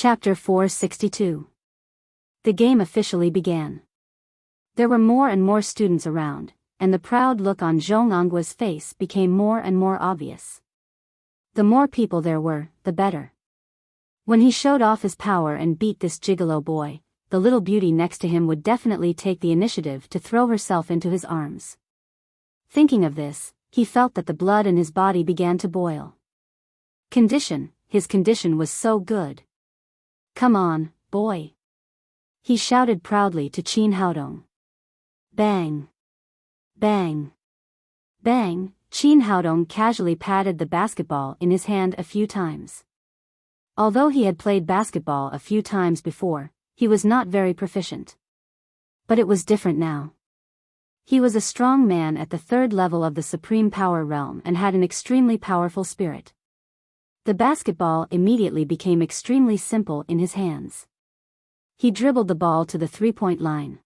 Chapter 462. The game officially began. There were more and more students around, and the proud look on Zhong Anggua's face became more and more obvious. The more people there were, the better. When he showed off his power and beat this gigolo boy, the little beauty next to him would definitely take the initiative to throw herself into his arms. Thinking of this, he felt that the blood in his body began to boil. His condition was so good. "Come on, boy," he shouted proudly to Qin Haodong. Bang! Bang! Bang! Qin Haodong casually patted the basketball in his hand a few times. Although he had played basketball a few times before, he was not very proficient. But it was different now. He was a strong man at the third level of the Supreme Power Realm and had an extremely powerful spirit. The basketball immediately became extremely simple in his hands. He dribbled the ball to the three-point line.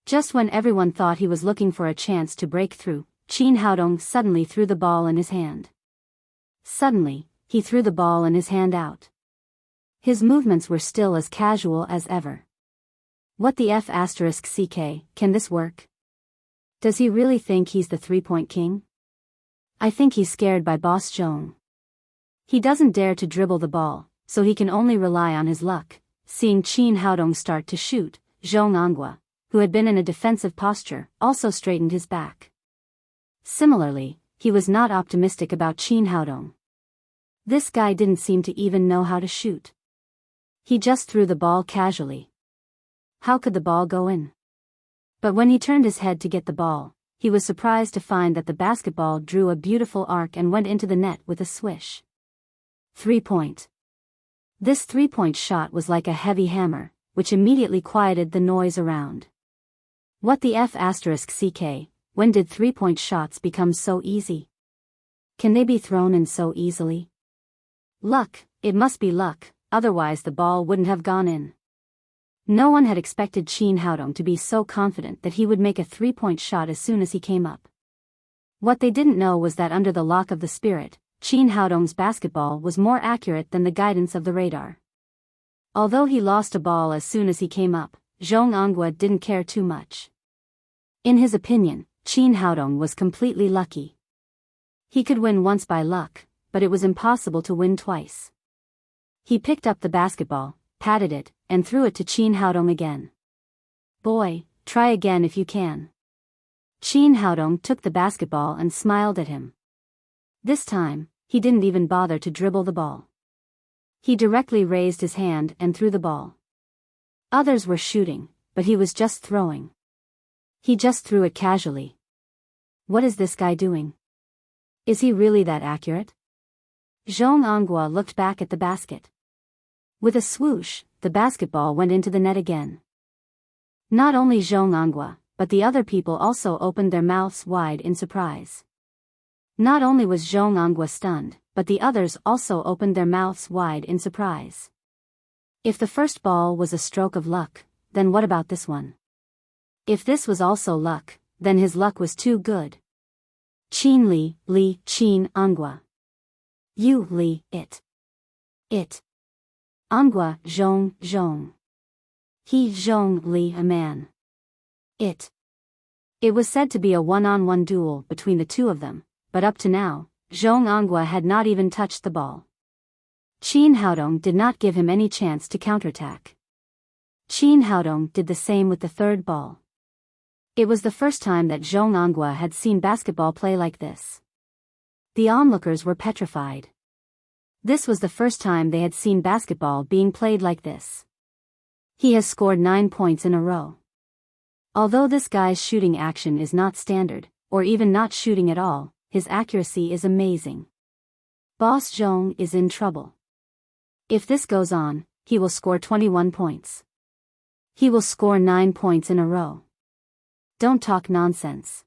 Just when everyone thought he was looking for a chance to break through, Qin Haodong suddenly threw the ball in his hand. Suddenly, he threw the ball in his hand out. His movements were still as casual as ever. What the F***ck, can this work? Does he really think he's the three-point king? I think he's scared by Boss Zhong. He doesn't dare to dribble the ball, so he can only rely on his luck. Seeing Qin Haodong start to shoot, Zhong Anghua, who had been in a defensive posture, also straightened his back. Similarly, he was not optimistic about Qin Haodong. This guy didn't seem to even know how to shoot. He just threw the ball casually. How could the ball go in? But when he turned his head to get the ball, he was surprised to find that the basketball drew a beautiful arc and went into the net with a swish. 3-point. This three-point shot was like a heavy hammer, which immediately quieted the noise around. What the F***ck, when did three-point shots become so easy? Can they be thrown in so easily? Luck, it must be luck, otherwise the ball wouldn't have gone in. No one had expected Qin Haodong to be so confident that he would make a three-point shot as soon as he came up. What they didn't know was that under the lock of the spirit, Qin Haodong's basketball was more accurate than the guidance of the radar. Although he lost a ball as soon as he came up, Zhong Anghua didn't care too much. In his opinion, Qin Haodong was completely lucky. He could win once by luck, but it was impossible to win twice. He picked up the basketball, patted it, and threw it to Qin Haodong again. "Boy, try again if you can." Qin Haodong took the basketball and smiled at him. This time, he didn't even bother to dribble the ball. He directly raised his hand and threw the ball. Others were shooting, but he was just throwing. He just threw it casually. What is this guy doing? Is he really that accurate? Zhong Anghua looked back at the basket. With a swoosh, the basketball went into the net again. Not only Zhong Anghua, but the other people also opened their mouths wide in surprise. Not only was Zhong Anghua stunned, but the others also opened their mouths wide in surprise. If the first ball was a stroke of luck, then what about this one? If this was also luck, then his luck was too good. Qin Li, Qin Anghua. You Li, it. Anghua, Zhong. He Zhong Li, a man. It was said to be a one-on-one duel between the two of them. But up to now, Zhong Anghua had not even touched the ball. Qin Haodong did not give him any chance to counterattack. Qin Haodong did the same with the third ball. It was the first time that Zhong Anghua had seen basketball play like this. The onlookers were petrified. This was the first time they had seen basketball being played like this. He has scored 9 points in a row. Although this guy's shooting action is not standard, or even not shooting at all, his accuracy is amazing. Boss Zhong is in trouble. If this goes on, he will score 21 points. He will score 9 points in a row. Don't talk nonsense.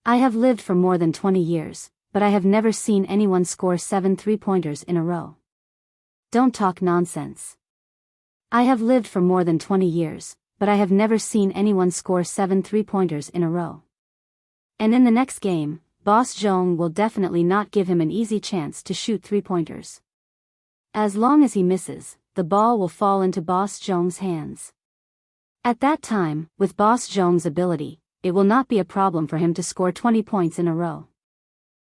I have lived for more than 20 years, but I have never seen anyone score 7 three-pointers in a row. Don't talk nonsense. I have lived for more than 20 years, but I have never seen anyone score 7 three-pointers in a row. And in the next game, Boss Zhong will definitely not give him an easy chance to shoot three-pointers. As long as he misses, the ball will fall into Boss Zhong's hands. At that time, with Boss Zhong's ability, it will not be a problem for him to score 20 points in a row.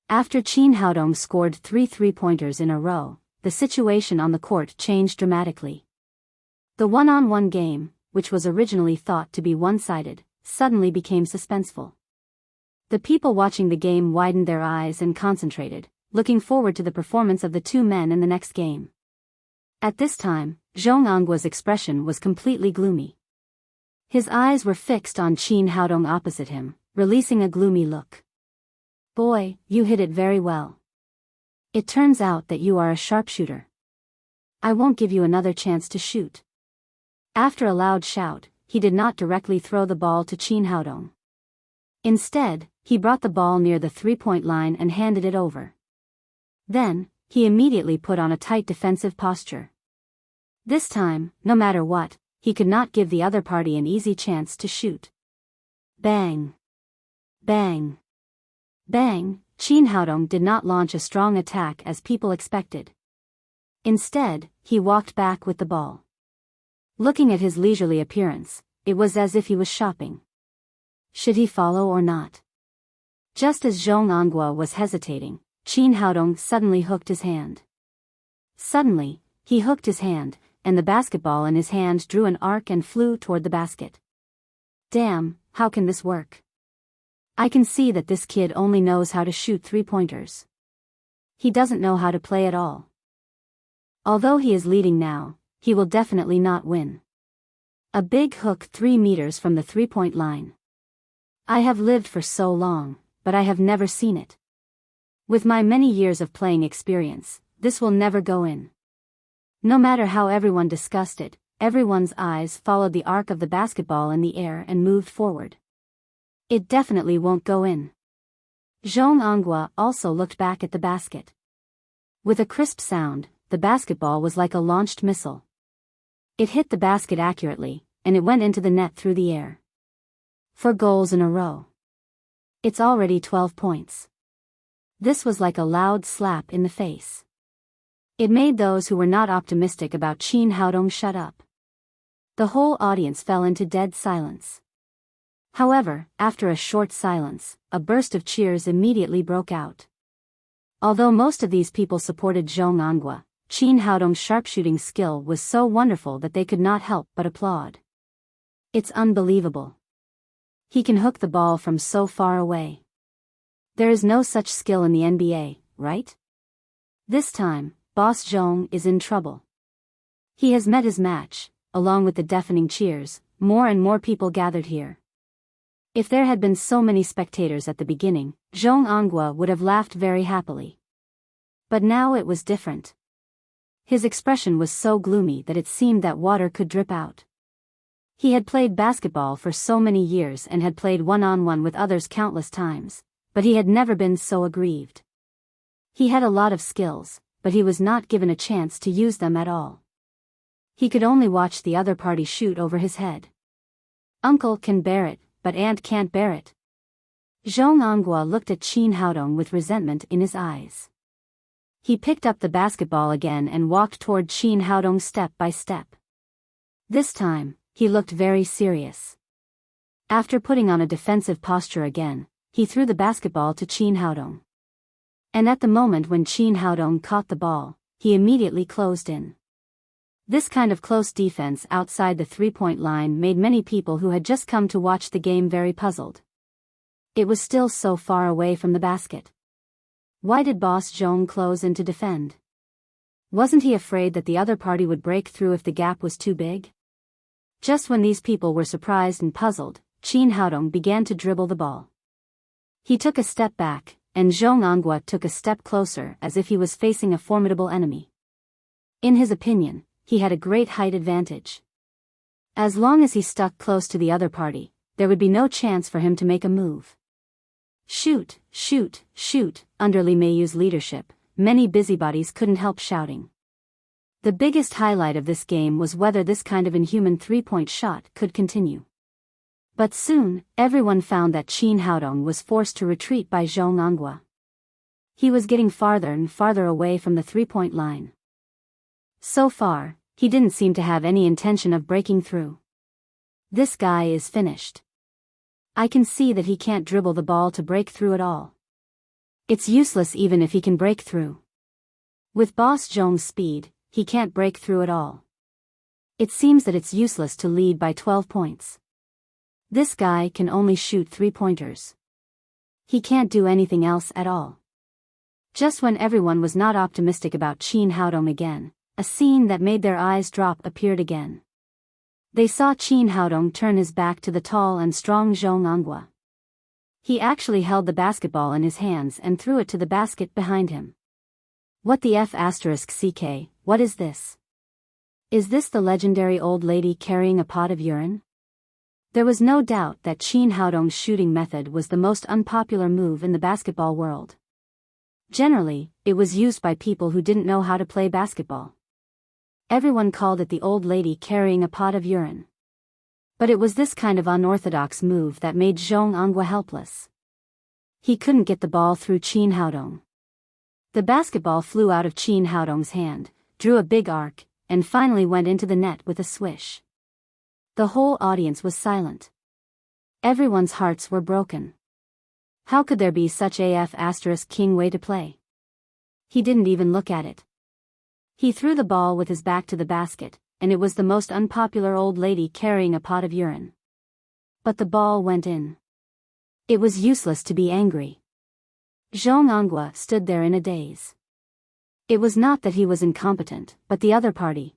After Qin Haodong scored 3 3-pointers in a row, the situation on the court changed dramatically. The one-on-one game, which was originally thought to be one-sided, suddenly became suspenseful. The people watching the game widened their eyes and concentrated, looking forward to the performance of the two men in the next game. At this time, Zhong Anggua's expression was completely gloomy. His eyes were fixed on Qin Haodong opposite him, releasing a gloomy look. "Boy, you hit it very well. It turns out that you are a sharpshooter. I won't give you another chance to shoot." After a loud shout, he did not directly throw the ball to Qin Haodong. Instead, he brought the ball near the three-point line and handed it over. Then, he immediately put on a tight defensive posture. This time, no matter what, he could not give the other party an easy chance to shoot. Bang! Bang! Bang! Qin Haodong did not launch a strong attack as people expected. Instead, he walked back with the ball. Looking at his leisurely appearance, it was as if he was shopping. Should he follow or not? Just as Zhong Anghua was hesitating, Qin Haodong suddenly hooked his hand. Suddenly, he hooked his hand, and the basketball in his hand drew an arc and flew toward the basket. Damn, how can this work? I can see that this kid only knows how to shoot 3-pointers. He doesn't know how to play at all. Although he is leading now, he will definitely not win. A big hook 3 meters from the 3-point line. I have lived for so long, but I have never seen it. With my many years of playing experience, this will never go in. No matter how everyone discussed it, everyone's eyes followed the arc of the basketball in the air and moved forward. It definitely won't go in. Zhong Anghua also looked back at the basket. With a crisp sound, the basketball was like a launched missile. It hit the basket accurately, and it went into the net through the air. 4 goals in a row. It's already 12 points. This was like a loud slap in the face. It made those who were not optimistic about Qin Haodong shut up. The whole audience fell into dead silence. However, after a short silence, a burst of cheers immediately broke out. Although most of these people supported Zhong Anghua, Qin Haodong's sharpshooting skill was so wonderful that they could not help but applaud. It's unbelievable. He can hook the ball from so far away. There is no such skill in the NBA, right? This time, Boss Zhong is in trouble. He has met his match. Along with the deafening cheers, more and more people gathered here. If there had been so many spectators at the beginning, Zhong Anghua would have laughed very happily. But now it was different. His expression was so gloomy that it seemed that water could drip out. He had played basketball for so many years and had played one-on-one with others countless times, but he had never been so aggrieved. He had a lot of skills, but he was not given a chance to use them at all. He could only watch the other party shoot over his head. Uncle can bear it, but aunt can't bear it. Zhong Anghua looked at Qin Haodong with resentment in his eyes. He picked up the basketball again and walked toward Qin Haodong step by step. This time, he looked very serious. After putting on a defensive posture again, he threw the basketball to Qin Haodong. And at the moment when Qin Haodong caught the ball, he immediately closed in. This kind of close defense outside the 3-point line made many people who had just come to watch the game very puzzled. It was still so far away from the basket. Why did Boss Zhong close in to defend? Wasn't he afraid that the other party would break through if the gap was too big? Just when these people were surprised and puzzled, Qin Haodong began to dribble the ball. He took a step back, and Zhong Anghua took a step closer as if he was facing a formidable enemy. In his opinion, he had a great height advantage. As long as he stuck close to the other party, there would be no chance for him to make a move. Shoot, shoot, shoot, under Li Meiyu's leadership, many busybodies couldn't help shouting. The biggest highlight of this game was whether this kind of inhuman 3-point shot could continue. But soon, everyone found that Qin Haodong was forced to retreat by Zhong Anghua. He was getting farther and farther away from the 3-point line. So far, He didn't seem to have any intention of breaking through. This guy is finished. I can see that he can't dribble the ball to break through at all. It's useless even if he can break through. With Boss Zhong's speed, he can't break through at all. It seems that it's useless to lead by 12 points. This guy can only shoot 3-pointers. He can't do anything else at all. Just when everyone was not optimistic about Qin Haodong again, a scene that made their eyes drop appeared again. They saw Qin Haodong turn his back to the tall and strong Zhong Anghua. He actually held the basketball in his hands and threw it to the basket behind him. What the F***ck, what is this? Is this the legendary old lady carrying a pot of urine? There was no doubt that Qin Haodong's shooting method was the most unpopular move in the basketball world. Generally, it was used by people who didn't know how to play basketball. Everyone called it the old lady carrying a pot of urine. But it was this kind of unorthodox move that made Zhong Anghua helpless. He couldn't get the ball through Qin Haodong. The basketball flew out of Qin Haodong's hand, drew a big arc, and finally went into the net with a swish. The whole audience was silent. Everyone's hearts were broken. How could there be such a F***king way to play? He didn't even look at it. He threw the ball with his back to the basket, and it was the most unpopular old lady carrying a pot of urine. But the ball went in. It was useless to be angry. Zhong Anghua stood there in a daze. It was not that he was incompetent, but the other party.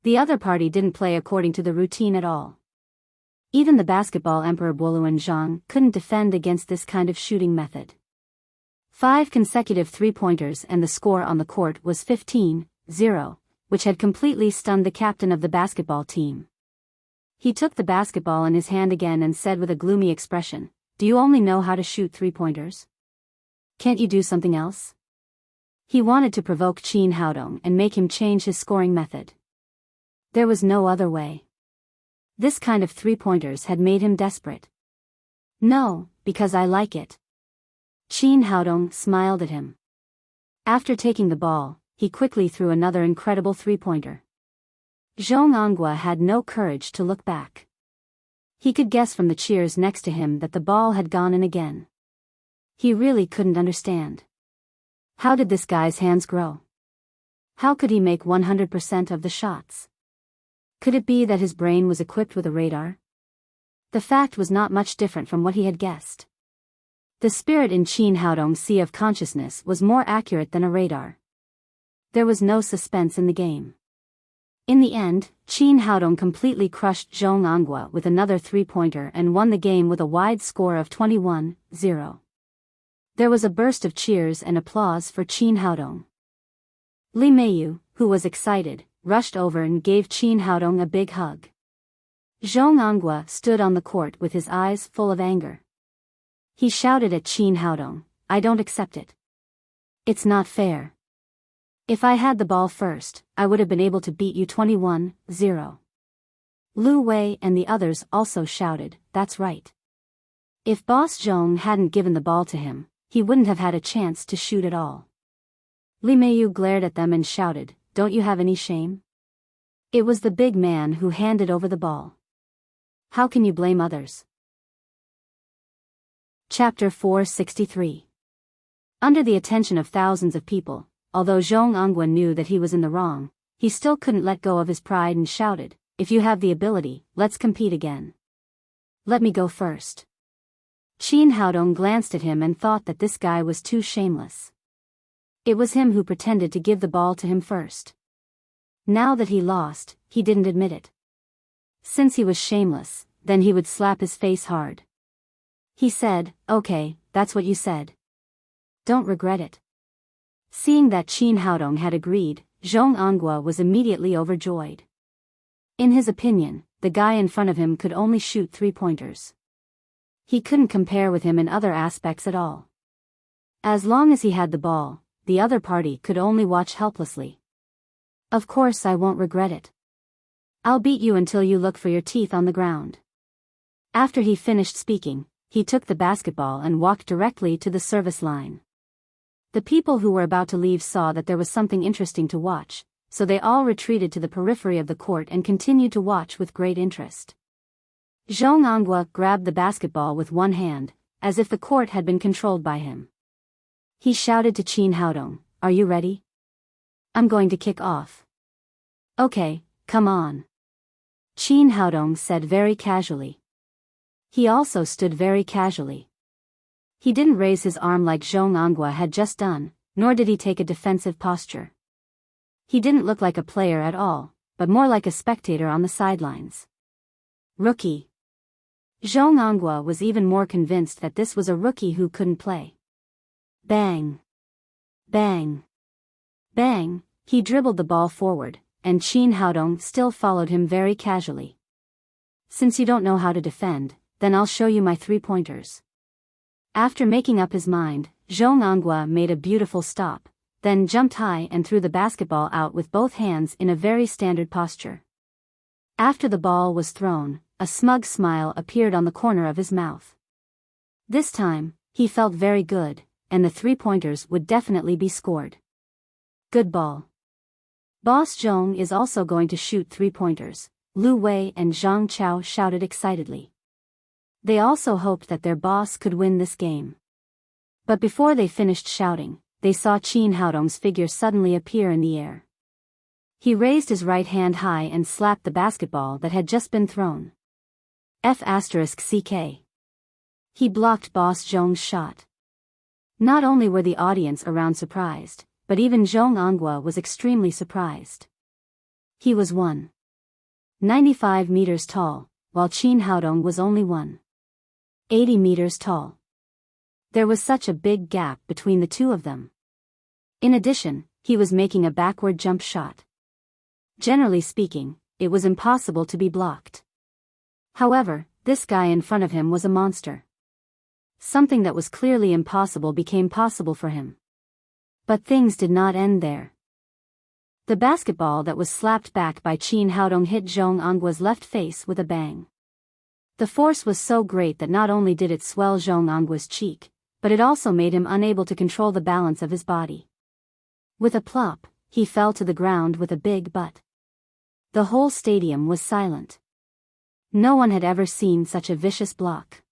The other party didn't play according to the routine at all. Even the basketball emperor Boluan Zhang couldn't defend against this kind of shooting method. 5 consecutive 3-pointers and the score on the court was 15-0, which had completely stunned the captain of the basketball team. He took the basketball in his hand again and said with a gloomy expression, "Do you only know how to shoot 3-pointers? Can't you do something else?" He wanted to provoke Qin Haodong and make him change his scoring method. There was no other way. This kind of 3-pointers had made him desperate. "No, because I like it." Qin Haodong smiled at him. After taking the ball, he quickly threw another incredible 3-pointer. Zhong Anghua had no courage to look back. He could guess from the cheers next to him that the ball had gone in again. He really couldn't understand. How did this guy's hands grow? How could he make 100% of the shots? Could it be that his brain was equipped with a radar? The fact was not much different from what he had guessed. The spirit in Qin Haodong's sea of consciousness was more accurate than a radar. There was no suspense in the game. In the end, Qin Haodong completely crushed Zhong Anghua with another 3-pointer and won the game with a wide score of 21-0. There was a burst of cheers and applause for Qin Haodong. Li Meiyu, who was excited, rushed over and gave Qin Haodong a big hug. Zhong Anghua stood on the court with his eyes full of anger. He shouted at Qin Haodong, "I don't accept it. It's not fair. If I had the ball first, I would have been able to beat you 21-0. Lu Wei and the others also shouted, "That's right." If Boss Zhong hadn't given the ball to him, he wouldn't have had a chance to shoot at all. Li Meiyu glared at them and shouted, "Don't you have any shame?" It was the big man who handed over the ball. How can you blame others? Chapter 463. Under the attention of thousands of people, although Zhong Anghua knew that he was in the wrong, he still couldn't let go of his pride and shouted, "If you have the ability, let's compete again. Let me go first." Qin Haodong glanced at him and thought that this guy was too shameless. It was him who pretended to give the ball to him first. Now that he lost, he didn't admit it. Since he was shameless, then he would slap his face hard. He said, "Okay, that's what you said. Don't regret it." Seeing that Qin Haodong had agreed, Zhong Anghua was immediately overjoyed. In his opinion, the guy in front of him could only shoot 3-pointers. He couldn't compare with him in other aspects at all. As long as he had the ball, the other party could only watch helplessly. "Of course I won't regret it. I'll beat you until you look for your teeth on the ground." After he finished speaking, he took the basketball and walked directly to the service line. The people who were about to leave saw that there was something interesting to watch, so they all retreated to the periphery of the court and continued to watch with great interest. Zhong Anghua grabbed the basketball with one hand, as if the court had been controlled by him. He shouted to Qin Haodong, "Are you ready? I'm going to kick off." "Okay, come on," Qin Haodong said very casually. He also stood very casually. He didn't raise his arm like Zhong Anghua had just done, nor did he take a defensive posture. He didn't look like a player at all, but more like a spectator on the sidelines. Rookie. Zhong Anghua was even more convinced that this was a rookie who couldn't play. Bang. Bang. Bang, he dribbled the ball forward, and Qin Haodong still followed him very casually. "Since you don't know how to defend, then I'll show you my 3-pointers. After making up his mind, Zhong Anghua made a beautiful stop, then jumped high and threw the basketball out with both hands in a very standard posture. After the ball was thrown, a smug smile appeared on the corner of his mouth. This time, he felt very good, and the 3-pointers would definitely be scored. Good ball. Boss Zhong is also going to shoot 3-pointers, Lu Wei and Zhang Chao shouted excitedly. They also hoped that their boss could win this game. But before they finished shouting, they saw Qin Haodong's figure suddenly appear in the air. He raised his right hand high and slapped the basketball that had just been thrown. F***CK. He blocked Boss Zhong's shot. Not only were the audience around surprised, but even Zhong Anghua was extremely surprised. He was 1.95 meters tall, while Qin Haodong was only 1.80 meters tall. There was such a big gap between the two of them. In addition, he was making a backward jump shot. Generally speaking, it was impossible to be blocked. However, this guy in front of him was a monster. Something that was clearly impossible became possible for him. But things did not end there. The basketball that was slapped back by Qin Haodong hit Zhong Anghua's left face with a bang. The force was so great that not only did it swell Zhong Anghua's cheek, but it also made him unable to control the balance of his body. With a plop, he fell to the ground with a big butt. The whole stadium was silent. No one had ever seen such a vicious block.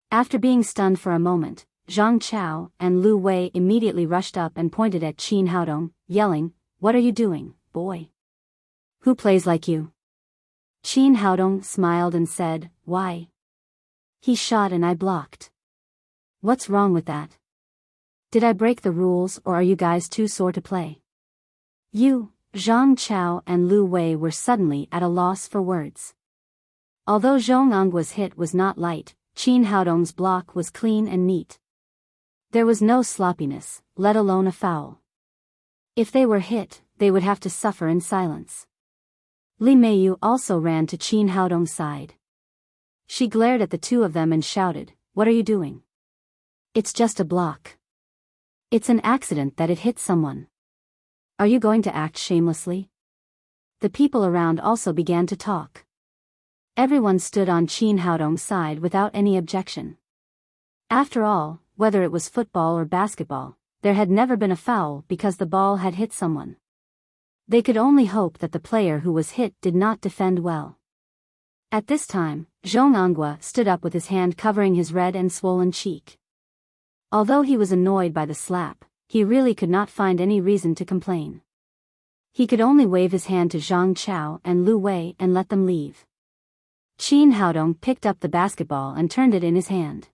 After being stunned for a moment, Zhang Chao and Lu Wei immediately rushed up and pointed at Qin Haodong, yelling, "What are you doing, boy? Who plays like you?" Qin Haodong smiled and said, "Why? He shot and I blocked. What's wrong with that? Did I break the rules or are you guys too sore to play?" Zhang Chao and Lu Wei were suddenly at a loss for words. Although Zhong Anghua's hit was not light, Qin Haodong's block was clean and neat. There was no sloppiness, let alone a foul. If they were hit, they would have to suffer in silence. Li Meiyu also ran to Qin Haodong's side. She glared at the two of them and shouted, "What are you doing? It's just a block. It's an accident that it hit someone. Are you going to act shamelessly?" The people around also began to talk. Everyone stood on Qin Haodong's side without any objection. After all, whether it was football or basketball, there had never been a foul because the ball had hit someone. They could only hope that the player who was hit did not defend well. At this time, Zhong Anghua stood up with his hand covering his red and swollen cheek. Although he was annoyed by the slap, he really could not find any reason to complain. He could only wave his hand to Zhang Chao and Lu Wei and let them leave. Qin Haodong picked up the basketball and turned it in his hand.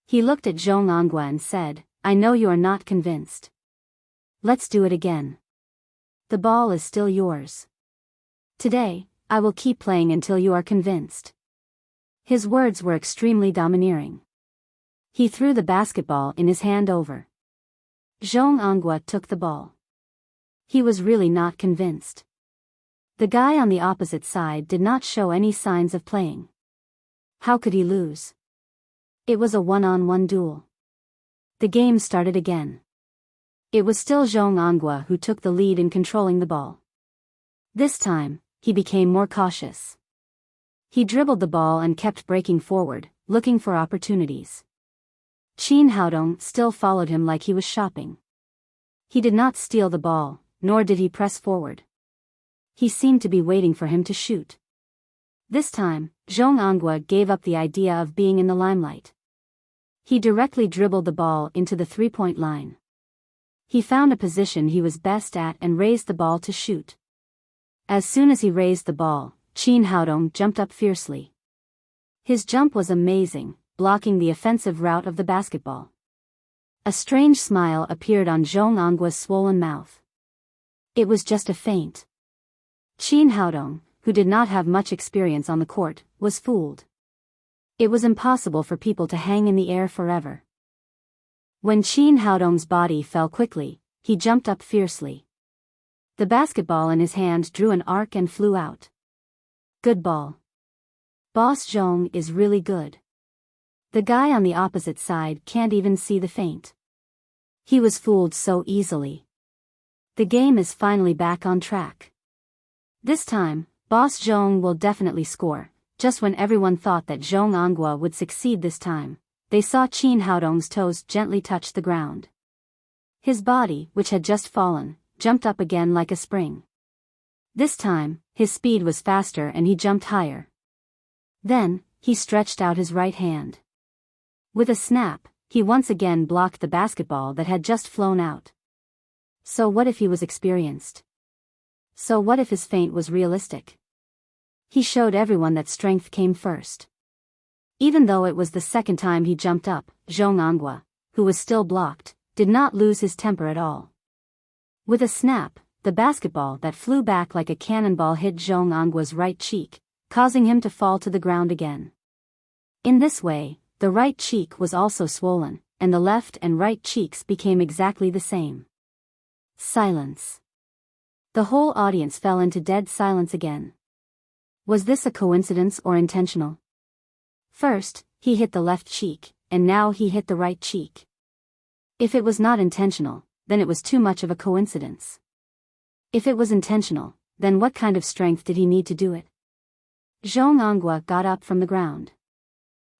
He looked at Zhong Anghua and said, "I know you are not convinced. Let's do it again. The ball is still yours. Today, I will keep playing until you are convinced." His words were extremely domineering. He threw the basketball in his hand over. Zhong Anghua took the ball. He was really not convinced. The guy on the opposite side did not show any signs of playing. How could he lose? It was a one-on-one duel. The game started again. It was still Zhong Anghua who took the lead in controlling the ball. This time, he became more cautious. He dribbled the ball and kept breaking forward, looking for opportunities. Qin Haodong still followed him like he was shopping. He did not steal the ball, nor did he press forward. He seemed to be waiting for him to shoot. This time, Zhong Angua gave up the idea of being in the limelight. He directly dribbled the ball into the three-point line. He found a position he was best at and raised the ball to shoot. As soon as he raised the ball, Qin Haodong jumped up fiercely. His jump was amazing, blocking the offensive route of the basketball. A strange smile appeared on Zhong Angua's swollen mouth. It was just a feint. Qin Haodong, who did not have much experience on the court, was fooled. It was impossible for people to hang in the air forever. When Qin Haodong's body fell quickly, he jumped up fiercely. The basketball in his hand drew an arc and flew out. Good ball. Boss Zhong is really good. The guy on the opposite side can't even see the feint. He was fooled so easily. The game is finally back on track. This time, Boss Zhong will definitely score. Just when everyone thought that Zhong Angua would succeed this time, they saw Qin Haodong's toes gently touch the ground. His body, which had just fallen, jumped up again like a spring. This time, his speed was faster and he jumped higher. Then, he stretched out his right hand. With a snap, he once again blocked the basketball that had just flown out. So what if he was experienced? So what if his feint was realistic? He showed everyone that strength came first. Even though it was the second time he jumped up, Zhong Angua, who was still blocked, did not lose his temper at all. With a snap, the basketball that flew back like a cannonball hit Zhong Angua's right cheek, causing him to fall to the ground again. In this way, the right cheek was also swollen, and the left and right cheeks became exactly the same. Silence. The whole audience fell into dead silence again. Was this a coincidence or intentional? First, he hit the left cheek, and now he hit the right cheek. If it was not intentional, then it was too much of a coincidence. If it was intentional, then what kind of strength did he need to do it? Zhong Angua got up from the ground.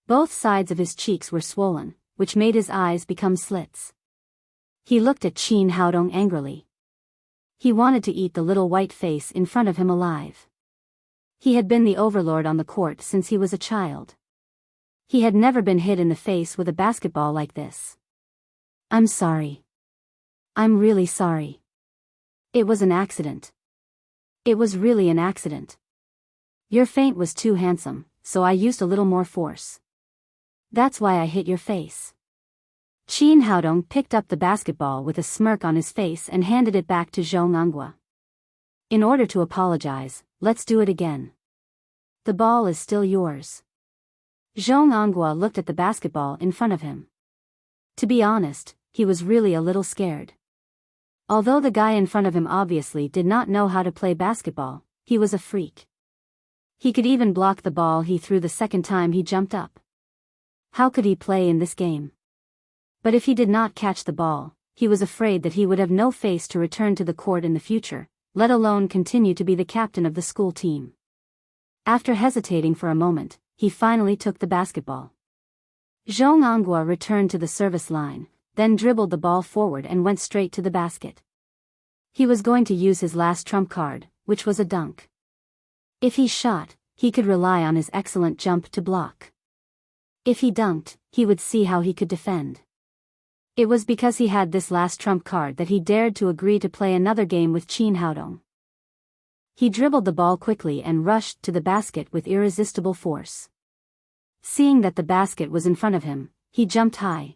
Both sides of his cheeks were swollen, which made his eyes become slits. He looked at Qin Haodong angrily. He wanted to eat the little white face in front of him alive. He had been the overlord on the court since he was a child. He had never been hit in the face with a basketball like this. I'm sorry. I'm really sorry. It was an accident. It was really an accident. Your feint was too handsome, so I used a little more force. That's why I hit your face. Qin Haodong picked up the basketball with a smirk on his face and handed it back to Zhong Angua. In order to apologize, let's do it again. The ball is still yours. Zhong Angua looked at the basketball in front of him. To be honest, he was really a little scared. Although the guy in front of him obviously did not know how to play basketball, he was a freak. He could even block the ball he threw the second time he jumped up. How could he play in this game? But if he did not catch the ball, he was afraid that he would have no face to return to the court in the future, let alone continue to be the captain of the school team. After hesitating for a moment, he finally took the basketball. Zhong Angua returned to the service line, then dribbled the ball forward and went straight to the basket. He was going to use his last trump card, which was a dunk. If he shot, he could rely on his excellent jump to block. If he dunked, he would see how he could defend. It was because he had this last trump card that he dared to agree to play another game with Qin Haodong. He dribbled the ball quickly and rushed to the basket with irresistible force. Seeing that the basket was in front of him, he jumped high.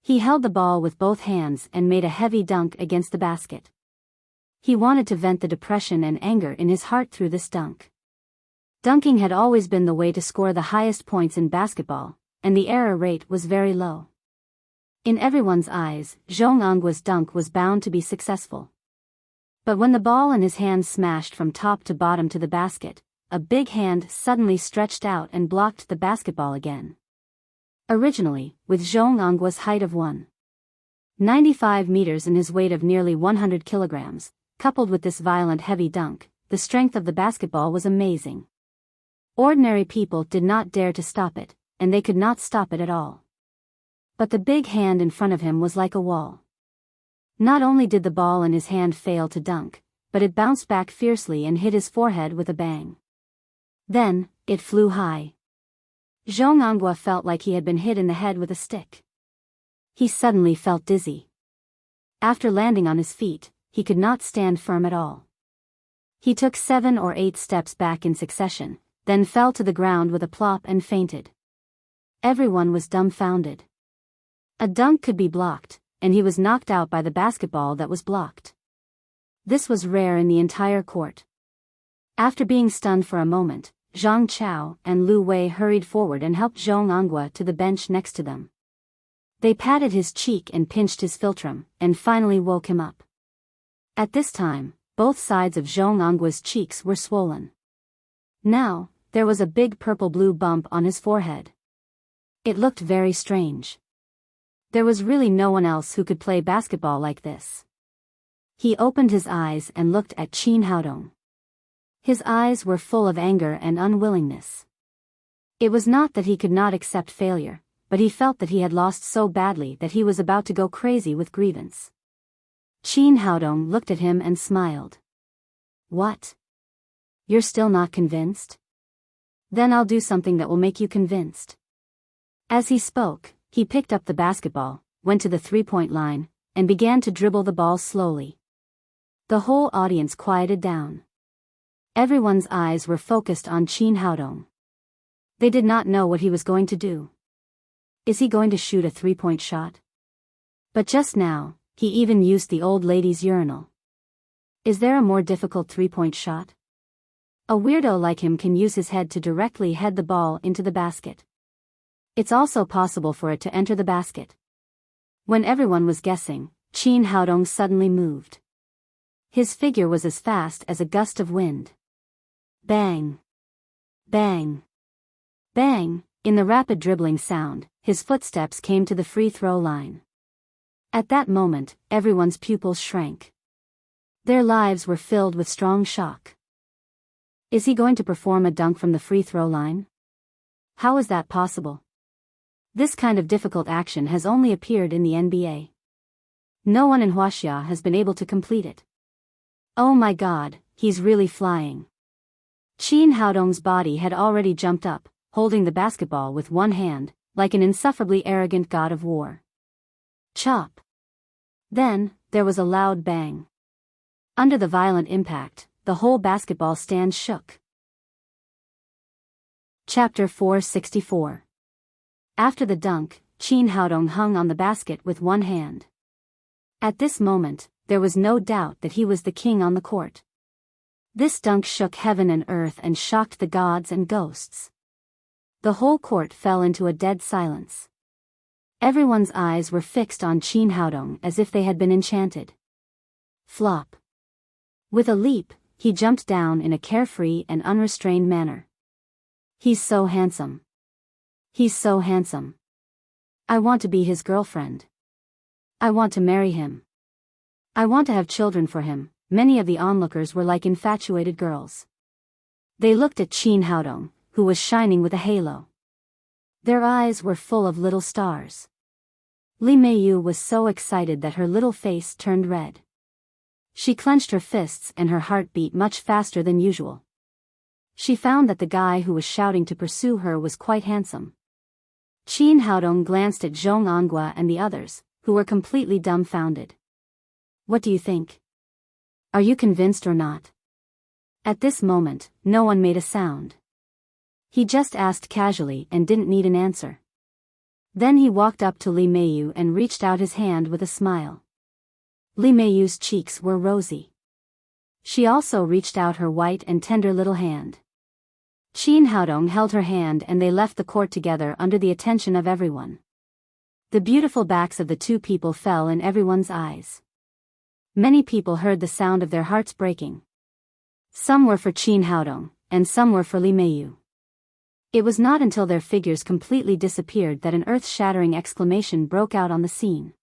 He held the ball with both hands and made a heavy dunk against the basket. He wanted to vent the depression and anger in his heart through this dunk. Dunking had always been the way to score the highest points in basketball, and the error rate was very low. In everyone's eyes, Zhong Angua's dunk was bound to be successful. But when the ball in his hand smashed from top to bottom to the basket, a big hand suddenly stretched out and blocked the basketball again. Originally, with Zhong Angua's height of 195 meters and his weight of nearly 100 kilograms, coupled with this violent heavy dunk, the strength of the basketball was amazing. Ordinary people did not dare to stop it, and they could not stop it at all. But the big hand in front of him was like a wall. Not only did the ball in his hand fail to dunk, but it bounced back fiercely and hit his forehead with a bang. Then, it flew high. Zhong Anghua felt like he had been hit in the head with a stick. He suddenly felt dizzy. After landing on his feet, he could not stand firm at all. He took 7 or 8 steps back in succession, then fell to the ground with a plop and fainted. Everyone was dumbfounded. A dunk could be blocked, and he was knocked out by the basketball that was blocked. This was rare in the entire court. After being stunned for a moment, Zhang Chao and Lu Wei hurried forward and helped Zhong Anghua to the bench next to them. They patted his cheek and pinched his philtrum, and finally woke him up. At this time, both sides of Zhong Anghua's cheeks were swollen. Now, there was a big purple-blue bump on his forehead. It looked very strange. There was really no one else who could play basketball like this. He opened his eyes and looked at Qin Haodong. His eyes were full of anger and unwillingness. It was not that he could not accept failure, but he felt that he had lost so badly that he was about to go crazy with grievance. Qin Haodong looked at him and smiled. "What? You're still not convinced? Then I'll do something that will make you convinced." As he spoke, he picked up the basketball, went to the three-point line, and began to dribble the ball slowly. The whole audience quieted down. Everyone's eyes were focused on Qin Haodong. They did not know what he was going to do. Is he going to shoot a three-point shot? But just now, he even used the old lady's urinal. Is there a more difficult three-point shot? A weirdo like him can use his head to directly head the ball into the basket. It's also possible for it to enter the basket. When everyone was guessing, Qin Haodong suddenly moved. His figure was as fast as a gust of wind. Bang! Bang! Bang! In the rapid dribbling sound, his footsteps came to the free throw line. At that moment, everyone's pupils shrank. Their lives were filled with strong shock. Is he going to perform a dunk from the free throw line? How is that possible? This kind of difficult action has only appeared in the NBA. No one in Huaxia has been able to complete it. Oh my God, he's really flying. Qin Haodong's body had already jumped up, holding the basketball with one hand, like an insufferably arrogant god of war. Chop! Then, there was a loud bang. Under the violent impact, the whole basketball stand shook. Chapter 464. After the dunk, Qin Haodong hung on the basket with one hand. At this moment, there was no doubt that he was the king on the court. This dunk shook heaven and earth and shocked the gods and ghosts. The whole court fell into a dead silence. Everyone's eyes were fixed on Qin Haodong as if they had been enchanted. Flop. With a leap, he jumped down in a carefree and unrestrained manner. He's so handsome. He's so handsome. I want to be his girlfriend. I want to marry him. I want to have children for him. Many of the onlookers were like infatuated girls. They looked at Qin Haodong, who was shining with a halo. Their eyes were full of little stars. Li Meiyu was so excited that her little face turned red. She clenched her fists and her heart beat much faster than usual. She found that the guy who was shouting to pursue her was quite handsome. Qin Haodong glanced at Zhong Anghua and the others, who were completely dumbfounded. What do you think? Are you convinced or not? At this moment, no one made a sound. He just asked casually and didn't need an answer. Then he walked up to Li Meiyu and reached out his hand with a smile. Li Meiyu's cheeks were rosy. She also reached out her white and tender little hand. Qin Haodong held her hand and they left the court together under the attention of everyone. The beautiful backs of the two people fell in everyone's eyes. Many people heard the sound of their hearts breaking. Some were for Qin Haodong, and some were for Li Meiyu. It was not until their figures completely disappeared that an earth-shattering exclamation broke out on the scene.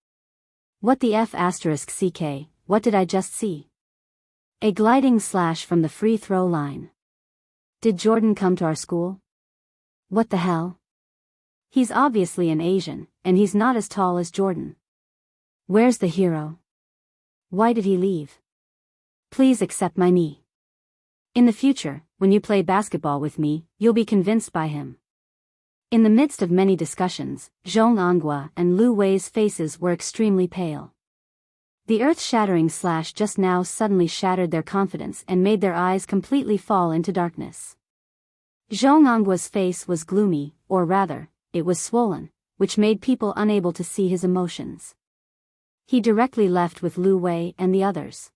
What the F***ck, what did I just see? A gliding slash from the free throw line. Did Jordan come to our school? What the hell? He's obviously an Asian, and he's not as tall as Jordan. Where's the hero? Why did he leave? Please accept my knee. In the future, when you play basketball with me, you'll be convinced by him. In the midst of many discussions, Zhong Anghua and Lu Wei's faces were extremely pale. The earth-shattering slash just now suddenly shattered their confidence and made their eyes completely fall into darkness. Zhong Anghua's face was gloomy, or rather, it was swollen, which made people unable to see his emotions. He directly left with Lu Wei and the others.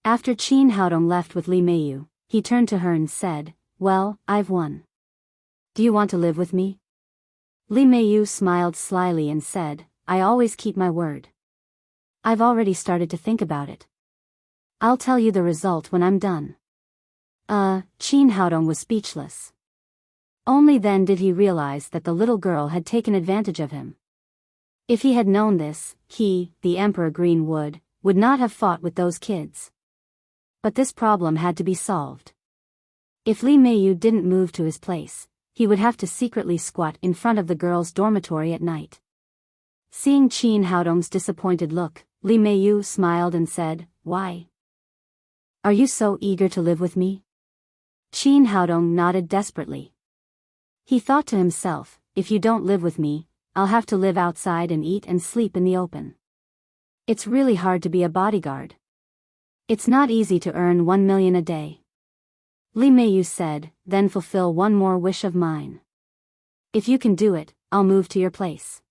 After Qin Haodong left with Li Meiyu, he turned to her and said, "Well, I've won. Do you want to live with me?" Li Meiyu smiled slyly and said, "I always keep my word. I've already started to think about it. I'll tell you the result when I'm done." Qin Haodong was speechless. Only then did he realize that the little girl had taken advantage of him. If he had known this, he, the Emperor Greenwood, would not have fought with those kids. But this problem had to be solved. If Li Meiyu didn't move to his place, he would have to secretly squat in front of the girls' dormitory at night. Seeing Qin Haodong's disappointed look, Li Meiyu smiled and said, "Why? Are you so eager to live with me?" Qin Haodong nodded desperately. He thought to himself, "If you don't live with me, I'll have to live outside and eat and sleep in the open. It's really hard to be a bodyguard. It's not easy to earn 1 million a day." Li Meiyu said, "Then fulfill one more wish of mine. If you can do it, I'll move to your place."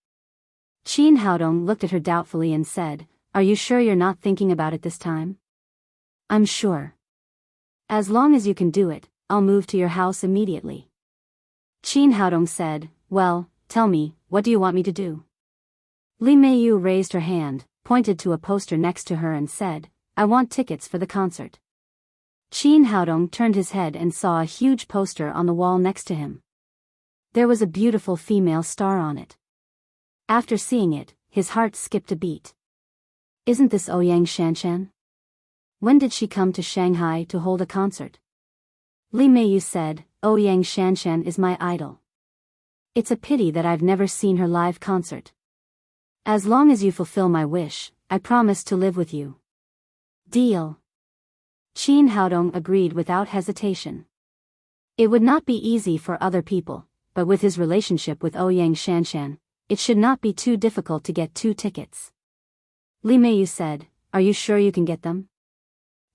Qin Haodong looked at her doubtfully and said, "Are you sure you're not thinking about it this time?" "I'm sure. As long as you can do it, I'll move to your house immediately." Qin Haodong said, "Well, tell me, what do you want me to do?" Li Meiyu raised her hand, pointed to a poster next to her and said, "I want tickets for the concert." Qin Haodong turned his head and saw a huge poster on the wall next to him. There was a beautiful female star on it. After seeing it, his heart skipped a beat. Isn't this Ouyang Shanshan? When did she come to Shanghai to hold a concert? Li Meiyu said, "Ouyang Shanshan is my idol. It's a pity that I've never seen her live concert. As long as you fulfill my wish, I promise to live with you." "Deal." Qin Haodong agreed without hesitation. It would not be easy for other people, but with his relationship with Ouyang Shanshan, it should not be too difficult to get 2 tickets. Li Meiyu said, "Are you sure you can get them?"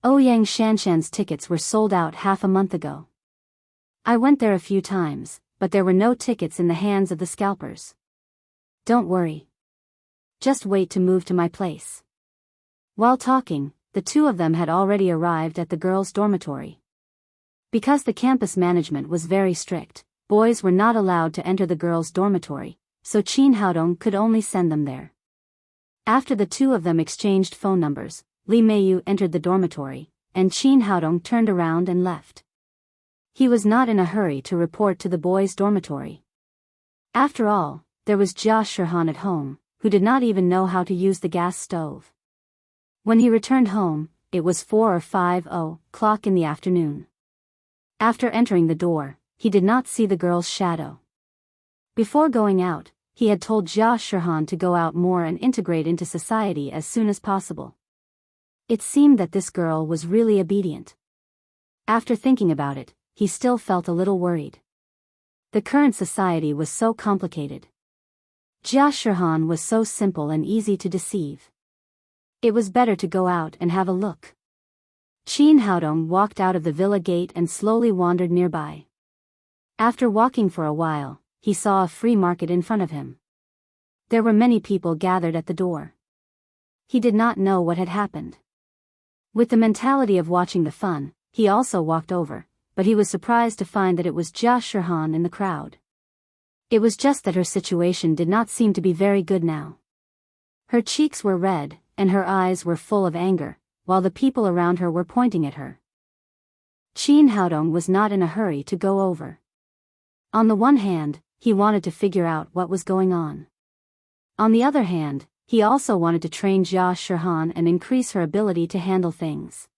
Ouyang Shanshan's tickets were sold out half a month ago. I went there a few times, but there were no tickets in the hands of the scalpers. Don't worry. Just wait to move to my place. While talking, the two of them had already arrived at the girls' dormitory. Because the campus management was very strict, boys were not allowed to enter the girls' dormitory, so Qin Haodong could only send them there. After the two of them exchanged phone numbers, Li Meiyu entered the dormitory, and Qin Haodong turned around and left. He was not in a hurry to report to the boys' dormitory. After all, there was Jia Shihan at home, who did not even know how to use the gas stove. When he returned home, it was 4 or 5 o'clock in the afternoon. After entering the door, he did not see the girl's shadow. Before going out, he had told Jia Shihan to go out more and integrate into society as soon as possible. It seemed that this girl was really obedient. After thinking about it, he still felt a little worried. The current society was so complicated. Jia Shihan was so simple and easy to deceive. It was better to go out and have a look. Qin Haodong walked out of the villa gate and slowly wandered nearby. After walking for a while, he saw a free market in front of him. There were many people gathered at the door. He did not know what had happened. With the mentality of watching the fun, he also walked over, but he was surprised to find that it was Jia Shihan in the crowd. It was just that her situation did not seem to be very good now. Her cheeks were red, and her eyes were full of anger, while the people around her were pointing at her. Qin Haodong was not in a hurry to go over. On the one hand, he wanted to figure out what was going on. On the other hand, he also wanted to train Jia Shihan and increase her ability to handle things.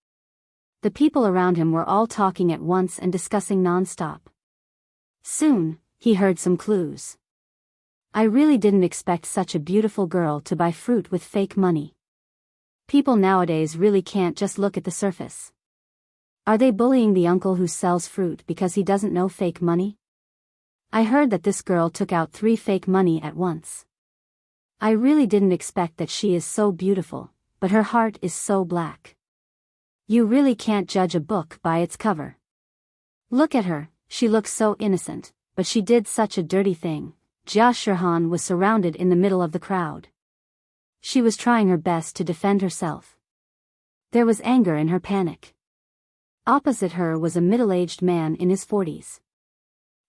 The people around him were all talking at once and discussing non-stop. Soon, he heard some clues. I really didn't expect such a beautiful girl to buy fruit with fake money. People nowadays really can't just look at the surface. Are they bullying the uncle who sells fruit because he doesn't know fake money? I heard that this girl took out 3 fake money at once. I really didn't expect that. She is so beautiful, but her heart is so black. You really can't judge a book by its cover. Look at her, she looks so innocent, but she did such a dirty thing. Jia Shihan was surrounded in the middle of the crowd. She was trying her best to defend herself. There was anger in her panic. Opposite her was a middle-aged man in his 40s.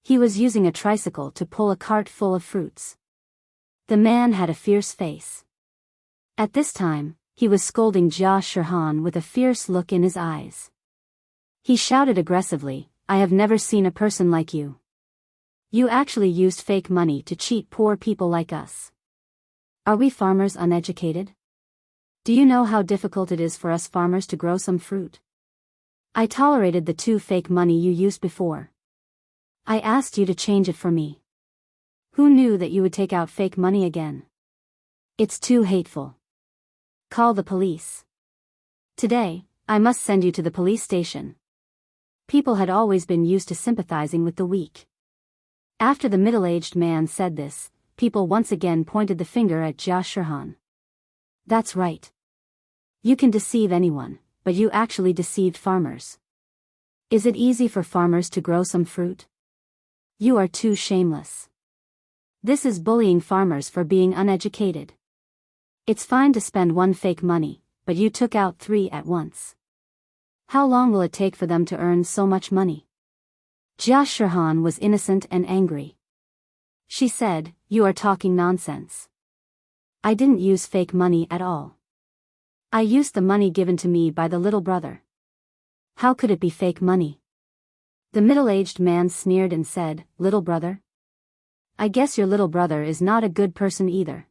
He was using a tricycle to pull a cart full of fruits. The man had a fierce face. At this time, he was scolding Jia Shihan with a fierce look in his eyes. He shouted aggressively, "I have never seen a person like you. You actually used fake money to cheat poor people like us. Are we farmers uneducated? Do you know how difficult it is for us farmers to grow some fruit? I tolerated the 2 fake money you used before. I asked you to change it for me. Who knew that you would take out fake money again? It's too hateful. Call the police. Today, I must send you to the police station." People had always been used to sympathizing with the weak. After the middle-aged man said this, people once again pointed the finger at Jia Shihan. That's right. You can deceive anyone, but you actually deceived farmers. Is it easy for farmers to grow some fruit? You are too shameless. This is bullying farmers for being uneducated. It's fine to spend 1 fake money, but you took out 3 at once. How long will it take for them to earn so much money? Jia Shihan was innocent and angry. She said, "You are talking nonsense. I didn't use fake money at all. I used the money given to me by the little brother. How could it be fake money?" The middle-aged man sneered and said, "Little brother? I guess your little brother is not a good person either.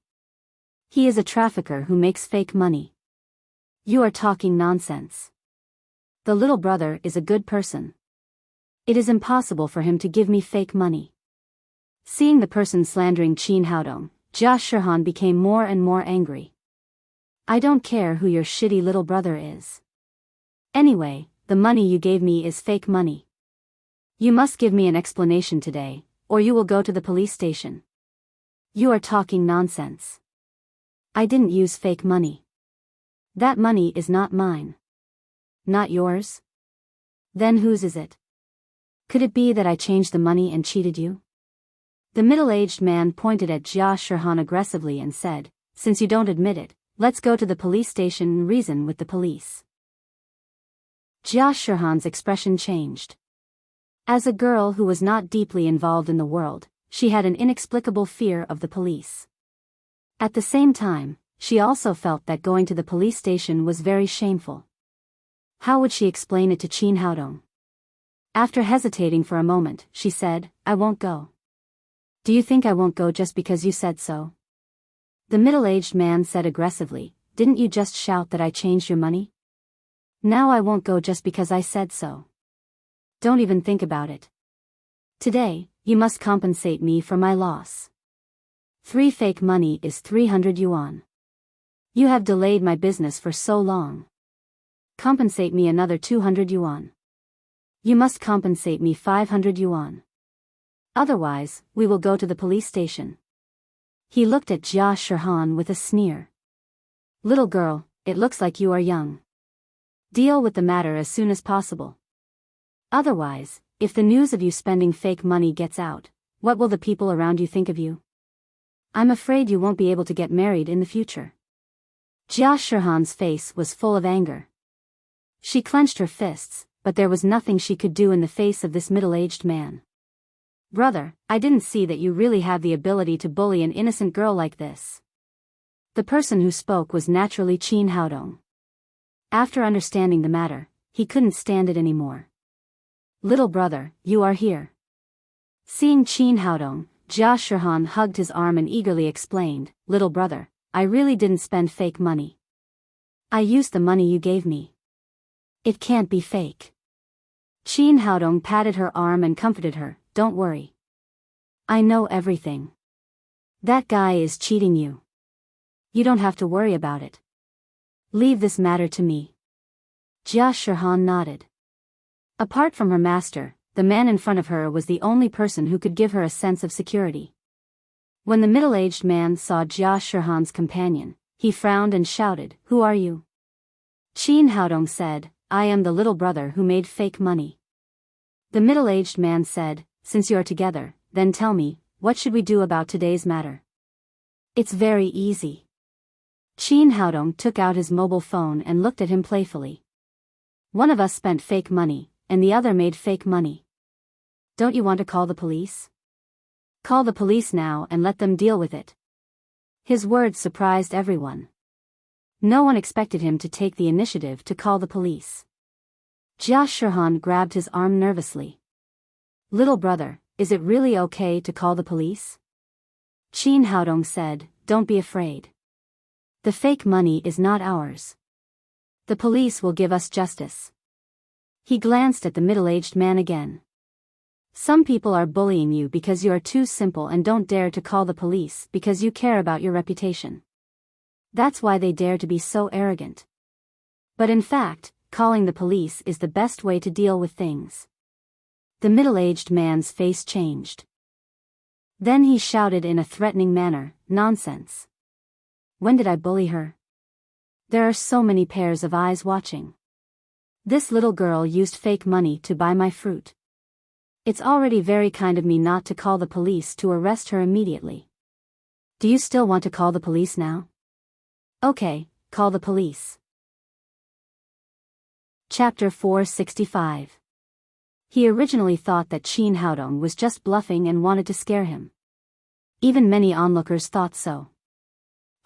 He is a trafficker who makes fake money. You are talking nonsense. The little brother is a good person. It is impossible for him to give me fake money." Seeing the person slandering Qin Haodong, Jia Shihan became more and more angry. "I don't care who your shitty little brother is. Anyway, the money you gave me is fake money. You must give me an explanation today, or you will go to the police station. You are talking nonsense. I didn't use fake money. That money is not mine. Not yours? Then whose is it? Could it be that I changed the money and cheated you?" The middle-aged man pointed at Jia Shihan aggressively and said, "Since you don't admit it, let's go to the police station and reason with the police." Jia Shihan's expression changed. As a girl who was not deeply involved in the world, she had an inexplicable fear of the police. At the same time, she also felt that going to the police station was very shameful. How would she explain it to Qin Haodong? After hesitating for a moment, she said, "I won't go." "Do you think I won't go just because you said so?" The middle-aged man said aggressively, "Didn't you just shout that I changed your money? Now I won't go just because I said so. Don't even think about it. Today, you must compensate me for my loss. 3 fake money is 300 yuan. You have delayed my business for so long. Compensate me another 200 yuan. You must compensate me 500 yuan. Otherwise, we will go to the police station." He looked at Jia Shihan with a sneer. "Little girl, it looks like you are young. Deal with the matter as soon as possible. Otherwise, if the news of you spending fake money gets out, what will the people around you think of you? I'm afraid you won't be able to get married in the future." Jia Shihan's face was full of anger. She clenched her fists, but there was nothing she could do in the face of this middle-aged man. "Brother, I didn't see that you really have the ability to bully an innocent girl like this." The person who spoke was naturally Qin Haodong. After understanding the matter, he couldn't stand it anymore. "Little brother, you are here." Seeing Qin Haodong, Jia Shihan hugged his arm and eagerly explained, "Little brother, I really didn't spend fake money. I used the money you gave me. It can't be fake." Qin Haodong patted her arm and comforted her, "Don't worry. I know everything. That guy is cheating you. You don't have to worry about it. Leave this matter to me. Jia Shirhan nodded. Apart from her master, the man in front of her was the only person who could give her a sense of security. When the middle-aged man saw Jia Shirhan's companion, he frowned and shouted, "Who are you?" Qin Haodong said, "I am the little brother who made fake money." The middle-aged man said, "Since you are together, then tell me, what should we do about today's matter?" "It's very easy." Qin Haodong took out his mobile phone and looked at him playfully. "One of us spent fake money, and the other made fake money. Don't you want to call the police? Call the police now and let them deal with it." His words surprised everyone. No one expected him to take the initiative to call the police. Jia Shirhan grabbed his arm nervously. "Little brother, is it really okay to call the police?" Qin Haodong said, "Don't be afraid. The fake money is not ours. The police will give us justice." He glanced at the middle-aged man again. "Some people are bullying you because you are too simple and don't dare to call the police because you care about your reputation. That's why they dare to be so arrogant. But in fact, calling the police is the best way to deal with things." The middle-aged man's face changed. Then he shouted in a threatening manner, "Nonsense. When did I bully her? There are so many pairs of eyes watching. This little girl used fake money to buy my fruit. It's already very kind of me not to call the police to arrest her immediately. Do you still want to call the police now? Okay, call the police." Chapter 465. He originally thought that Qin Haodong was just bluffing and wanted to scare him. Even many onlookers thought so.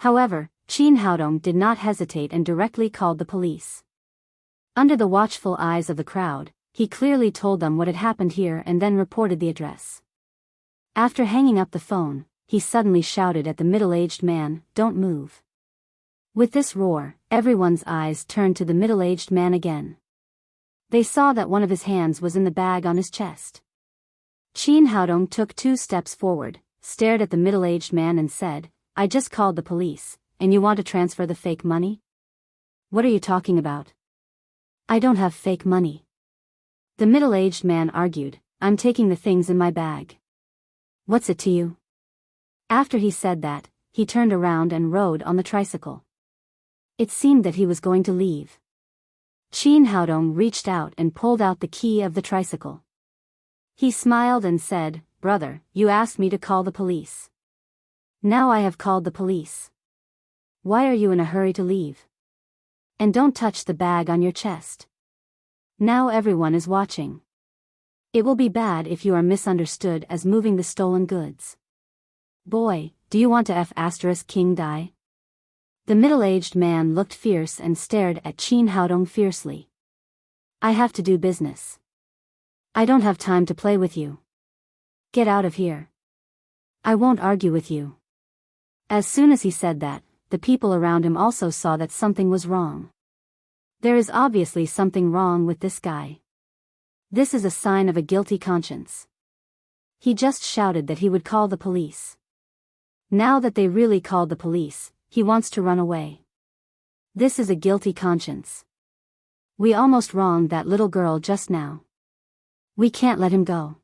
However, Qin Haodong did not hesitate and directly called the police. Under the watchful eyes of the crowd, he clearly told them what had happened here and then reported the address. After hanging up the phone, he suddenly shouted at the middle-aged man, "Don't move." With this roar, everyone's eyes turned to the middle-aged man again. They saw that one of his hands was in the bag on his chest. Qin Haodong took 2 steps forward, stared at the middle-aged man and said, "I just called the police, and you want to transfer the fake money? What are you talking about? I don't have fake money." The middle-aged man argued, "I'm taking the things in my bag. What's it to you?" After he said that, he turned around and rode on the tricycle. It seemed that he was going to leave. Qin Haodong reached out and pulled out the key of the tricycle. He smiled and said, "Brother, you asked me to call the police. Now I have called the police. Why are you in a hurry to leave? And don't touch the bag on your chest. Now everyone is watching. It will be bad if you are misunderstood as moving the stolen goods. Boy, do you want to F***king die?" The middle-aged man looked fierce and stared at Qin Haodong fiercely. "I have to do business. I don't have time to play with you. Get out of here. I won't argue with you." As soon as he said that, the people around him also saw that something was wrong. There is obviously something wrong with this guy. This is a sign of a guilty conscience. He just shouted that he would call the police. Now that they really called the police, he wants to run away. This is a guilty conscience. We almost wronged that little girl just now. We can't let him go.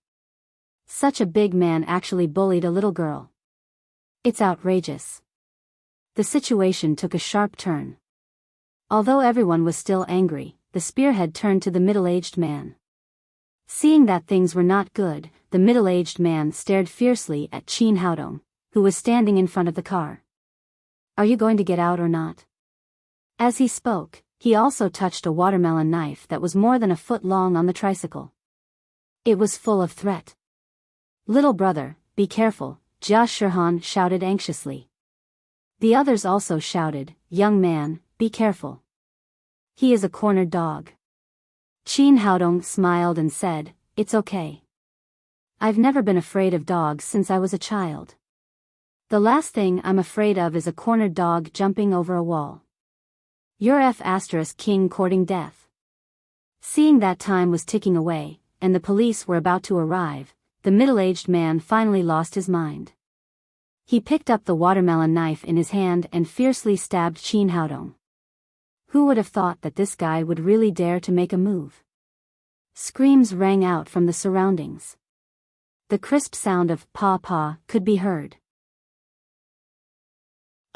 Such a big man actually bullied a little girl. It's outrageous. The situation took a sharp turn. Although everyone was still angry, the spearhead turned to the middle-aged man. Seeing that things were not good, the middle-aged man stared fiercely at Qin Haodong, who was standing in front of the car. "Are you going to get out or not?" As he spoke, he also touched a watermelon knife that was more than a foot long on the tricycle. It was full of threat. "Little brother, be careful," Jia Shirhan shouted anxiously. The others also shouted, "Young man, be careful. He is a cornered dog." Qin Haodong smiled and said, "It's okay. I've never been afraid of dogs since I was a child. The last thing I'm afraid of is a cornered dog jumping over a wall. You're F***king courting death." Seeing that time was ticking away, and the police were about to arrive, the middle-aged man finally lost his mind. He picked up the watermelon knife in his hand and fiercely stabbed Qin Haodong. Who would have thought that this guy would really dare to make a move? Screams rang out from the surroundings. The crisp sound of "pa pa" could be heard.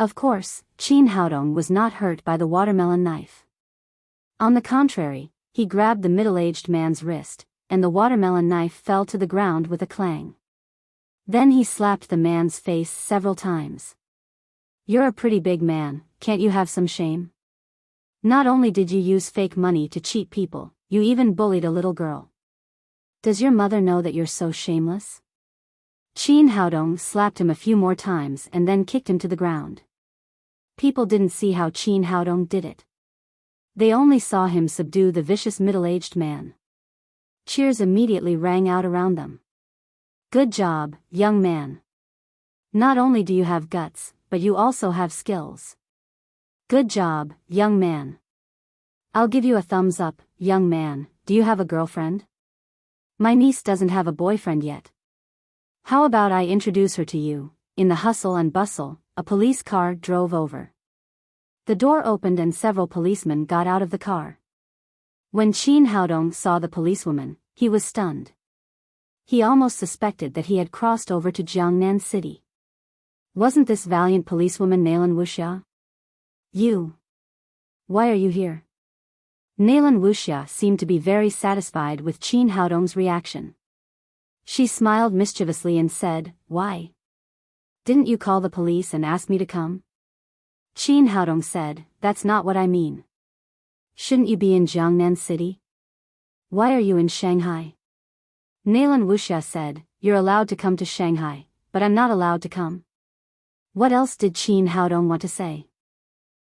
Of course, Qin Haodong was not hurt by the watermelon knife. On the contrary, he grabbed the middle-aged man's wrist, and the watermelon knife fell to the ground with a clang. Then he slapped the man's face several times. "You're a pretty big man, can't you have some shame? Not only did you use fake money to cheat people, you even bullied a little girl. Does your mother know that you're so shameless?" Qin Haodong slapped him a few more times and then kicked him to the ground. People didn't see how Qin Haodong did it. They only saw him subdue the vicious middle-aged man. Cheers immediately rang out around them. "Good job, young man. Not only do you have guts, but you also have skills. Good job, young man. I'll give you a thumbs up, young man. Do you have a girlfriend? My niece doesn't have a boyfriend yet. How about I introduce her to you?" In the hustle and bustle, a police car drove over. The door opened and several policemen got out of the car. When Qin Haodong saw the policewoman, he was stunned. He almost suspected that he had crossed over to Jiangnan City. Wasn't this valiant policewoman Nailan Wuxia? "You. Why are you here?" Nailan Wuxia seemed to be very satisfied with Qin Haodong's reaction. She smiled mischievously and said, "Why? Didn't you call the police and ask me to come?" Qin Haodong said, "That's not what I mean. Shouldn't you be in Jiangnan City? Why are you in Shanghai?" Nailan Wuxia said, "You're allowed to come to Shanghai, but I'm not allowed to come." What else did Qin Haodong want to say?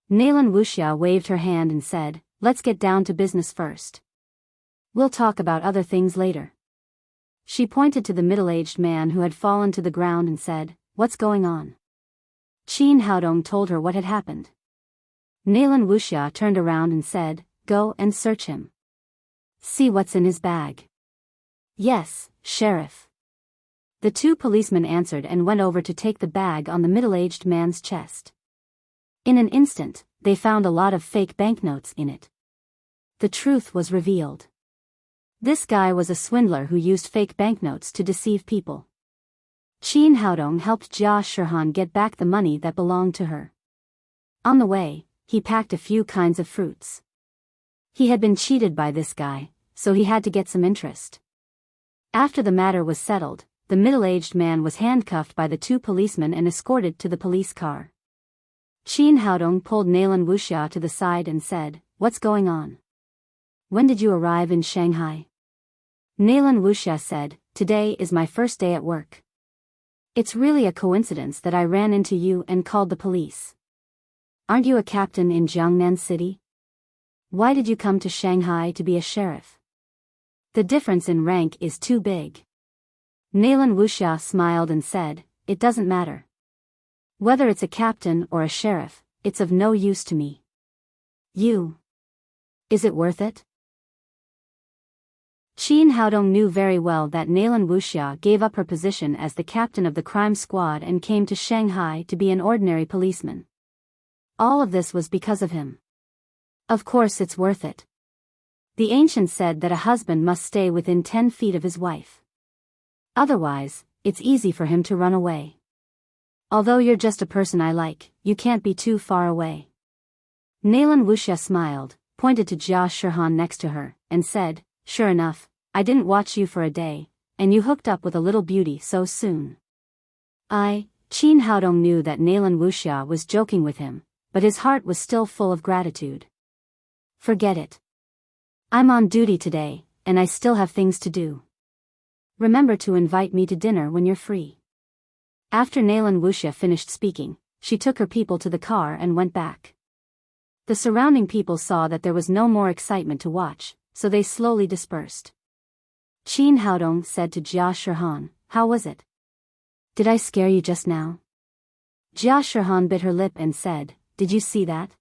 Nailan Wuxia waved her hand and said, "Let's get down to business first. We'll talk about other things later." She pointed to the middle-aged man who had fallen to the ground and said, "What's going on?" Qin Haodong told her what had happened. Nailan Wuxia turned around and said, "Go and search him. See what's in his bag." "Yes, Sheriff." The two policemen answered and went over to take the bag on the middle-aged man's chest. In an instant, they found a lot of fake banknotes in it. The truth was revealed. This guy was a swindler who used fake banknotes to deceive people. Qin Haodong helped Jia Shihan get back the money that belonged to her. On the way, he packed a few kinds of fruits. He had been cheated by this guy, so he had to get some interest. After the matter was settled, the middle-aged man was handcuffed by the two policemen and escorted to the police car. Qin Haodong pulled Nailan Wuxia to the side and said, "What's going on? When did you arrive in Shanghai?" Nailan Wuxia said, "Today is my first day at work. It's really a coincidence that I ran into you and called the police. Aren't you a captain in Jiangnan City? Why did you come to Shanghai to be a sheriff? The difference in rank is too big." Nailan Wuxia smiled and said, "It doesn't matter. Whether it's a captain or a sheriff, it's of no use to me. You. Is it worth it?" Qin Haodong knew very well that Nailan Wuxia gave up her position as the captain of the crime squad and came to Shanghai to be an ordinary policeman. All of this was because of him. Of course it's worth it. The ancient said that a husband must stay within 10 feet of his wife. Otherwise, it's easy for him to run away. Although you're just a person I like, you can't be too far away. Nailan Wuxia smiled, pointed to Jia Shihan next to her, and said, "Sure enough, I didn't watch you for a day, and you hooked up with a little beauty so soon." Qin Haodong knew that Nailan Wuxia was joking with him, but his heart was still full of gratitude. "Forget it. I'm on duty today, and I still have things to do. Remember to invite me to dinner when you're free." After Nailan Wuxia finished speaking, she took her people to the car and went back. The surrounding people saw that there was no more excitement to watch, so they slowly dispersed. Qin Haodong said to Jia Shihan, "How was it? Did I scare you just now?" Jia Shihan bit her lip and said, "Did you see that?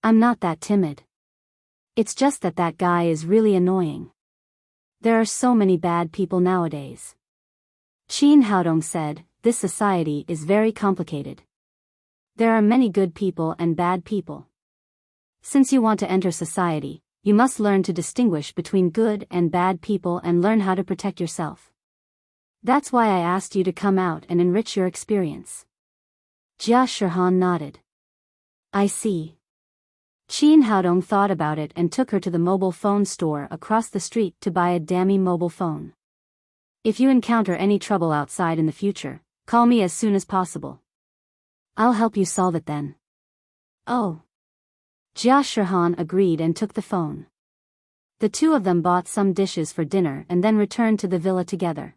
I'm not that timid. It's just that that guy is really annoying. There are so many bad people nowadays." Qin Haodong said, "This society is very complicated. There are many good people and bad people. Since you want to enter society, you must learn to distinguish between good and bad people and learn how to protect yourself. That's why I asked you to come out and enrich your experience. Jia Shihan nodded. I see. Qin Haodong thought about it and took her to the mobile phone store across the street to buy a dummy mobile phone. If you encounter any trouble outside in the future, call me as soon as possible. I'll help you solve it then. Oh. Jia Shihan agreed and took the phone. The two of them bought some dishes for dinner and then returned to the villa together.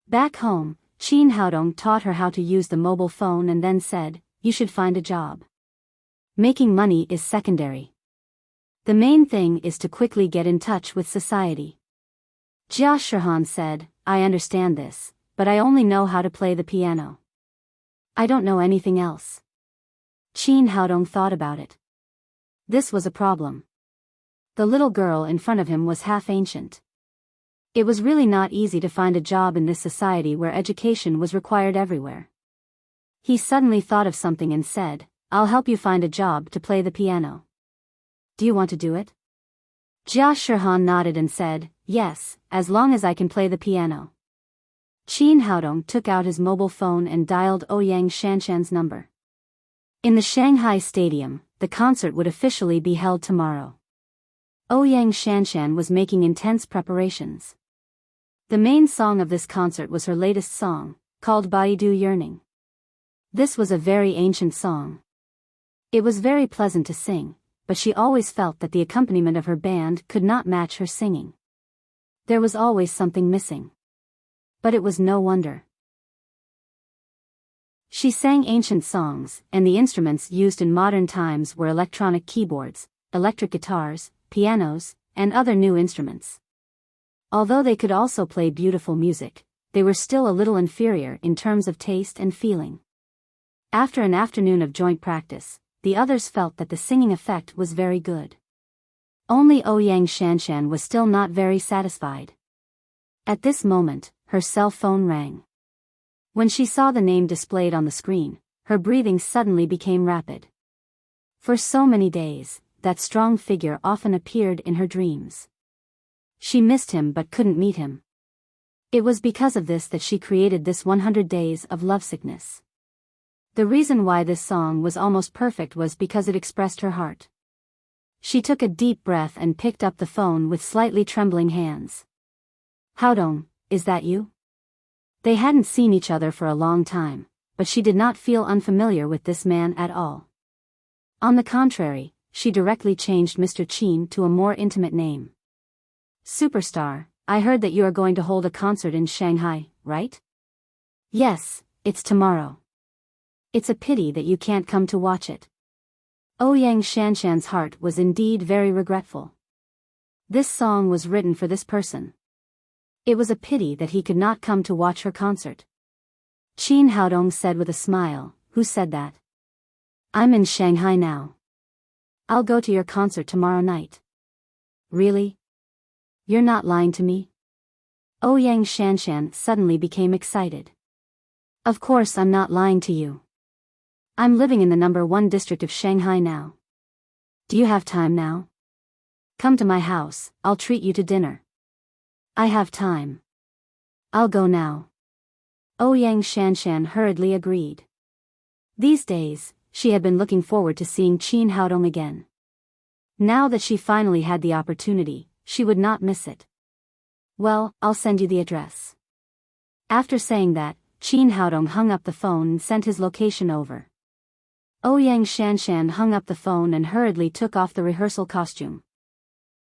Back home, Qin Haodong taught her how to use the mobile phone and then said, you should find a job. Making money is secondary. The main thing is to quickly get in touch with society. Jia Shihan said, I understand this, but I only know how to play the piano. I don't know anything else. Qin Haodong thought about it. This was a problem. The little girl in front of him was half ancient. It was really not easy to find a job in this society where education was required everywhere. He suddenly thought of something and said, I'll help you find a job to play the piano. Do you want to do it? Jia Shihan nodded and said, yes, as long as I can play the piano. Qin Haodong took out his mobile phone and dialed Ouyang Shanshan's number. In the Shanghai Stadium, the concert would officially be held tomorrow. Ouyang Shanshan was making intense preparations. The main song of this concert was her latest song, called Baidu Yearning. This was a very ancient song. It was very pleasant to sing, but she always felt that the accompaniment of her band could not match her singing. There was always something missing. But it was no wonder. She sang ancient songs, and the instruments used in modern times were electronic keyboards, electric guitars, pianos, and other new instruments. Although they could also play beautiful music, they were still a little inferior in terms of taste and feeling. After an afternoon of joint practice, the others felt that the singing effect was very good. Only Ouyang Shanshan was still not very satisfied. At this moment, her cell phone rang. When she saw the name displayed on the screen, her breathing suddenly became rapid. For so many days, that strong figure often appeared in her dreams. She missed him but couldn't meet him. It was because of this that she created this 100 days of lovesickness. The reason why this song was almost perfect was because it expressed her heart. She took a deep breath and picked up the phone with slightly trembling hands. Haodong, is that you? They hadn't seen each other for a long time, but she did not feel unfamiliar with this man at all. On the contrary, she directly changed Mr. Qin to a more intimate name. Superstar, I heard that you are going to hold a concert in Shanghai, right? Yes, it's tomorrow. It's a pity that you can't come to watch it. Ouyang Shanshan's heart was indeed very regretful. This song was written for this person. It was a pity that he could not come to watch her concert. Qin Haodong said with a smile, who said that? I'm in Shanghai now. I'll go to your concert tomorrow night. Really? You're not lying to me? Ouyang Shanshan suddenly became excited. Of course I'm not lying to you. I'm living in the number 1 district of Shanghai now. Do you have time now? Come to my house, I'll treat you to dinner. I have time. I'll go now. Ouyang Shanshan hurriedly agreed. These days, she had been looking forward to seeing Qin Haodong again. Now that she finally had the opportunity, she would not miss it. Well, I'll send you the address. After saying that, Qin Haodong hung up the phone and sent his location over. Ouyang Shanshan hung up the phone and hurriedly took off the rehearsal costume.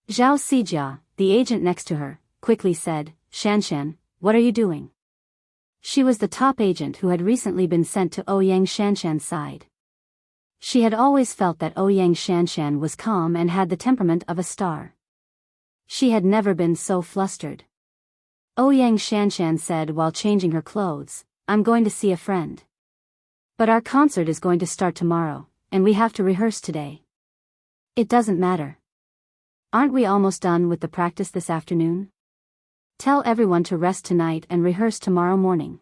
Zhao Sijia, the agent next to her, quickly said, Shanshan, what are you doing? She was the top agent who had recently been sent to Ouyang Shanshan's side. She had always felt that Ouyang Shanshan was calm and had the temperament of a star. She had never been so flustered. Ouyang Shanshan said while changing her clothes, I'm going to see a friend. But our concert is going to start tomorrow, and we have to rehearse today. It doesn't matter. Aren't we almost done with the practice this afternoon? Tell everyone to rest tonight and rehearse tomorrow morning.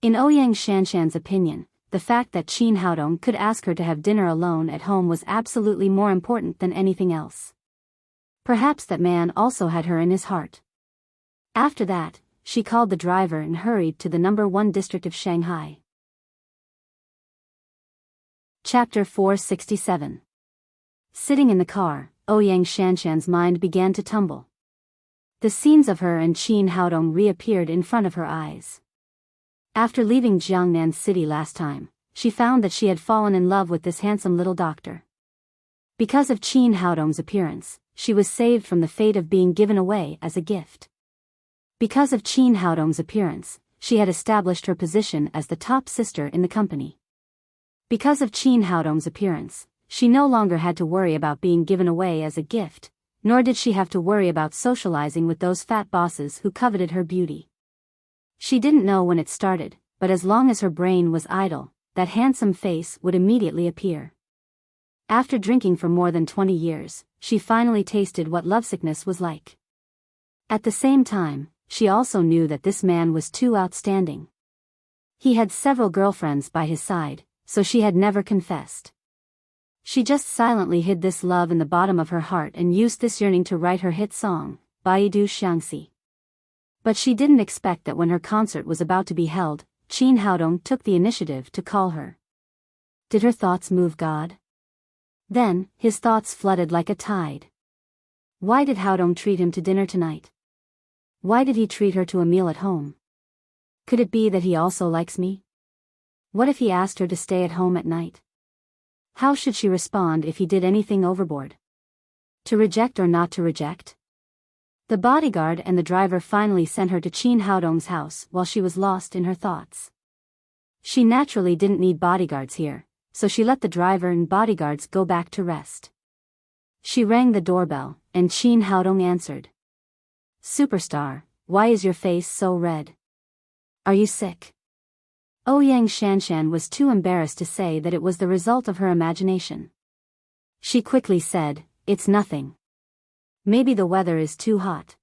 In Ouyang Shanshan's opinion, the fact that Chin Haodong could ask her to have dinner alone at home was absolutely more important than anything else. Perhaps that man also had her in his heart. After that, she called the driver and hurried to the number 1 district of Shanghai. Chapter 467. Sitting in the car, Ouyang Shanshan's mind began to tumble. The scenes of her and Chin Haodong reappeared in front of her eyes. After leaving Jiangnan City last time, she found that she had fallen in love with this handsome little doctor. Because of Chin Haodong's appearance, she was saved from the fate of being given away as a gift. Because of Chin Haodong's appearance, she had established her position as the top sister in the company. Because of Chin Haodong's appearance, she no longer had to worry about being given away as a gift, nor did she have to worry about socializing with those fat bosses who coveted her beauty. She didn't know when it started, but as long as her brain was idle, that handsome face would immediately appear. After drinking for more than 20 years, she finally tasted what lovesickness was like. At the same time, she also knew that this man was too outstanding. He had several girlfriends by his side, so she had never confessed. She just silently hid this love in the bottom of her heart and used this yearning to write her hit song, Baidu Xiangxi. But she didn't expect that when her concert was about to be held, Chin Haodong took the initiative to call her. Did her thoughts move God? Then, his thoughts flooded like a tide. Why did Haodong treat him to dinner tonight? Why did he treat her to a meal at home? Could it be that he also likes me? What if he asked her to stay at home at night? How should she respond if he did anything overboard? To reject or not to reject? The bodyguard and the driver finally sent her to Chin Haodong's house while she was lost in her thoughts. She naturally didn't need bodyguards here, so she let the driver and bodyguards go back to rest. She rang the doorbell, and Chin Haodong answered. Superstar, why is your face so red? Are you sick? Ouyang Shanshan was too embarrassed to say that it was the result of her imagination. She quickly said, It's nothing. Maybe the weather is too hot.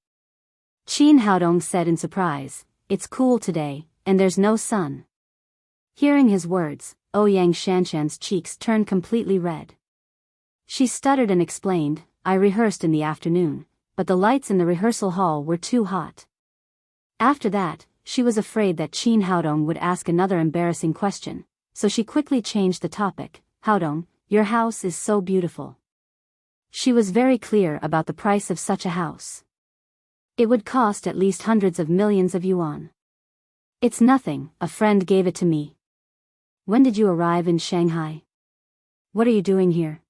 Chin Haodong said in surprise, It's cool today, and there's no sun. Hearing his words, Ouyang Shanshan's cheeks turned completely red. She stuttered and explained, I rehearsed in the afternoon, but the lights in the rehearsal hall were too hot. After that, she was afraid that Chin Haodong would ask another embarrassing question, so she quickly changed the topic. Haodong, your house is so beautiful. She was very clear about the price of such a house. It would cost at least hundreds of millions of yuan. It's nothing, a friend gave it to me. When did you arrive in Shanghai? What are you doing here?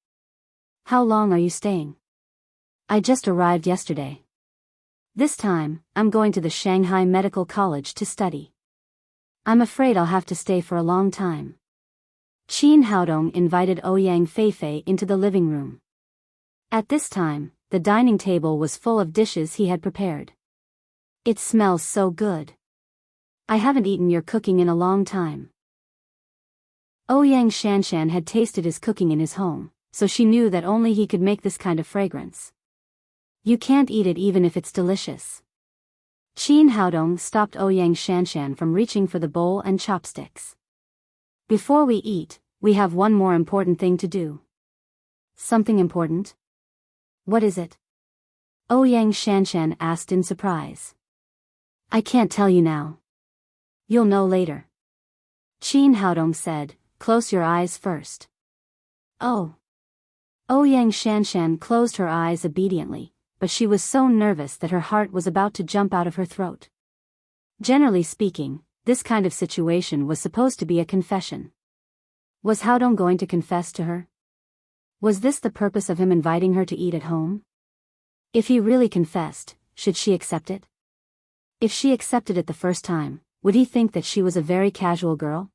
How long are you staying? I just arrived yesterday. This time, I'm going to the Shanghai Medical College to study. I'm afraid I'll have to stay for a long time. Chin Haodong invited Ouyang Feifei into the living room. At this time, the dining table was full of dishes he had prepared. It smells so good. I haven't eaten your cooking in a long time. Ouyang Shanshan had tasted his cooking in his home, so she knew that only he could make this kind of fragrance. You can't eat it even if it's delicious. Chin Haodong stopped Ouyang Shanshan from reaching for the bowl and chopsticks. Before we eat, we have one more important thing to do. Something important? What is it? Ouyang Shanshan asked in surprise. I can't tell you now. You'll know later. Chin Haodong said, Close your eyes first. Oh. Ouyang Shanshan closed her eyes obediently, but she was so nervous that her heart was about to jump out of her throat. Generally speaking, this kind of situation was supposed to be a confession. Was Haodong going to confess to her? Was this the purpose of him inviting her to eat at home? If he really confessed, should she accept it? If she accepted it the first time, would he think that she was a very casual girl?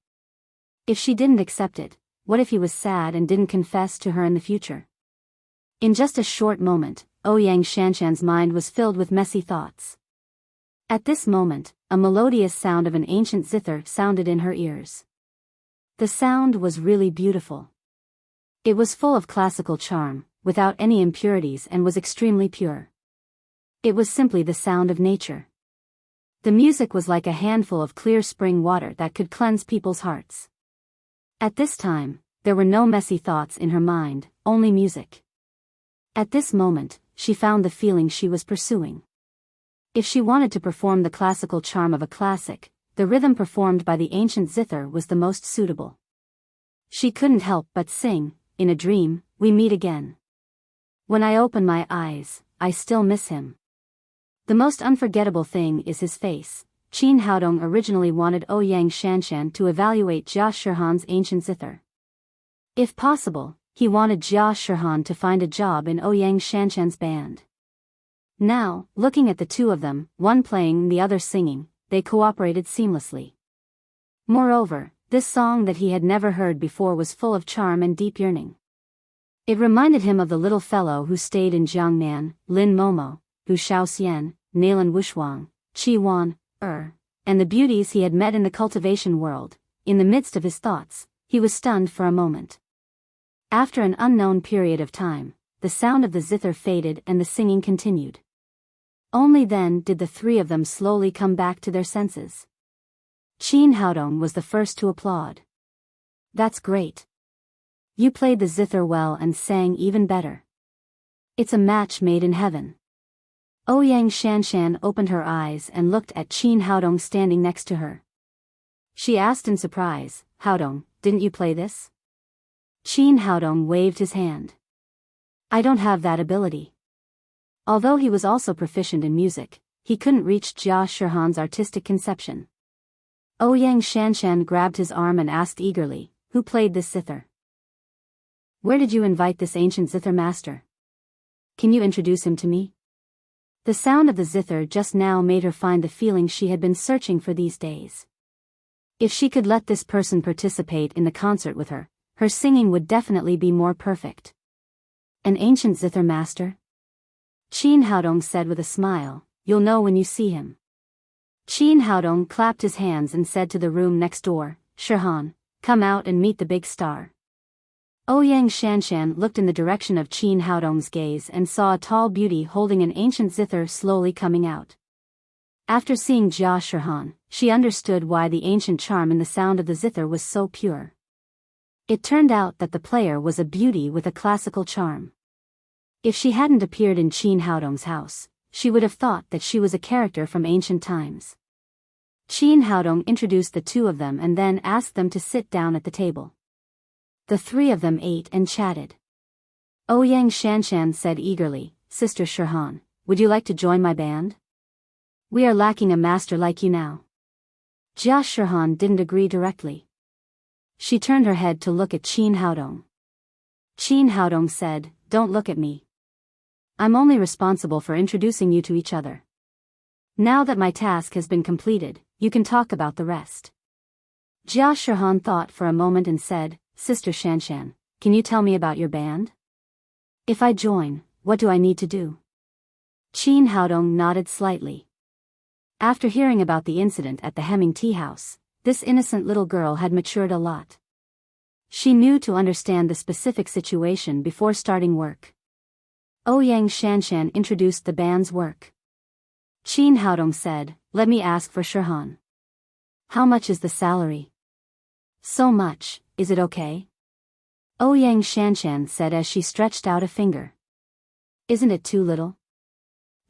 If she didn't accept it, what if he was sad and didn't confess to her in the future? In just a short moment, Ouyang Shanshan's mind was filled with messy thoughts. At this moment, a melodious sound of an ancient zither sounded in her ears. The sound was really beautiful. It was full of classical charm, without any impurities, and was extremely pure. It was simply the sound of nature. The music was like a handful of clear spring water that could cleanse people's hearts. At this time, there were no messy thoughts in her mind, only music. At this moment, she found the feeling she was pursuing. If she wanted to perform the classical charm of a classic, the rhythm performed by the ancient zither was the most suitable. She couldn't help but sing, "In a dream, we meet again. When I open my eyes, I still miss him." The most unforgettable thing is his face. Qin Haodong originally wanted Ouyang Shanshan to evaluate Jia Shihan's ancient zither. If possible, he wanted Jia Shihan to find a job in Ouyang Shanshan's band. Now, looking at the two of them, one playing and the other singing, they cooperated seamlessly. Moreover, this song that he had never heard before was full of charm and deep yearning. It reminded him of the little fellow who stayed in Jiangnan, Lin Momo, Hu Shaoxian, Nalan Wushuang, Qi Wan, and the beauties he had met in the cultivation world. In the midst of his thoughts, he was stunned for a moment. After an unknown period of time, the sound of the zither faded and the singing continued. Only then did the three of them slowly come back to their senses. Qin Haodong was the first to applaud. "That's great. You played the zither well and sang even better. It's a match made in heaven." Ouyang Shanshan opened her eyes and looked at Qin Haodong standing next to her. She asked in surprise, "Haodong, didn't you play this?" Qin Haodong waved his hand. "I don't have that ability." Although he was also proficient in music, he couldn't reach Jia Shihan's artistic conception. Ouyang Shanshan grabbed his arm and asked eagerly, "Who played this zither? Where did you invite this ancient zither master? Can you introduce him to me?" The sound of the zither just now made her find the feeling she had been searching for these days. If she could let this person participate in the concert with her, her singing would definitely be more perfect. "An ancient zither master?" Qin Haodong said with a smile, "You'll know when you see him." Qin Haodong clapped his hands and said to the room next door, "Shihan, come out and meet the big star." Ouyang Shanshan looked in the direction of Qin Haodong's gaze and saw a tall beauty holding an ancient zither slowly coming out. After seeing Jia Shihan, she understood why the ancient charm in the sound of the zither was so pure. It turned out that the player was a beauty with a classical charm. If she hadn't appeared in Qin Haodong's house, she would have thought that she was a character from ancient times. Qin Haodong introduced the two of them and then asked them to sit down at the table. The three of them ate and chatted. Ouyang Shanshan said eagerly, "Sister Shihan, would you like to join my band? We are lacking a master like you now." Jia Shihan didn't agree directly. She turned her head to look at Qin Haodong. Qin Haodong said, "Don't look at me. I'm only responsible for introducing you to each other. Now that my task has been completed, you can talk about the rest." Jia Shihan thought for a moment and said, "Sister Shanshan, can you tell me about your band? If I join, what do I need to do?" Qin Haodong nodded slightly. After hearing about the incident at the Hemming tea house, this innocent little girl had matured a lot. She knew to understand the specific situation before starting work. Ouyang Shanshan introduced the band's work. Qin Haodong said, "Let me ask for Shihan. How much is the salary?" "So much, is it okay?" Ouyang Shanshan said as she stretched out a finger. "Isn't it too little?"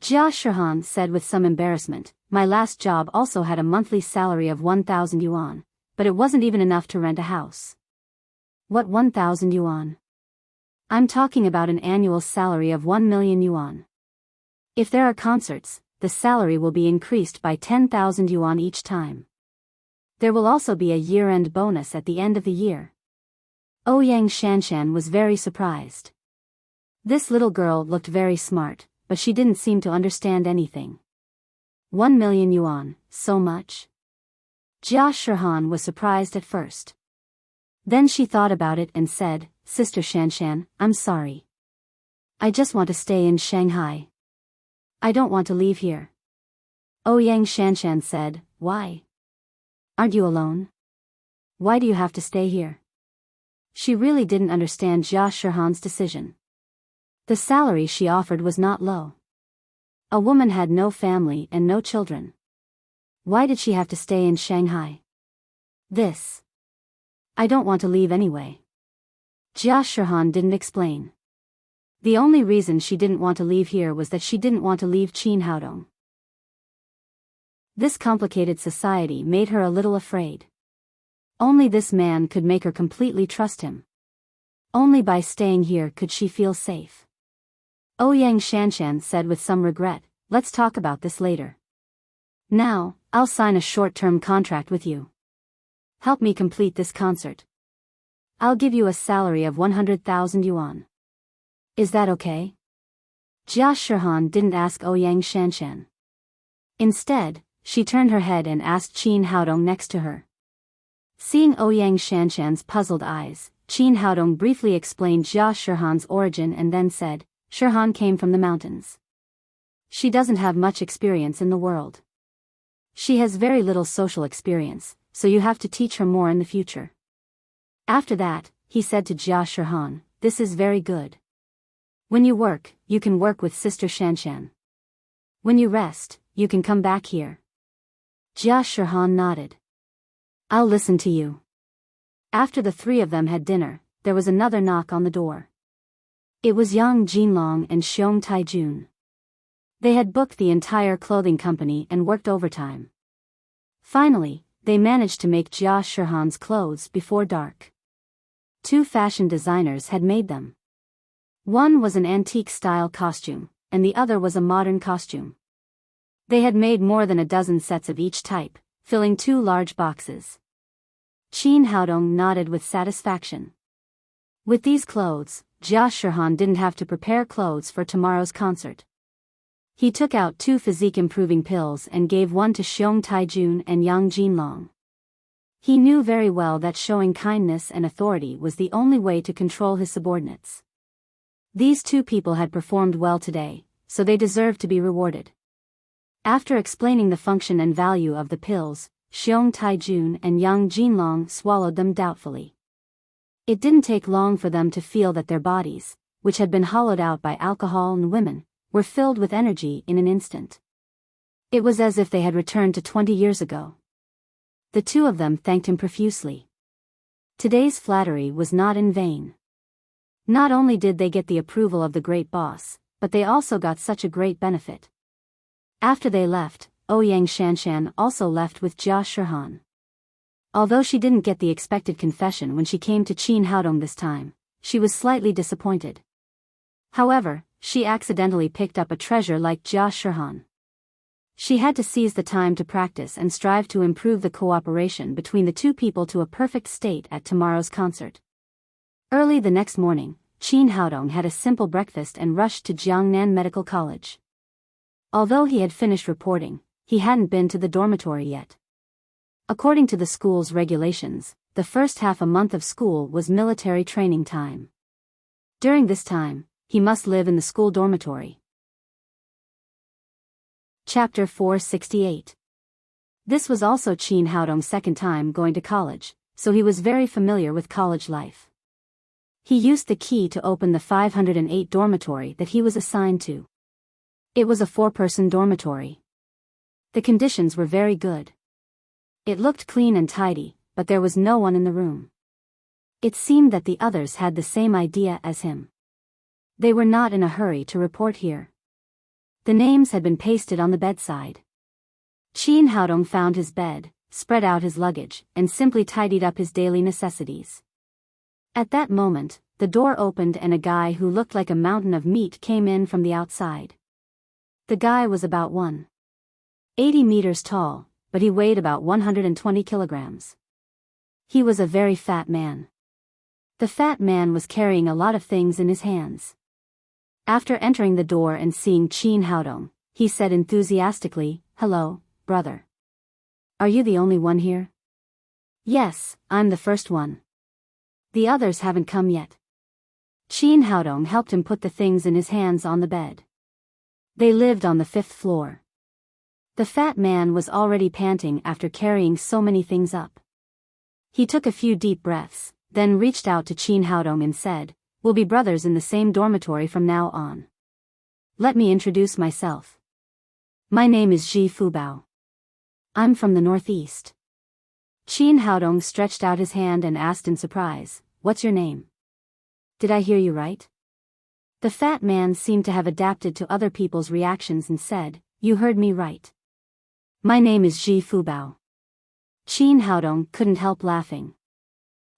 Jia Shihan said with some embarrassment, "My last job also had a monthly salary of 1,000 yuan, but it wasn't even enough to rent a house." "What 1,000 yuan?" "I'm talking about an annual salary of 1 million yuan. If there are concerts, the salary will be increased by 10,000 yuan each time. There will also be a year-end bonus at the end of the year." Ouyang Shanshan was very surprised. This little girl looked very smart, but she didn't seem to understand anything. 1 million yuan, so much? Jia Shihan was surprised at first. Then she thought about it and said, "Sister Shanshan, I'm sorry. I just want to stay in Shanghai. I don't want to leave here." Ouyang Shanshan said, "Why? Aren't you alone? Why do you have to stay here?" She really didn't understand Jia Shihan's decision. The salary she offered was not low. A woman had no family and no children. Why did she have to stay in Shanghai? I don't want to leave anyway. Jia Shihan didn't explain. The only reason she didn't want to leave here was that she didn't want to leave Qin Haodong. This complicated society made her a little afraid. Only this man could make her completely trust him. Only by staying here could she feel safe. Ouyang Shanshan said with some regret, "Let's talk about this later. Now, I'll sign a short-term contract with you. Help me complete this concert. I'll give you a salary of 100,000 yuan. Is that okay?" Jia Shihan didn't ask Ouyang Shanshan. Instead, she turned her head and asked Qin Haodong next to her. Seeing Ouyang Shanshan's puzzled eyes, Qin Haodong briefly explained Jia Shihan's origin and then said, "Shihan came from the mountains. She doesn't have much experience in the world. She has very little social experience, so you have to teach her more in the future." After that, he said to Jia Shihan, "This is very good. When you work, you can work with Sister Shanshan. When you rest, you can come back here." Jia Shihan nodded. "I'll listen to you." After the three of them had dinner, there was another knock on the door. It was Yang Jinlong and Xiong Taijun. They had booked the entire clothing company and worked overtime. Finally, they managed to make Jia Shihan's clothes before dark. 2 fashion designers had made them. One was an antique-style costume, and the other was a modern costume. They had made more than a dozen sets of each type, filling 2 large boxes. Qin Haodong nodded with satisfaction. With these clothes, Jia Shihan didn't have to prepare clothes for tomorrow's concert. He took out 2 physique-improving pills and gave one to Xiong Taijun and Yang Jinlong. He knew very well that showing kindness and authority was the only way to control his subordinates. These 2 people had performed well today, so they deserved to be rewarded. After explaining the function and value of the pills, Xiong Taijun and Yang Jinlong swallowed them doubtfully. It didn't take long for them to feel that their bodies, which had been hollowed out by alcohol and women, were filled with energy in an instant. It was as if they had returned to 20 years ago. The 2 of them thanked him profusely. Today's flattery was not in vain. Not only did they get the approval of the great boss, but they also got such a great benefit. After they left, Ouyang Shanshan also left with Jia Shihan. Although she didn't get the expected confession when she came to Qin Haodong this time, she was slightly disappointed. However, she accidentally picked up a treasure like Jia Shihan. She had to seize the time to practice and strive to improve the cooperation between the 2 people to a perfect state at tomorrow's concert. Early the next morning, Qin Haodong had a simple breakfast and rushed to Jiangnan Medical College. Although he had finished reporting, he hadn't been to the dormitory yet. According to the school's regulations, the first half a month of school was military training time. During this time, he must live in the school dormitory. Chapter 468. This was also Qin Haodong's second time going to college, so he was very familiar with college life. He used the key to open the 508 dormitory that he was assigned to. It was a 4-person dormitory. The conditions were very good. It looked clean and tidy, but there was no one in the room. It seemed that the others had the same idea as him. They were not in a hurry to report here. The names had been pasted on the bedside. Qin Haodong found his bed, spread out his luggage, and simply tidied up his daily necessities. At that moment, the door opened and a guy who looked like a mountain of meat came in from the outside. The guy was about 180 meters tall, but he weighed about 120 kilograms. He was a very fat man. The fat man was carrying a lot of things in his hands. After entering the door and seeing Qin Haodong, he said enthusiastically, "Hello, brother. Are you the only one here?" "Yes, I'm the first one. The others haven't come yet." Qin Haodong helped him put the things in his hands on the bed. They lived on the 5th floor. The fat man was already panting after carrying so many things up. He took a few deep breaths, then reached out to Qin Haodong and said, "We'll be brothers in the same dormitory from now on. Let me introduce myself. My name is Ji Fubao. I'm from the northeast." Qin Haodong stretched out his hand and asked in surprise, "What's your name? Did I hear you right?" The fat man seemed to have adapted to other people's reactions and said, "You heard me right. My name is Ji Fubao." Qin Haodong couldn't help laughing.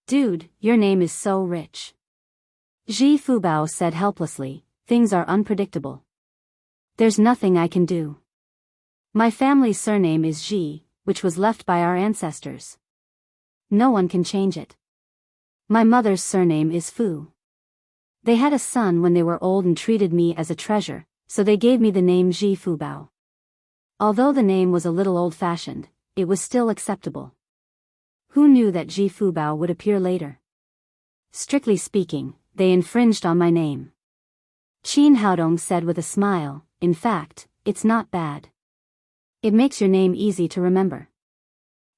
"Dude, your name is so rich." Ji Fubao said helplessly, "Things are unpredictable. There's nothing I can do. My family's surname is Ji, which was left by our ancestors. No one can change it. My mother's surname is Fu. They had a son when they were old and treated me as a treasure, so they gave me the name Ji Fubao. Although the name was a little old-fashioned, it was still acceptable. Who knew that Ji Fubao would appear later? Strictly speaking, they infringed on my name." Qin Haodong said with a smile, "In fact, it's not bad. It makes your name easy to remember.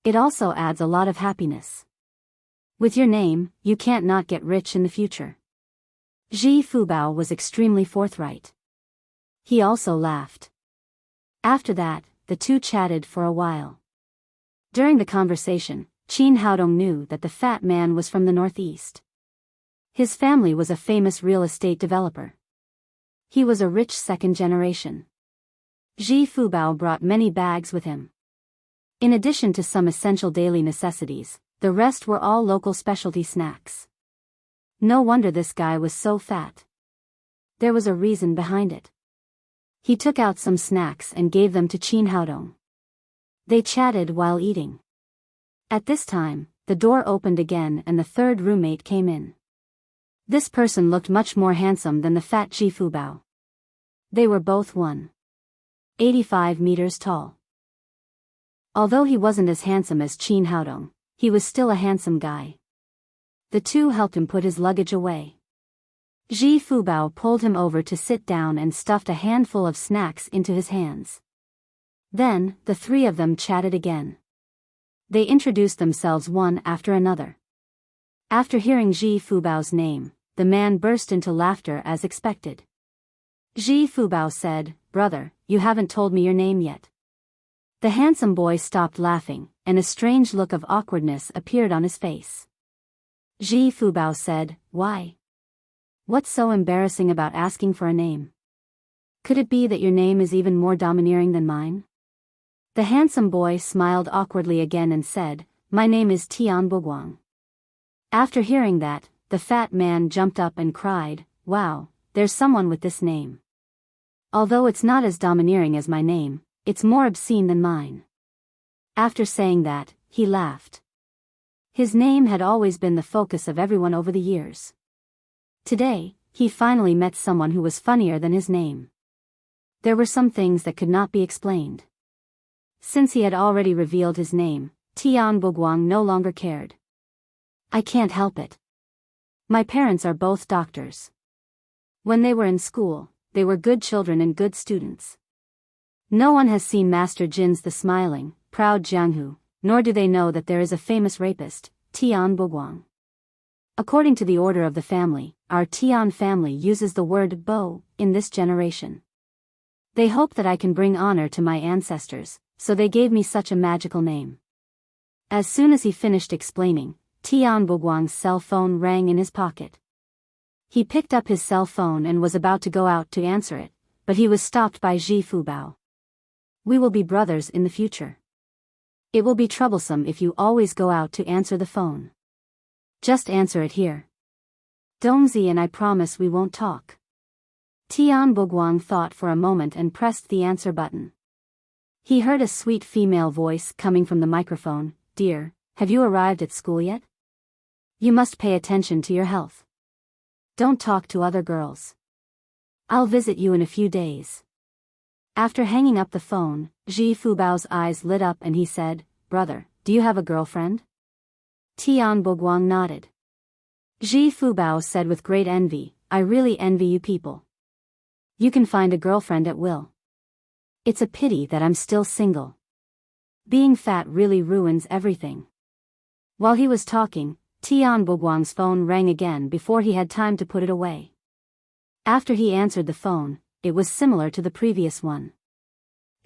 It also adds a lot of happiness. With your name, you can't not get rich in the future." Ji Fubao was extremely forthright. He also laughed. After that, the two chatted for a while. During the conversation, Qin Haodong knew that the fat man was from the northeast. His family was a famous real estate developer. He was a rich second generation. Ji Fubao brought many bags with him. In addition to some essential daily necessities, the rest were all local specialty snacks. No wonder this guy was so fat. There was a reason behind it. He took out some snacks and gave them to Qin Haodong. They chatted while eating. At this time, the door opened again and the third roommate came in. This person looked much more handsome than the fat Ji Fubao. They were both 1.85 meters tall. Although he wasn't as handsome as Qin Haodong, he was still a handsome guy. The two helped him put his luggage away. Ji Fubao pulled him over to sit down and stuffed a handful of snacks into his hands. Then, the three of them chatted again. They introduced themselves one after another. After hearing Ji Fubao's name, the man burst into laughter as expected. Ji Fubao said, "Brother, you haven't told me your name yet." The handsome boy stopped laughing, and a strange look of awkwardness appeared on his face. Ji Fubao said, "Why? What's so embarrassing about asking for a name? Could it be that your name is even more domineering than mine?" The handsome boy smiled awkwardly again and said, "My name is Tian Buguang." After hearing that, the fat man jumped up and cried, "Wow, there's someone with this name. Although it's not as domineering as my name, it's more obscene than mine." After saying that, he laughed. His name had always been the focus of everyone over the years. Today, he finally met someone who was funnier than his name. There were some things that could not be explained. Since he had already revealed his name, Tian Buguang no longer cared. "I can't help it. My parents are both doctors. When they were in school, they were good children and good students. No one has seen Master Jin's the smiling, proud Jianghu, nor do they know that there is a famous rapist, Tian Buguang. According to the order of the family, our Tian family uses the word bo in this generation. They hope that I can bring honor to my ancestors, so they gave me such a magical name." As soon as he finished explaining, Tian Buguang's cell phone rang in his pocket. He picked up his cell phone and was about to go out to answer it, but he was stopped by Ji Fubao. "We will be brothers in the future. It will be troublesome if you always go out to answer the phone. Just answer it here. Dongzi and I promise we won't talk." Tian Buguang thought for a moment and pressed the answer button. He heard a sweet female voice coming from the microphone, "Dear, have you arrived at school yet? You must pay attention to your health. Don't talk to other girls. I'll visit you in a few days." After hanging up the phone, Ji Fubao's eyes lit up and he said, "Brother, do you have a girlfriend?" Tian Buguang nodded. Ji Fubao said with great envy, "I really envy you people. You can find a girlfriend at will. It's a pity that I'm still single. Being fat really ruins everything." While he was talking, Tian Buguang's phone rang again before he had time to put it away. After he answered the phone, it was similar to the previous one.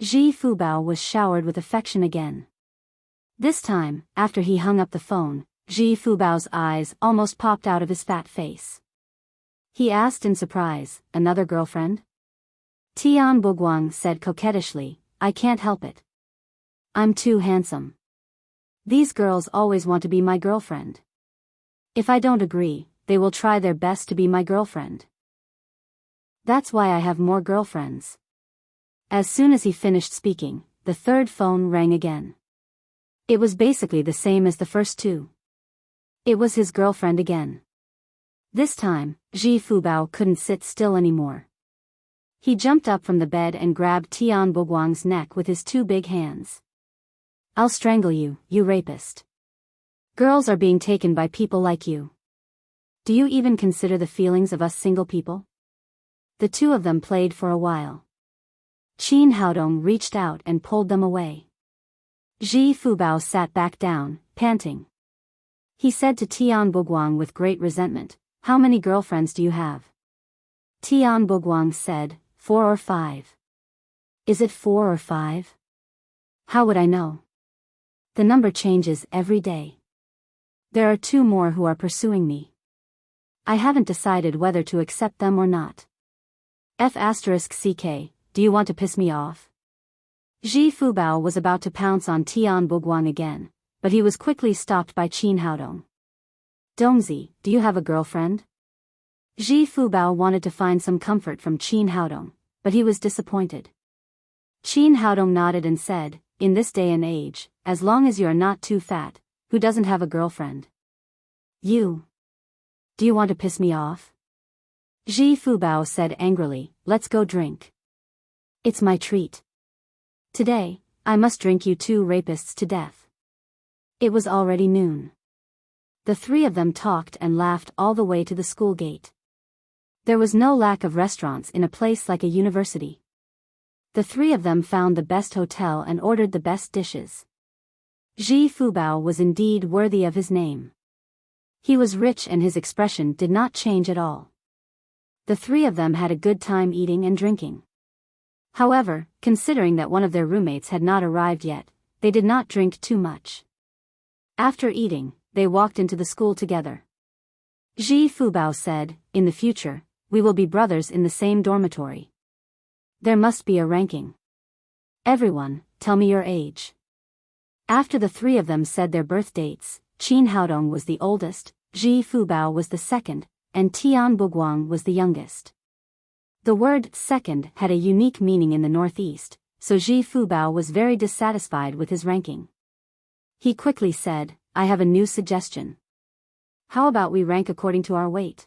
Ji Fubao was showered with affection again. This time, after he hung up the phone, Ji Fubao's eyes almost popped out of his fat face. He asked in surprise, "Another girlfriend?" Tian Buguang said coquettishly, "I can't help it. I'm too handsome. These girls always want to be my girlfriend. If I don't agree, they will try their best to be my girlfriend. That's why I have more girlfriends." As soon as he finished speaking, the third phone rang again. It was basically the same as the first two. It was his girlfriend again. This time, Ji Fubao couldn't sit still anymore. He jumped up from the bed and grabbed Tian Buguang's neck with his two big hands. "I'll strangle you, you rapist. Girls are being taken by people like you. Do you even consider the feelings of us single people?" The two of them played for a while. Qin Haodong reached out and pulled them away. Ji Fubao sat back down, panting. He said to Tian Buguang with great resentment, "How many girlfriends do you have?" Tian Buguang said, 4 or 5. "Is it 4 or 5? How would I know? The number changes every day. There are 2 more who are pursuing me. I haven't decided whether to accept them or not. F***ck, do you want to piss me off?" Ji Fubao was about to pounce on Tian Buguang again, but he was quickly stopped by Qin Haodong. "Dongzi, do you have a girlfriend?" Ji Fubao wanted to find some comfort from Qin Haodong, but he was disappointed. Qin Haodong nodded and said, "In this day and age, as long as you are not too fat, who doesn't have a girlfriend?" "You. Do you want to piss me off?" Ji Fubao said angrily, "Let's go drink. It's my treat. Today, I must drink you 2 rapists to death." It was already noon. The 3 of them talked and laughed all the way to the school gate. There was no lack of restaurants in a place like a university. The 3 of them found the best hotel and ordered the best dishes. Ji Fubao was indeed worthy of his name. He was rich and his expression did not change at all. The 3 of them had a good time eating and drinking. However, considering that one of their roommates had not arrived yet, they did not drink too much. After eating, they walked into the school together. Ji Fubao said, "In the future, we will be brothers in the same dormitory. There must be a ranking. Everyone, tell me your age." After the 3 of them said their birth dates, Qin Haodong was the oldest, Ji Fubao was the second, and Tian Buguang was the youngest. The word second had a unique meaning in the Northeast, so Ji Fubao was very dissatisfied with his ranking. He quickly said, "I have a new suggestion. How about we rank according to our weight?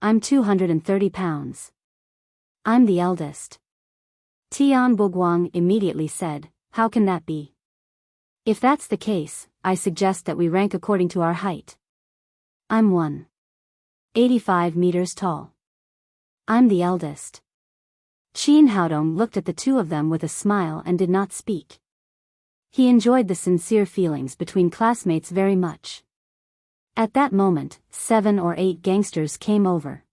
I'm 230 pounds. I'm the eldest." Tian Buguang immediately said, "How can that be? If that's the case, I suggest that we rank according to our height. I'm 185 meters tall. I'm the eldest." Qin Haodong looked at the 2 of them with a smile and did not speak. He enjoyed the sincere feelings between classmates very much. At that moment, 7 or 8 gangsters came over.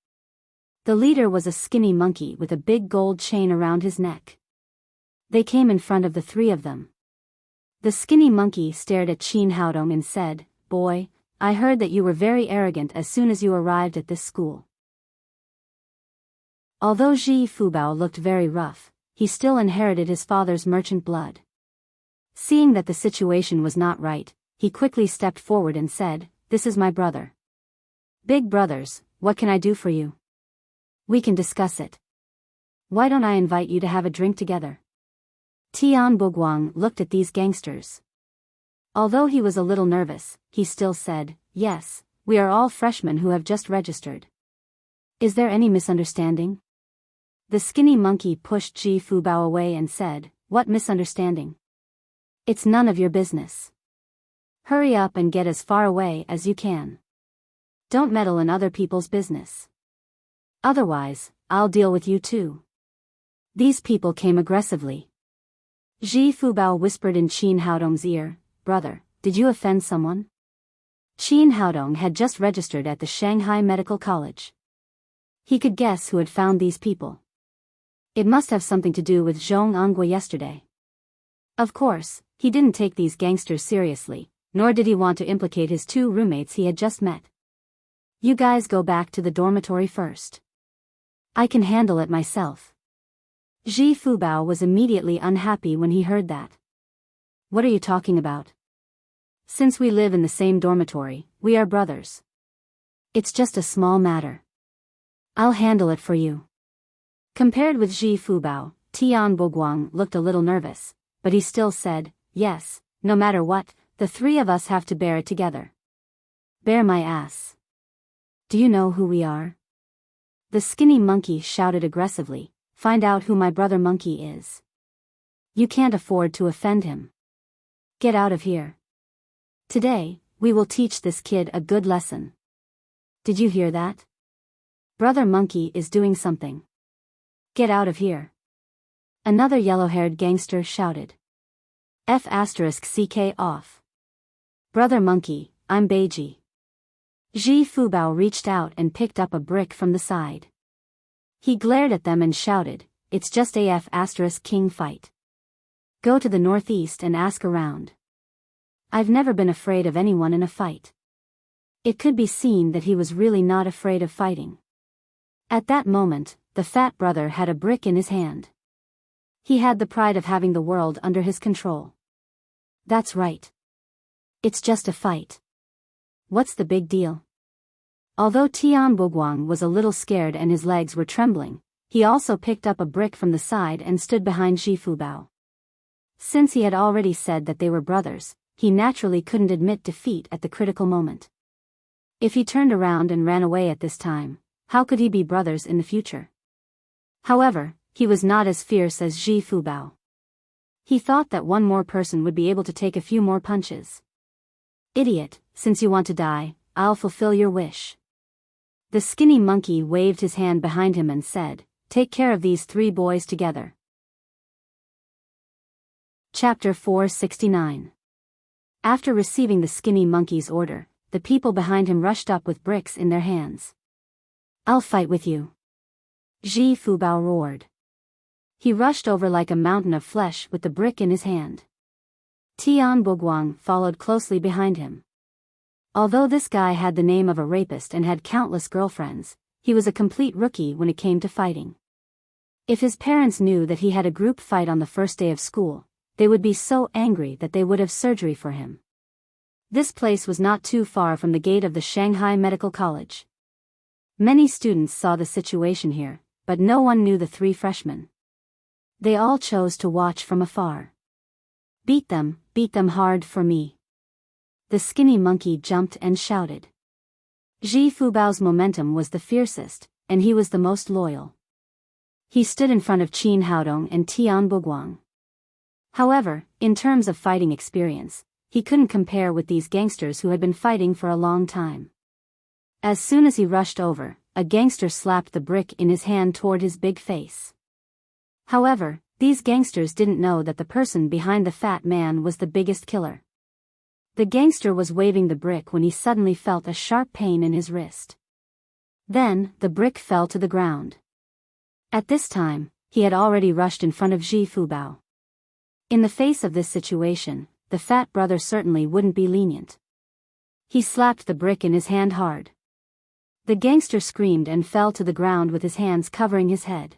The leader was a skinny monkey with a big gold chain around his neck. They came in front of the 3 of them. The skinny monkey stared at Qin Haodong and said, "Boy, I heard that you were very arrogant as soon as you arrived at this school." Although Ji Fubao looked very rough, he still inherited his father's merchant blood. Seeing that the situation was not right, he quickly stepped forward and said, "This is my brother. Big brothers, what can I do for you? We can discuss it. Why don't I invite you to have a drink together?" Tian Buguang looked at these gangsters. Although he was a little nervous, he still said, "Yes, we are all freshmen who have just registered. Is there any misunderstanding?" The skinny monkey pushed Ji Fubao away and said, "What misunderstanding? It's none of your business. Hurry up and get as far away as you can. Don't meddle in other people's business. Otherwise, I'll deal with you too." These people came aggressively. Ji Fubao whispered in Qin Haodong's ear, "Brother, did you offend someone?" Qin Haodong had just registered at the Shanghai Medical College. He could guess who had found these people. It must have something to do with Zhong Angua yesterday. Of course, he didn't take these gangsters seriously, nor did he want to implicate his two roommates he had just met. You guys go back to the dormitory first. I can handle it myself. Ji Fubao was immediately unhappy when he heard that. What are you talking about? Since we live in the same dormitory, we are brothers. It's just a small matter. I'll handle it for you. Compared with Ji Fubao, Tian Boguang looked a little nervous, but he still said, yes, no matter what, the three of us have to bear it together. Bear my ass. Do you know who we are? The skinny monkey shouted aggressively, find out who my brother monkey is. You can't afford to offend him. Get out of here. Today, we will teach this kid a good lesson. Did you hear that? Brother monkey is doing something. Get out of here. Another yellow-haired gangster shouted. F***ck off. Brother monkey, I'm Beiji. Ji Fubao reached out and picked up a brick from the side. He glared at them and shouted, it's just a F***king fight. Go to the northeast and ask around. I've never been afraid of anyone in a fight. It could be seen that he was really not afraid of fighting. At that moment, the fat brother had a brick in his hand. He had the pride of having the world under his control. That's right. It's just a fight. What's the big deal? Although Tian Boguang was a little scared and his legs were trembling, he also picked up a brick from the side and stood behind Ji Fubao. Since he had already said that they were brothers, he naturally couldn't admit defeat at the critical moment. If he turned around and ran away at this time, how could he be brothers in the future? However, he was not as fierce as Ji Fubao. He thought that one more person would be able to take a few more punches. Idiot, since you want to die, I'll fulfill your wish. The skinny monkey waved his hand behind him and said, take care of these three boys together. Chapter 469. After receiving the skinny monkey's order, the people behind him rushed up with bricks in their hands. I'll fight with you. Ji Fubao roared. He rushed over like a mountain of flesh with the brick in his hand. Tian Boguang followed closely behind him. Although this guy had the name of a rapist and had countless girlfriends, he was a complete rookie when it came to fighting. If his parents knew that he had a group fight on the first day of school, they would be so angry that they would have surgery for him. This place was not too far from the gate of the Shanghai Medical College. Many students saw the situation here, but no one knew the three freshmen. They all chose to watch from afar. Beat them hard for me. The skinny monkey jumped and shouted. Ji Fubao's momentum was the fiercest, and he was the most loyal. He stood in front of Qin Haodong and Tian Boguang. However, in terms of fighting experience, he couldn't compare with these gangsters who had been fighting for a long time. As soon as he rushed over, a gangster slapped the brick in his hand toward his big face. However, these gangsters didn't know that the person behind the fat man was the biggest killer. The gangster was waving the brick when he suddenly felt a sharp pain in his wrist. Then, the brick fell to the ground. At this time, he had already rushed in front of Ji Fubao. In the face of this situation, the fat brother certainly wouldn't be lenient. He slapped the brick in his hand hard. The gangster screamed and fell to the ground with his hands covering his head.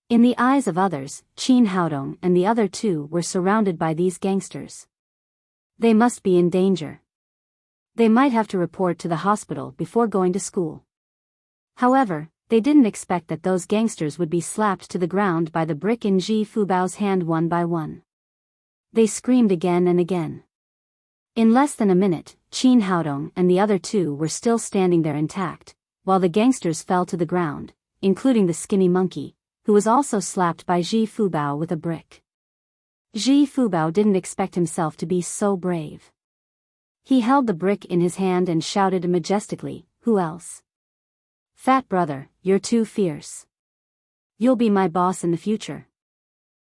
In the eyes of others, Qin Haodong and the other two were surrounded by these gangsters. They must be in danger. They might have to report to the hospital before going to school. However, they didn't expect that those gangsters would be slapped to the ground by the brick in Ji Fubao's hand one by one. They screamed again and again. In less than a minute, Qin Haodong and the other two were still standing there intact, while the gangsters fell to the ground, including the skinny monkey, who was also slapped by Ji Fubao with a brick. Ji Fubao didn't expect himself to be so brave. He held the brick in his hand and shouted majestically, "Who else? Fat brother, you're too fierce. You'll be my boss in the future,"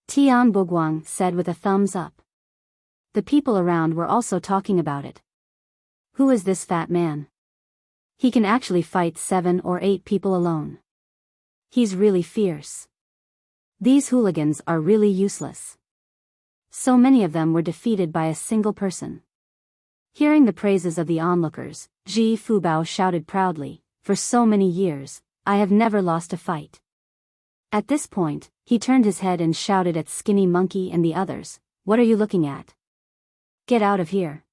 Tian Boguang said with a thumbs up. The people around were also talking about it. Who is this fat man? He can actually fight 7 or 8 people alone. He's really fierce. These hooligans are really useless. So many of them were defeated by a single person. Hearing the praises of the onlookers, Ji Fubao shouted proudly, "For so many years, I have never lost a fight." At this point, he turned his head and shouted at Skinny Monkey and the others, "What are you looking at? Get out of here."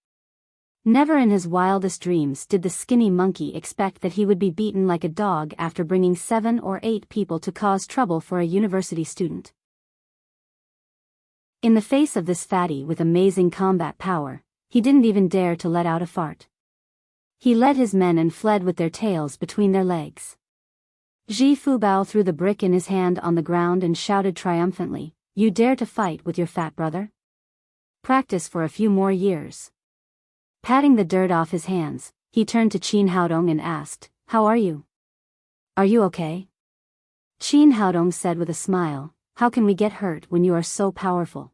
Never in his wildest dreams did the Skinny Monkey expect that he would be beaten like a dog after bringing 7 or 8 people to cause trouble for a university student. In the face of this fatty with amazing combat power, he didn't even dare to let out a fart. He led his men and fled with their tails between their legs. Ji Fubao threw the brick in his hand on the ground and shouted triumphantly, "You dare to fight with your fat brother? Practice for a few more years." Patting the dirt off his hands, he turned to Qin Haodong and asked, "How are you? Are you okay?" Qin Haodong said with a smile, "How can we get hurt when you are so powerful?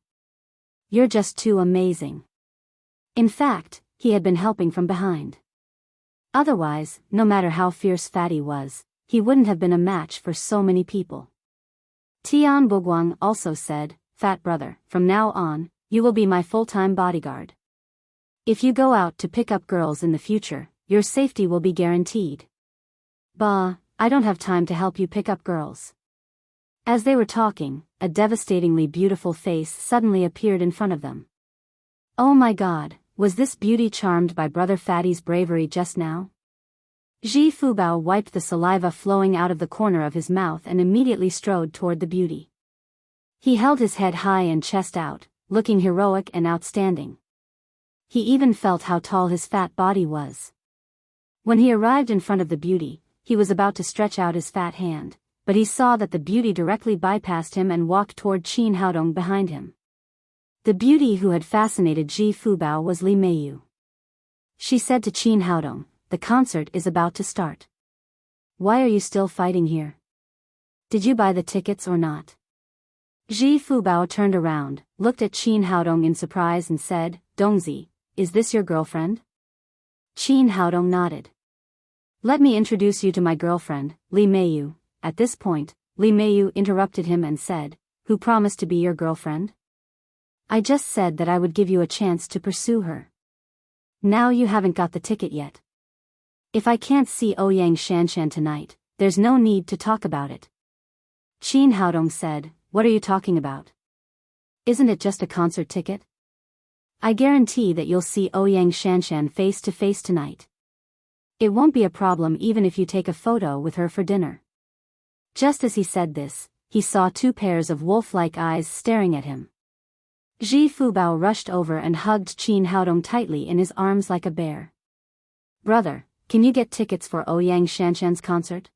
You're just too amazing." In fact, he had been helping from behind. Otherwise, no matter how fierce Fatty was, he wouldn't have been a match for so many people. Tian Boguang also said, "Fat brother, from now on, you will be my full-time bodyguard. If you go out to pick up girls in the future, your safety will be guaranteed." "Bah, I don't have time to help you pick up girls." As they were talking, a devastatingly beautiful face suddenly appeared in front of them. Oh my god, was this beauty charmed by Brother Fatty's bravery just now? Ji Fubao wiped the saliva flowing out of the corner of his mouth and immediately strode toward the beauty. He held his head high and chest out, looking heroic and outstanding. He even felt how tall his fat body was. When he arrived in front of the beauty, he was about to stretch out his fat hand, but he saw that the beauty directly bypassed him and walked toward Qin Haodong behind him. The beauty who had fascinated Ji Fubao was Li Meiyu. She said to Qin Haodong, "The concert is about to start. Why are you still fighting here? Did you buy the tickets or not?" Ji Fubao turned around, looked at Qin Haodong in surprise and said, "Dongzi, is this your girlfriend?" Qin Haodong nodded. "Let me introduce you to my girlfriend, Li Meiyu." At this point, Li Meiyu interrupted him and said, "Who promised to be your girlfriend? I just said that I would give you a chance to pursue her. Now you haven't got the ticket yet. If I can't see Ouyang Shanshan tonight, there's no need to talk about it." Qin Haodong said, "What are you talking about? Isn't it just a concert ticket? I guarantee that you'll see Ouyang Shanshan face to face tonight. It won't be a problem even if you take a photo with her for dinner." Just as he said this, he saw 2 pairs of wolf-like eyes staring at him. Ji Fubao rushed over and hugged Qin Haodong tightly in his arms like a bear. "Brother, can you get tickets for Ouyang Shanshan's concert?"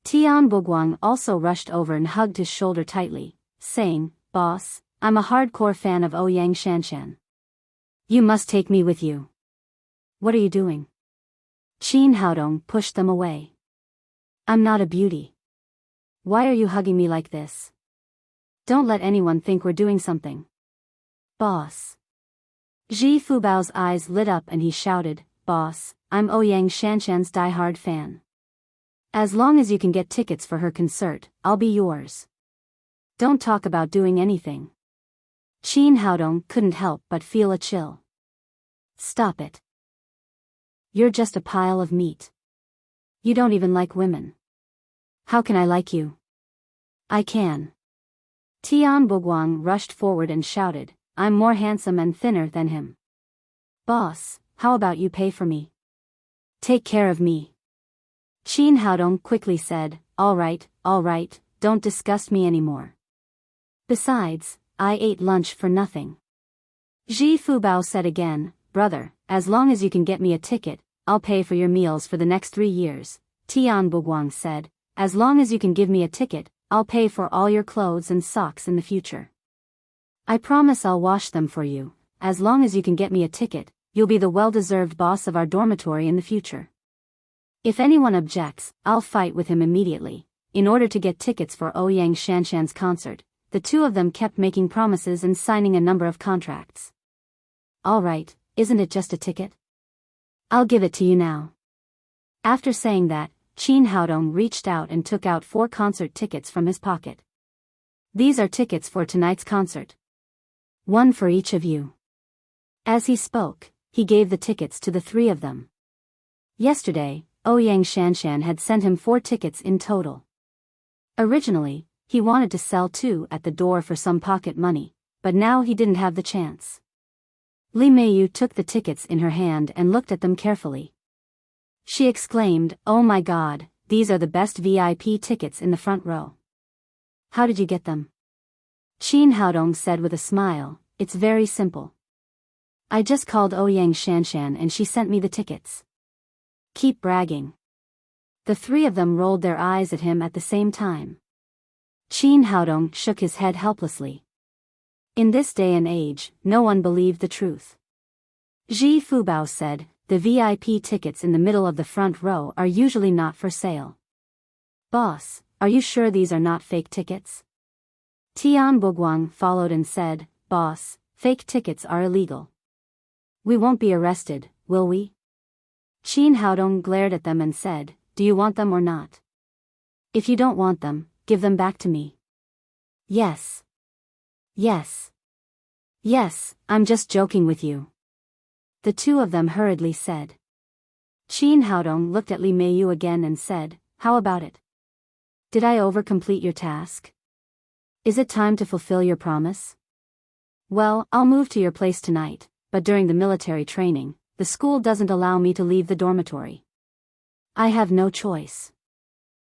Tian Boguang also rushed over and hugged his shoulder tightly, saying, "Boss, I'm a hardcore fan of Ouyang Shanshan. You must take me with you." "What are you doing?" Qin Haodong pushed them away. "I'm not a beauty. Why are you hugging me like this? Don't let anyone think we're doing something." "Boss." Ji Fubao's eyes lit up and he shouted, "Boss, I'm Ouyang Shanshan's die-hard fan. As long as you can get tickets for her concert, I'll be yours. Don't talk about doing anything." Qin Haodong couldn't help but feel a chill. "Stop it. You're just a pile of meat. You don't even like women. How can I like you?" "I can." Tian Boguang rushed forward and shouted, "I'm more handsome and thinner than him. Boss, how about you pay for me? Take care of me." Qin Haodong quickly said, all right, don't disgust me anymore. Besides, I ate lunch for nothing." Ji Fubao said again, "Brother, as long as you can get me a ticket, I'll pay for your meals for the next 3 years." Tian Boguang said, "As long as you can give me a ticket, I'll pay for all your clothes and socks in the future. I promise I'll wash them for you. As long as you can get me a ticket, you'll be the well-deserved boss of our dormitory in the future. If anyone objects, I'll fight with him immediately." In order to get tickets for Ouyang Shanshan's concert, the 2 of them kept making promises and signing a number of contracts. "All right, isn't it just a ticket? I'll give it to you now." After saying that, Qin Haodong reached out and took out 4 concert tickets from his pocket. "These are tickets for tonight's concert. One for each of you. As he spoke, he gave the tickets to the three of them. Yesterday, Ouyang Shanshan had sent him 4 tickets in total. Originally, he wanted to sell 2 at the door for some pocket money, but now he didn't have the chance. Li Meiyu took the tickets in her hand and looked at them carefully. She exclaimed, "Oh my God, these are the best VIP tickets in the front row. How did you get them?" Qin Haodong said with a smile, "It's very simple. I just called Ouyang Shanshan and she sent me the tickets." "Keep bragging." The three of them rolled their eyes at him at the same time. Qin Haodong shook his head helplessly. In this day and age, no one believed the truth. Ji Fubao said, "The VIP tickets in the middle of the front row are usually not for sale." "Boss, are you sure these are not fake tickets?" Tian Buguang followed and said, "Boss, fake tickets are illegal. We won't be arrested, will we?" Qin Haodong glared at them and said, "Do you want them or not? If you don't want them, give them back to me." "Yes. Yes. Yes, I'm just joking with you," the two of them hurriedly said. Qin Haodong looked at Li Meiyu again and said, "How about it? Did I overcomplete your task? Is it time to fulfill your promise? Well, I'll move to your place tonight, but during the military training, the school doesn't allow me to leave the dormitory. I have no choice."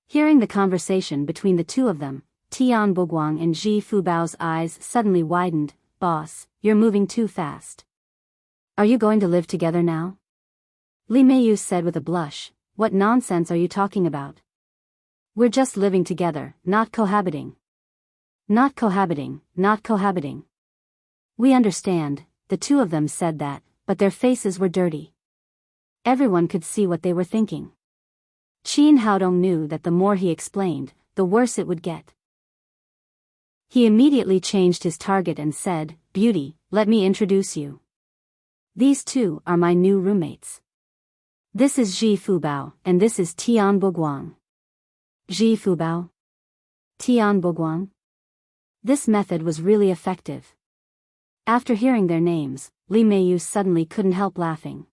Hearing the conversation between the two of them, Tian Buguang and Ji Fubao's eyes suddenly widened. "Boss, you're moving too fast. Are you going to live together now?" Li Meiyu said with a blush, "What nonsense are you talking about? We're just living together, not cohabiting." "Not cohabiting, not cohabiting." "We understand," the two of them said that, but their faces were dirty. Everyone could see what they were thinking. Qin Haodong knew that the more he explained, the worse it would get. He immediately changed his target and said, "Beauty, let me introduce you. These two are my new roommates. This is Ji Fubao, and this is Tian Buguang." Ji Fubao? Tian Buguang? This method was really effective. After hearing their names, Li Meiyu suddenly couldn't help laughing.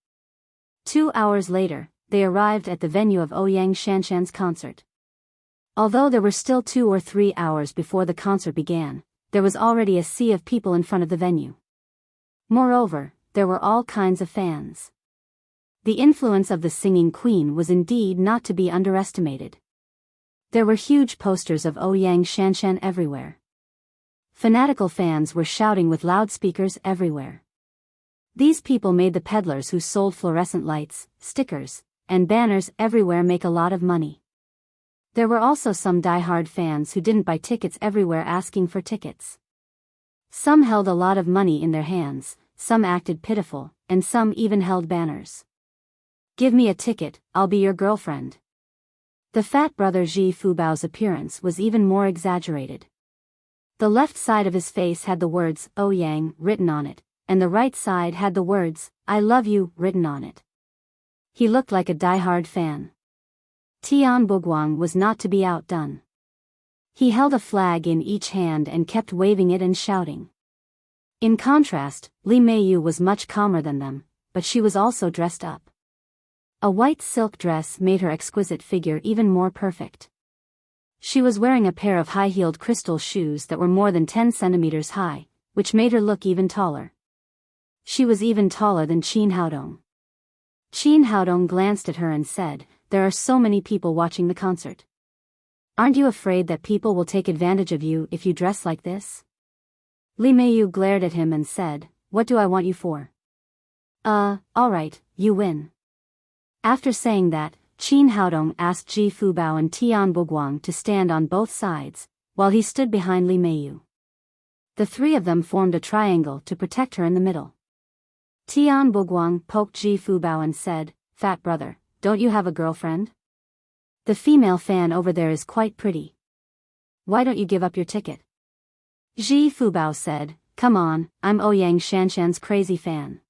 2 hours later, they arrived at the venue of Ouyang Shanshan's concert. Although there were still 2 or 3 hours before the concert began, there was already a sea of people in front of the venue. Moreover, there were all kinds of fans. The influence of the singing queen was indeed not to be underestimated. There were huge posters of Ouyang Shanshan everywhere. Fanatical fans were shouting with loudspeakers everywhere. These people made the peddlers who sold fluorescent lights, stickers, and banners everywhere make a lot of money. There were also some die-hard fans who didn't buy tickets everywhere asking for tickets. Some held a lot of money in their hands, some acted pitiful, and some even held banners. "Give me a ticket, I'll be your girlfriend." The fat brother Ji Fubao's appearance was even more exaggerated. The left side of his face had the words, "Ouyang," written on it, and the right side had the words, "I love you," written on it. He looked like a die-hard fan. Tian Buguang was not to be outdone. He held a flag in each hand and kept waving it and shouting. In contrast, Li Meiyu was much calmer than them, but she was also dressed up. A white silk dress made her exquisite figure even more perfect. She was wearing a pair of high-heeled crystal shoes that were more than 10 centimeters high, which made her look even taller. She was even taller than Qin Haodong. Qin Haodong glanced at her and said, "There are so many people watching the concert. Aren't you afraid that people will take advantage of you if you dress like this?" Li Meiyu glared at him and said, "What do I want you for?" Alright, you win." After saying that, Qin Haodong asked Ji Fubao and Tian Buguang to stand on both sides, while he stood behind Li Meiyu. The three of them formed a triangle to protect her in the middle. Tian Buguang poked Ji Fubao and said, "Fat brother, don't you have a girlfriend? The female fan over there is quite pretty. Why don't you give up your ticket?" Ji Fubao said, "Come on, I'm Ouyang Shanshan's crazy fan.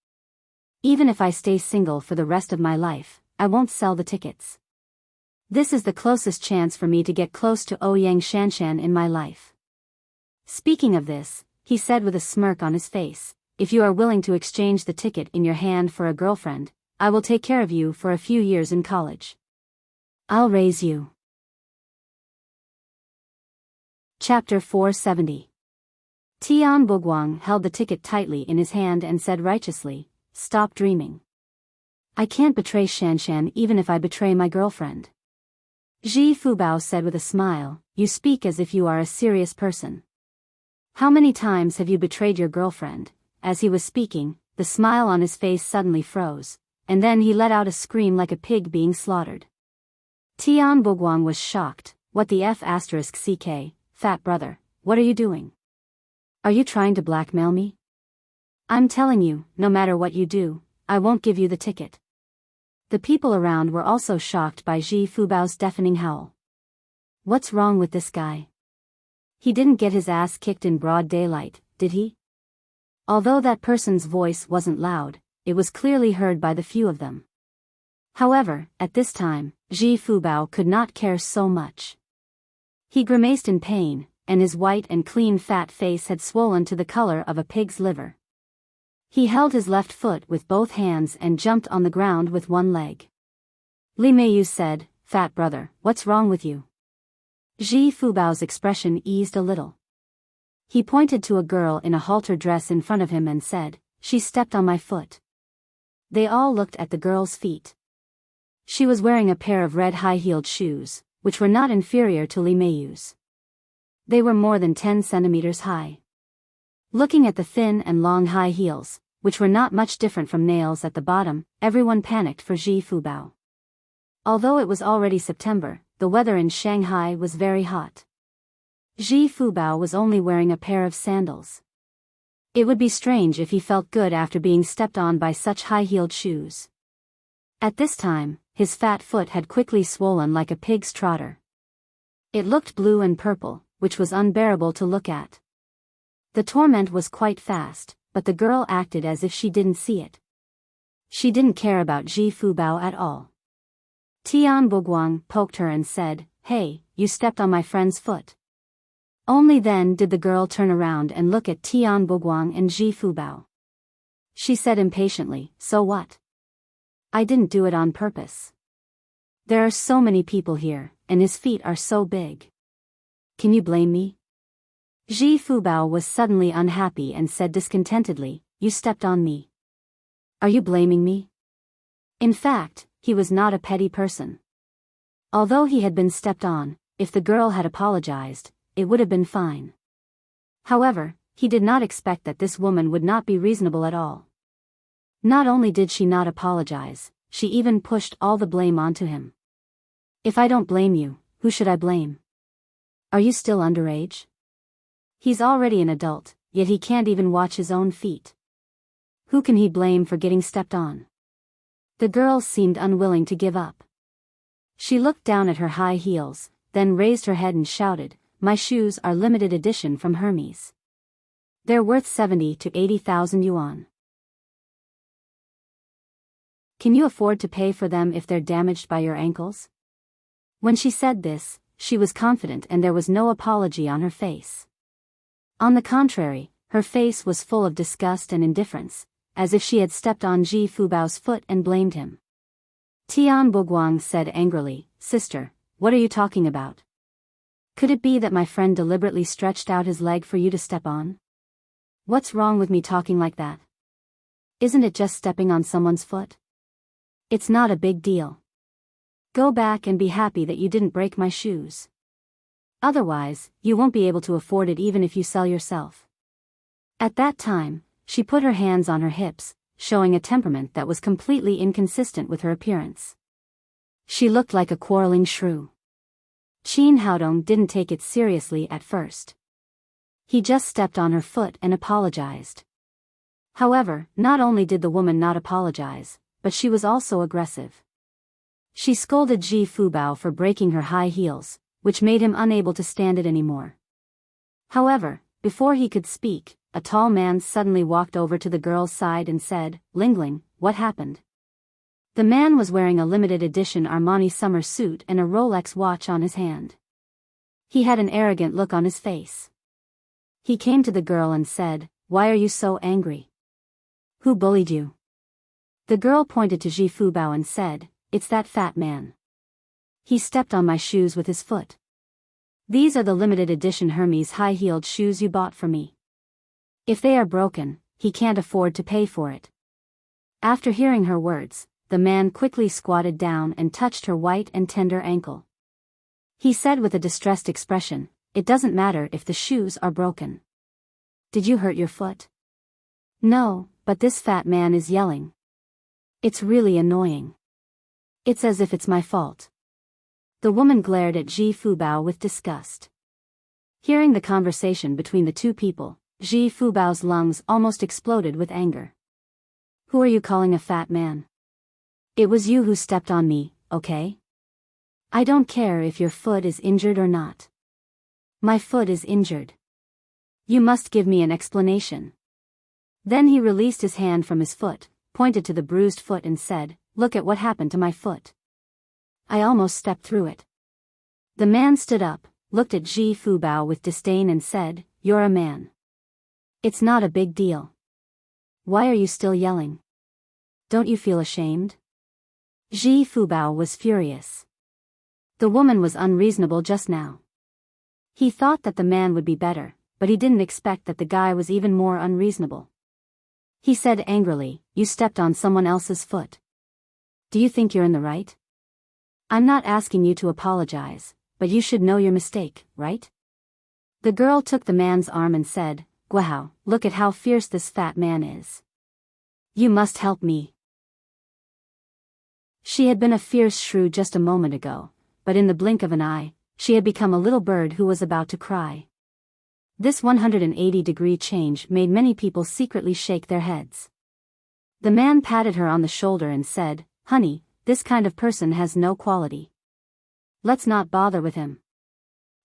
Even if I stay single for the rest of my life, I won't sell the tickets. This is the closest chance for me to get close to Ouyang Shanshan in my life." Speaking of this, he said with a smirk on his face, if you are willing to exchange the ticket in your hand for a girlfriend, I will take care of you for a few years in college. I'll raise you. Chapter 470. Tian Boguang held the ticket tightly in his hand and said righteously, stop dreaming. I can't betray Shanshan even if I betray my girlfriend. Ji Fubao said with a smile, you speak as if you are a serious person. How many times have you betrayed your girlfriend? As he was speaking, the smile on his face suddenly froze, and then he let out a scream like a pig being slaughtered. Tian Boguang was shocked. What the F***ck, fat brother, what are you doing? Are you trying to blackmail me? I'm telling you, no matter what you do, I won't give you the ticket. The people around were also shocked by Ji Fubao's deafening howl. What's wrong with this guy? He didn't get his ass kicked in broad daylight, did he? Although that person's voice wasn't loud, it was clearly heard by the few of them. However, at this time, Ji Fubao could not care so much. He grimaced in pain, and his white and clean fat face had swollen to the color of a pig's liver. He held his left foot with both hands and jumped on the ground with one leg. Li Meiyu said, fat brother, what's wrong with you? Ji Fubao's expression eased a little. He pointed to a girl in a halter dress in front of him and said, she stepped on my foot. They all looked at the girl's feet. She was wearing a pair of red high-heeled shoes, which were not inferior to Li Meiyu's. They were more than 10 centimeters high. Looking at the thin and long high heels, which were not much different from nails at the bottom, everyone panicked for Ji Fubao. Although it was already September, the weather in Shanghai was very hot. Ji Fubao was only wearing a pair of sandals. It would be strange if he felt good after being stepped on by such high-heeled shoes. At this time, his fat foot had quickly swollen like a pig's trotter. It looked blue and purple, which was unbearable to look at. The torment was quite fast, but the girl acted as if she didn't see it. She didn't care about Ji Fubao at all. Tian Boguang poked her and said, hey, you stepped on my friend's foot. Only then did the girl turn around and look at Tian Boguang and Ji Fubao. She said impatiently, so what? I didn't do it on purpose. There are so many people here, and his feet are so big. Can you blame me? Ji Fubao was suddenly unhappy and said discontentedly, you stepped on me. Are you blaming me? In fact, he was not a petty person. Although he had been stepped on, if the girl had apologized, it would have been fine. However, he did not expect that this woman would not be reasonable at all. Not only did she not apologize, she even pushed all the blame onto him. If I don't blame you, who should I blame? Are you still underage? He's already an adult, yet he can't even watch his own feet. Who can he blame for getting stepped on? The girl seemed unwilling to give up. She looked down at her high heels, then raised her head and shouted, my shoes are limited edition from Hermes. They're worth 70 to 80,000 yuan. Can you afford to pay for them if they're damaged by your ankles? When she said this, she was confident and there was no apology on her face. On the contrary, her face was full of disgust and indifference, as if she had stepped on Ji Fubao's foot and blamed him. Tian Boguang said angrily, sister, what are you talking about? Could it be that my friend deliberately stretched out his leg for you to step on? What's wrong with me talking like that? Isn't it just stepping on someone's foot? It's not a big deal. Go back and be happy that you didn't break my shoes. Otherwise, you won't be able to afford it even if you sell yourself. At that time, she put her hands on her hips, showing a temperament that was completely inconsistent with her appearance. She looked like a quarreling shrew. Qin Haodong didn't take it seriously at first. He just stepped on her foot and apologized. However, not only did the woman not apologize, but she was also aggressive. She scolded Ji Fubao for breaking her high heels, which made him unable to stand it anymore. However, before he could speak, a tall man suddenly walked over to the girl's side and said, Lingling, what happened? The man was wearing a limited edition Armani summer suit and a Rolex watch on his hand. He had an arrogant look on his face. He came to the girl and said, "Why are you so angry? Who bullied you?" The girl pointed to Ji Fubao and said, "It's that fat man. He stepped on my shoes with his foot. These are the limited edition Hermes high-heeled shoes you bought for me. If they are broken, he can't afford to pay for it." After hearing her words, the man quickly squatted down and touched her white and tender ankle. He said with a distressed expression, "It doesn't matter if the shoes are broken. Did you hurt your foot?" "No, but this fat man is yelling. It's really annoying. It's as if it's my fault." The woman glared at Ji Fubao with disgust. Hearing the conversation between the two people, Ji Fubao's lungs almost exploded with anger. "Who are you calling a fat man? It was you who stepped on me, okay? I don't care if your foot is injured or not. My foot is injured. You must give me an explanation." Then he released his hand from his foot, pointed to the bruised foot and said, "Look at what happened to my foot. I almost stepped through it." The man stood up, looked at Ji Fubao with disdain and said, "You're a man. It's not a big deal. Why are you still yelling? Don't you feel ashamed?" Ji Fubao was furious. The woman was unreasonable just now. He thought that the man would be better, but he didn't expect that the guy was even more unreasonable. He said angrily, "You stepped on someone else's foot. Do you think you're in the right? I'm not asking you to apologize, but you should know your mistake, right?" The girl took the man's arm and said, "Wow, look at how fierce this fat man is. You must help me." She had been a fierce shrew just a moment ago, but in the blink of an eye, she had become a little bird who was about to cry. This 180-degree change made many people secretly shake their heads. The man patted her on the shoulder and said, "Honey, this kind of person has no quality. Let's not bother with him."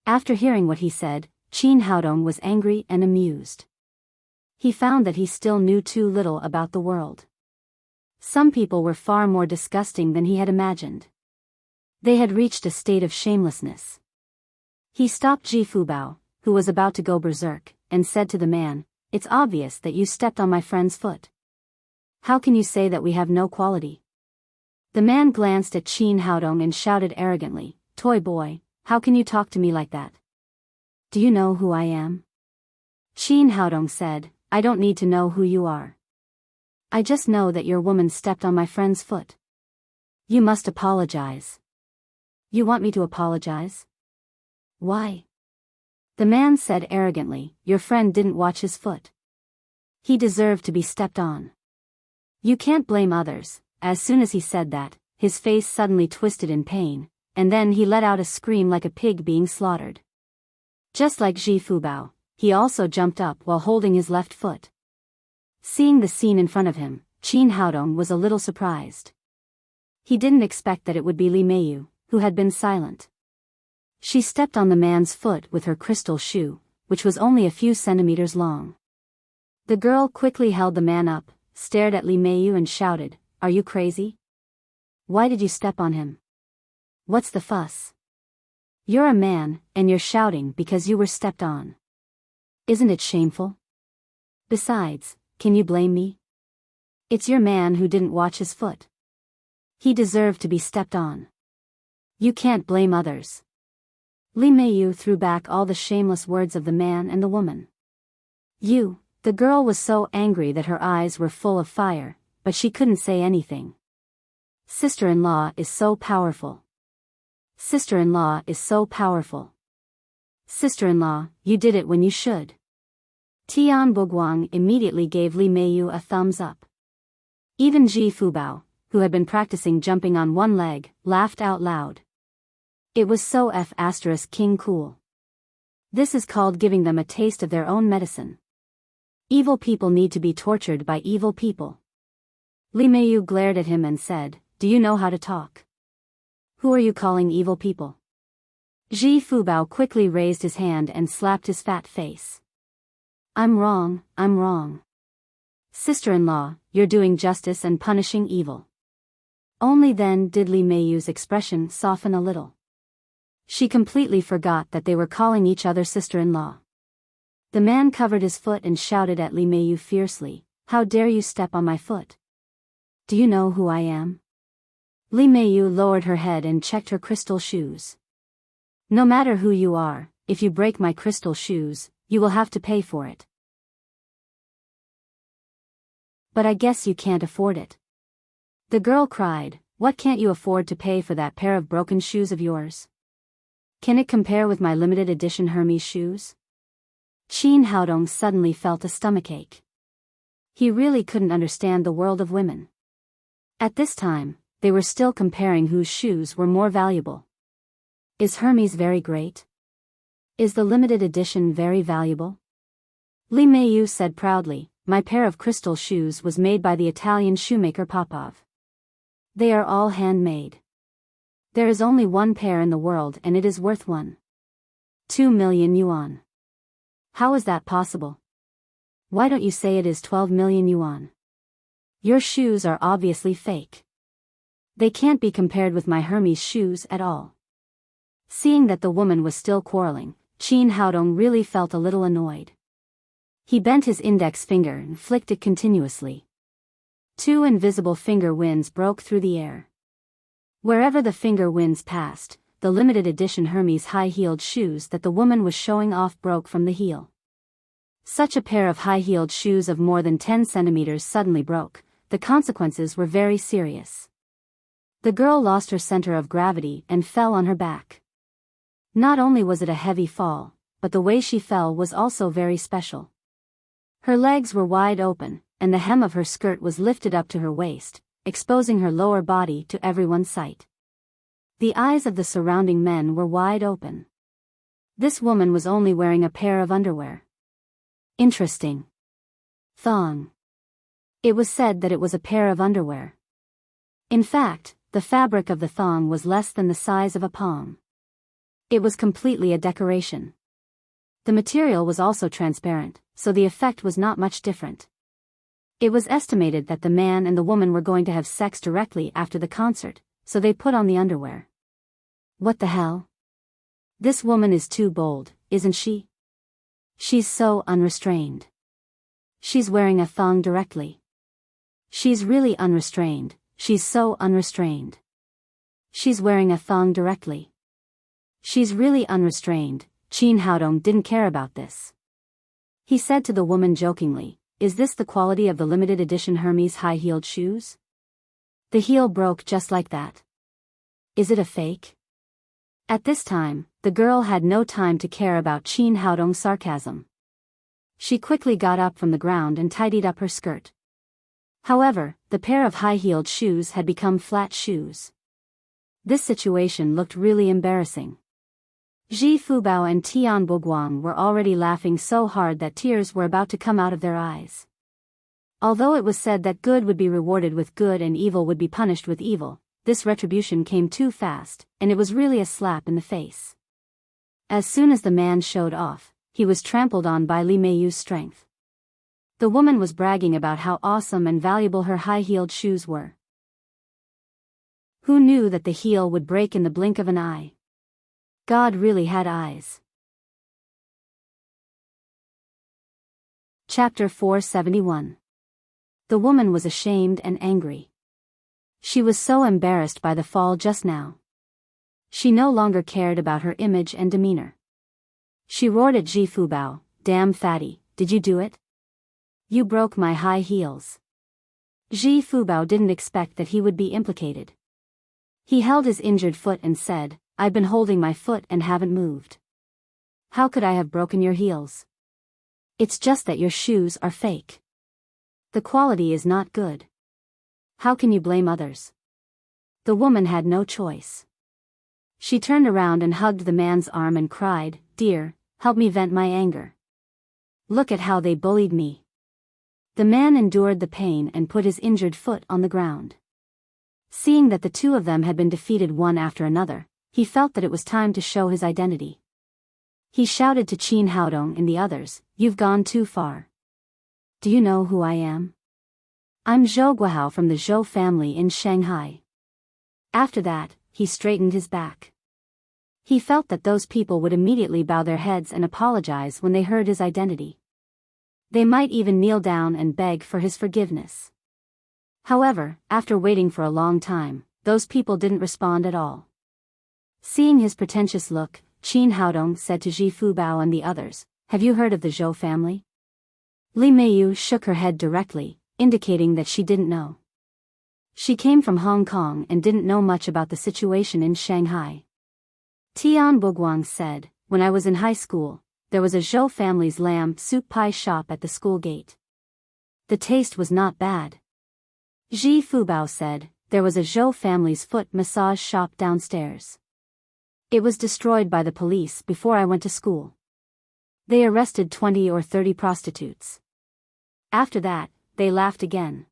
After hearing what he said, Qin Haodong was angry and amused. He found that he still knew too little about the world. Some people were far more disgusting than he had imagined. They had reached a state of shamelessness. He stopped Ji Fubao, who was about to go berserk, and said to the man, "It's obvious that you stepped on my friend's foot. How can you say that we have no quality?" The man glanced at Qin Haodong and shouted arrogantly, "Toy boy, how can you talk to me like that? Do you know who I am?" Qin Haodong said, "I don't need to know who you are. I just know that your woman stepped on my friend's foot. You must apologize." "You want me to apologize? Why?" The man said arrogantly, "Your friend didn't watch his foot. He deserved to be stepped on. You can't blame others." As soon as he said that, his face suddenly twisted in pain, and then he let out a scream like a pig being slaughtered. Just like Ji Fubao, he also jumped up while holding his left foot. Seeing the scene in front of him, Qin Haodong was a little surprised. He didn't expect that it would be Li Meiyu, who had been silent. She stepped on the man's foot with her crystal shoe, which was only a few centimeters long. The girl quickly held the man up, stared at Li Meiyu and shouted, "Are you crazy? Why did you step on him? What's the fuss? You're a man, and you're shouting because you were stepped on. Isn't it shameful? Besides, can you blame me? It's your man who didn't watch his foot. He deserved to be stepped on. You can't blame others." Li Meiyu threw back all the shameless words of the man and the woman. The girl was so angry that her eyes were full of fire, but she couldn't say anything. Sister-in-law is so powerful. Sister-in-law is so powerful. Sister-in-law, you did it when you should. Tian Boguang immediately gave Li Meiyu a thumbs up. Even Ji Fubao, who had been practicing jumping on one leg, laughed out loud. It was so King cool. This is called giving them a taste of their own medicine. Evil people need to be tortured by evil people. Li Meiyu glared at him and said, "Do you know how to talk? Who are you calling evil people?" Ji Fubao quickly raised his hand and slapped his fat face. I'm wrong. Sister-in-law, you're doing justice and punishing evil." Only then did Li Meiyu's expression soften a little. She completely forgot that they were calling each other sister-in-law. The man covered his foot and shouted at Li Meiyu fiercely, "How dare you step on my foot? Do you know who I am?" Li Meiyu lowered her head and checked her crystal shoes. "No matter who you are, if you break my crystal shoes, you will have to pay for it." "But I guess you can't afford it." The girl cried, "What can't you afford to pay for that pair of broken shoes of yours? Can it compare with my limited edition Hermes shoes?" Qin Haodong suddenly felt a stomachache. He really couldn't understand the world of women. At this time, they were still comparing whose shoes were more valuable. Is Hermes very great? Is the limited edition very valuable? Li Meiyu said proudly, "My pair of crystal shoes was made by the Italian shoemaker Popov. They are all handmade. There is only one pair in the world and it is worth 1.2 million yuan. How is that possible? Why don't you say it is 12 million yuan? Your shoes are obviously fake. They can't be compared with my Hermes shoes at all." Seeing that the woman was still quarreling, Qin Haodong really felt a little annoyed. He bent his index finger and flicked it continuously. 2 invisible finger winds broke through the air. Wherever the finger winds passed, the limited edition Hermes high-heeled shoes that the woman was showing off broke from the heel. Such a pair of high-heeled shoes of more than 10 centimeters suddenly broke. The consequences were very serious. The girl lost her center of gravity and fell on her back. Not only was it a heavy fall, but the way she fell was also very special. Her legs were wide open, and the hem of her skirt was lifted up to her waist, exposing her lower body to everyone's sight. The eyes of the surrounding men were wide open. This woman was only wearing a pair of underwear. Interesting. Thong. It was said that it was a pair of underwear. In fact, the fabric of the thong was less than the size of a palm. It was completely a decoration. The material was also transparent, so the effect was not much different. It was estimated that the man and the woman were going to have sex directly after the concert, so they put on the underwear. What the hell? This woman is too bold, isn't she? She's so unrestrained. She's wearing a thong directly. She's really unrestrained, she's so unrestrained. She's wearing a thong directly. She's really unrestrained. Qin Haodong didn't care about this. He said to the woman jokingly, "Is this the quality of the limited edition Hermes high-heeled shoes? The heel broke just like that. Is it a fake?" At this time, the girl had no time to care about Qin Haodong's sarcasm. She quickly got up from the ground and tidied up her skirt. However, the pair of high-heeled shoes had become flat shoes. This situation looked really embarrassing. Ji Fubao and Tian Boguang were already laughing so hard that tears were about to come out of their eyes. Although it was said that good would be rewarded with good and evil would be punished with evil, this retribution came too fast, and it was really a slap in the face. As soon as the man showed off, he was trampled on by Li Meiyu's strength. The woman was bragging about how awesome and valuable her high-heeled shoes were. Who knew that the heel would break in the blink of an eye? God really had eyes. Chapter 471. The woman was ashamed and angry. She was so embarrassed by the fall just now. She no longer cared about her image and demeanor. She roared at Ji Fubao, "Damn fatty, did you do it? You broke my high heels." Ji Fubao didn't expect that he would be implicated. He held his injured foot and said, "I've been holding my foot and haven't moved. How could I have broken your heels? It's just that your shoes are fake. The quality is not good. How can you blame others?" The woman had no choice. She turned around and hugged the man's arm and cried, "Dear, help me vent my anger. Look at how they bullied me." The man endured the pain and put his injured foot on the ground. Seeing that the two of them had been defeated one after another, he felt that it was time to show his identity. He shouted to Qin Haodong and the others, "You've gone too far. Do you know who I am? I'm Zhou Guohao from the Zhou family in Shanghai." After that, he straightened his back. He felt that those people would immediately bow their heads and apologize when they heard his identity. They might even kneel down and beg for his forgiveness. However, after waiting for a long time, those people didn't respond at all. Seeing his pretentious look, Qin Haodong said to Ji Fubao and the others, "Have you heard of the Zhou family?" Li Meiyu shook her head directly, indicating that she didn't know. She came from Hong Kong and didn't know much about the situation in Shanghai. Tian Buguang said, "When I was in high school, there was a Zhou family's lamb soup pie shop at the school gate. The taste was not bad." Ji Fubao said, "There was a Zhou family's foot massage shop downstairs. It was destroyed by the police before I went to school. They arrested 20 or 30 prostitutes. After that, they laughed again."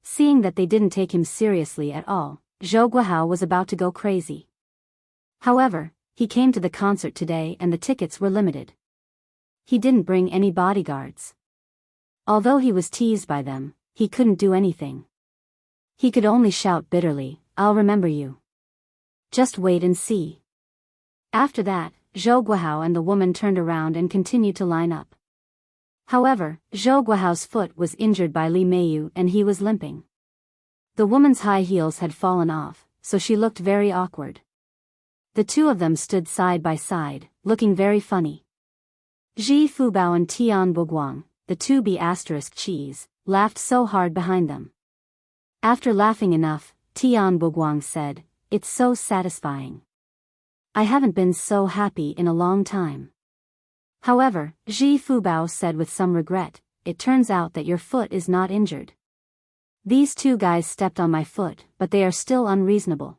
Seeing that they didn't take him seriously at all, Zhou Guohao was about to go crazy. However, he came to the concert today and the tickets were limited. He didn't bring any bodyguards. Although he was teased by them, he couldn't do anything. He could only shout bitterly, "I'll remember you. Just wait and see." After that, Zhou Guohao and the woman turned around and continued to line up. However, Zhou Guohao's foot was injured by Li Meiyu and he was limping. The woman's high heels had fallen off, so she looked very awkward. The two of them stood side by side, looking very funny. Ji Fubao and Tian Buguang, the two B*cheese, laughed so hard behind them. After laughing enough, Tian Buguang said, "It's so satisfying. I haven't been so happy in a long time." However, Ji Fubao said with some regret, "It turns out that your foot is not injured. These two guys stepped on my foot, but they are still unreasonable.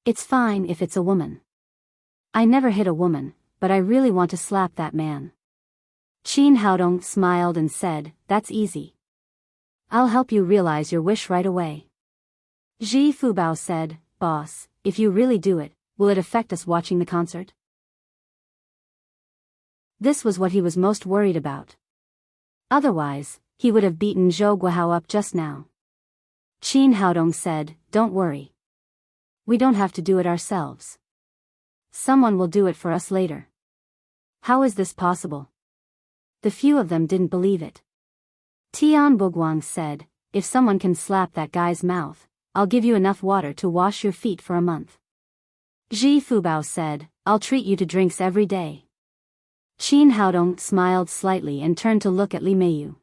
It's fine if it's a woman. I never hit a woman, but I really want to slap that man." Qin Haodong smiled and said, "That's easy. I'll help you realize your wish right away." Ji Fubao said, "Boss, if you really do it, will it affect us watching the concert?" This was what he was most worried about. Otherwise, he would have beaten Zhou Guohao up just now. Qin Haodong said, "Don't worry. We don't have to do it ourselves. Someone will do it for us later." "How is this possible?" The few of them didn't believe it. Tian Buguang said, "If someone can slap that guy's mouth, I'll give you enough water to wash your feet for a month." Ji Fubao said, "I'll treat you to drinks every day." Qin Haodong smiled slightly and turned to look at Li Meiyu.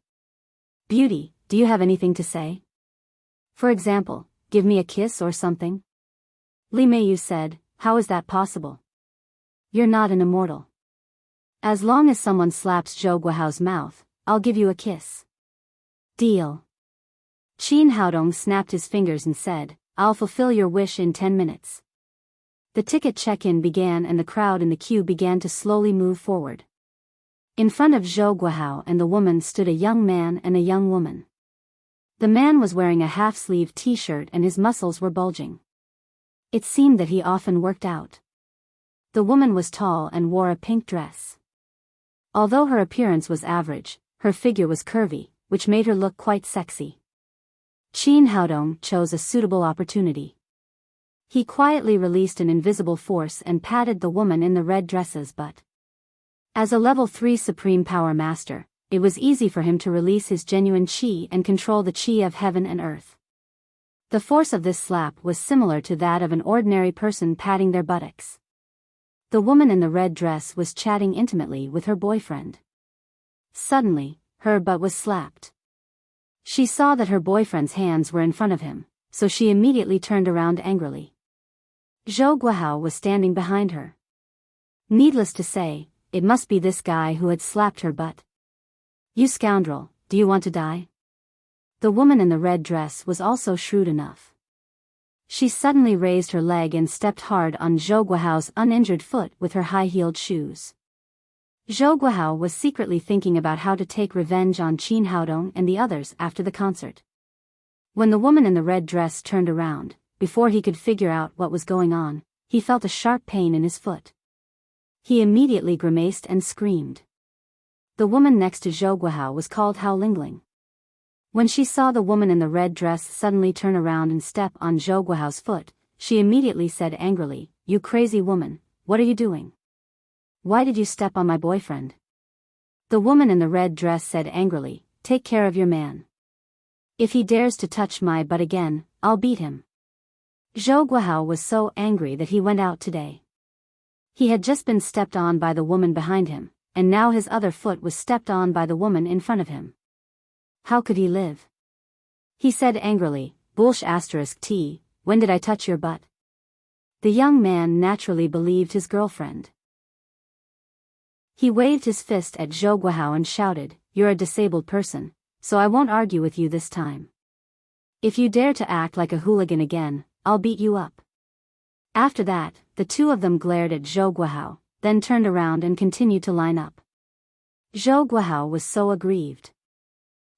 "Beauty, do you have anything to say? For example, give me a kiss or something?" Li Meiyu said, "How is that possible? You're not an immortal. As long as someone slaps Zhou Guohao's mouth, I'll give you a kiss." "Deal." Qin Haodong snapped his fingers and said, "I'll fulfill your wish in 10 minutes. The ticket check-in began and the crowd in the queue began to slowly move forward. In front of Zhou Guohao and the woman stood a young man and a young woman. The man was wearing a half-sleeved t-shirt and his muscles were bulging. It seemed that he often worked out. The woman was tall and wore a pink dress. Although her appearance was average, her figure was curvy, which made her look quite sexy. Qin Haodong chose a suitable opportunity. He quietly released an invisible force and patted the woman in the red dress's butt. As a level 3 Supreme Power Master, it was easy for him to release his genuine chi and control the chi of heaven and earth. The force of this slap was similar to that of an ordinary person patting their buttocks. The woman in the red dress was chatting intimately with her boyfriend. Suddenly, her butt was slapped. She saw that her boyfriend's hands were in front of him, so she immediately turned around angrily. Zhou Guohao was standing behind her. Needless to say, it must be this guy who had slapped her butt. "You scoundrel, do you want to die?" The woman in the red dress was also shrewd enough. She suddenly raised her leg and stepped hard on Zhou Guohao's uninjured foot with her high-heeled shoes. Zhou Guohao was secretly thinking about how to take revenge on Qin Haodong and the others after the concert. When the woman in the red dress turned around, before he could figure out what was going on, he felt a sharp pain in his foot. He immediately grimaced and screamed. The woman next to Zhou Guohao was called Hao Lingling. When she saw the woman in the red dress suddenly turn around and step on Zhou Guohao's foot, she immediately said angrily, "You crazy woman, what are you doing? Why did you step on my boyfriend? The woman in the red dress said angrily, take care of your man. If he dares to touch my butt again, I'll beat him. Zhou Guihao was so angry that he went out today. He had just been stepped on by the woman behind him, and now his other foot was stepped on by the woman in front of him. How could he live? He said angrily, *T, when did I touch your butt? The young man naturally believed his girlfriend. He waved his fist at Zhou Guihao and shouted, you're a disabled person, so I won't argue with you this time. If you dare to act like a hooligan again, I'll beat you up. After that, the two of them glared at Zhou Guihao, then turned around and continued to line up. Zhou Guihao was so aggrieved.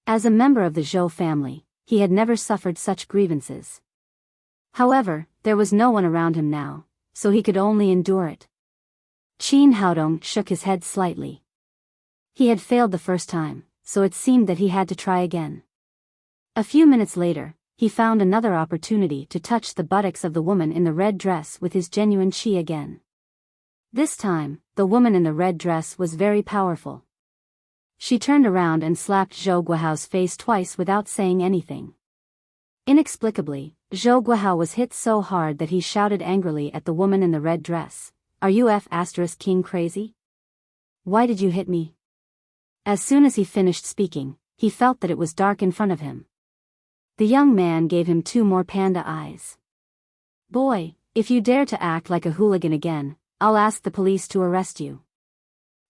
As a member of the Zhou family, he had never suffered such grievances. However, there was no one around him now, so he could only endure it. Qin Haodong shook his head slightly. He had failed the first time, so it seemed that he had to try again. A few minutes later, he found another opportunity to touch the buttocks of the woman in the red dress with his genuine qi again. This time, the woman in the red dress was very powerful. She turned around and slapped Zhou Guihao's face twice without saying anything. Inexplicably, Zhou Guihao was hit so hard that he shouted angrily at the woman in the red dress, are you King crazy? Why did you hit me? As soon as he finished speaking, he felt that it was dark in front of him. The young man gave him 2 more panda eyes. Boy, if you dare to act like a hooligan again, I'll ask the police to arrest you.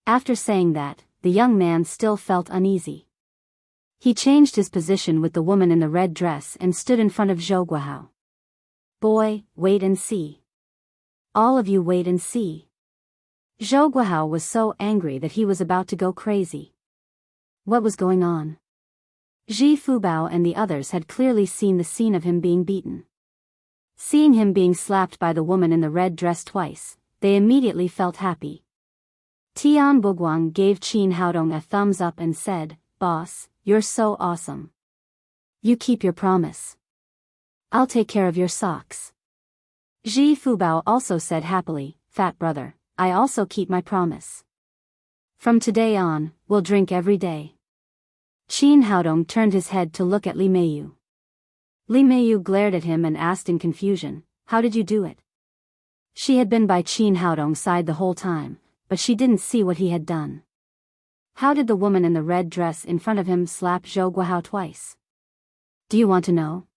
After saying that, the young man still felt uneasy. He changed his position with the woman in the red dress and stood in front of Zhou Guihao. Boy, wait and see. All of you wait and see. Zhou Guihao was so angry that he was about to go crazy. What was going on? Ji Fubao and the others had clearly seen the scene of him being beaten. Seeing him being slapped by the woman in the red dress twice, they immediately felt happy. Tian Buguang gave Qin Haodong a thumbs up and said, Boss, you're so awesome. You keep your promise. I'll take care of your socks. Ji Fubao also said happily, Fat brother, I also keep my promise. From today on, we'll drink every day. Qin Haodong turned his head to look at Li Meiyu. Li Meiyu glared at him and asked in confusion, how did you do it? She had been by Qin Haodong's side the whole time, but she didn't see what he had done. How did the woman in the red dress in front of him slap Zhou Guihao twice? Do you want to know?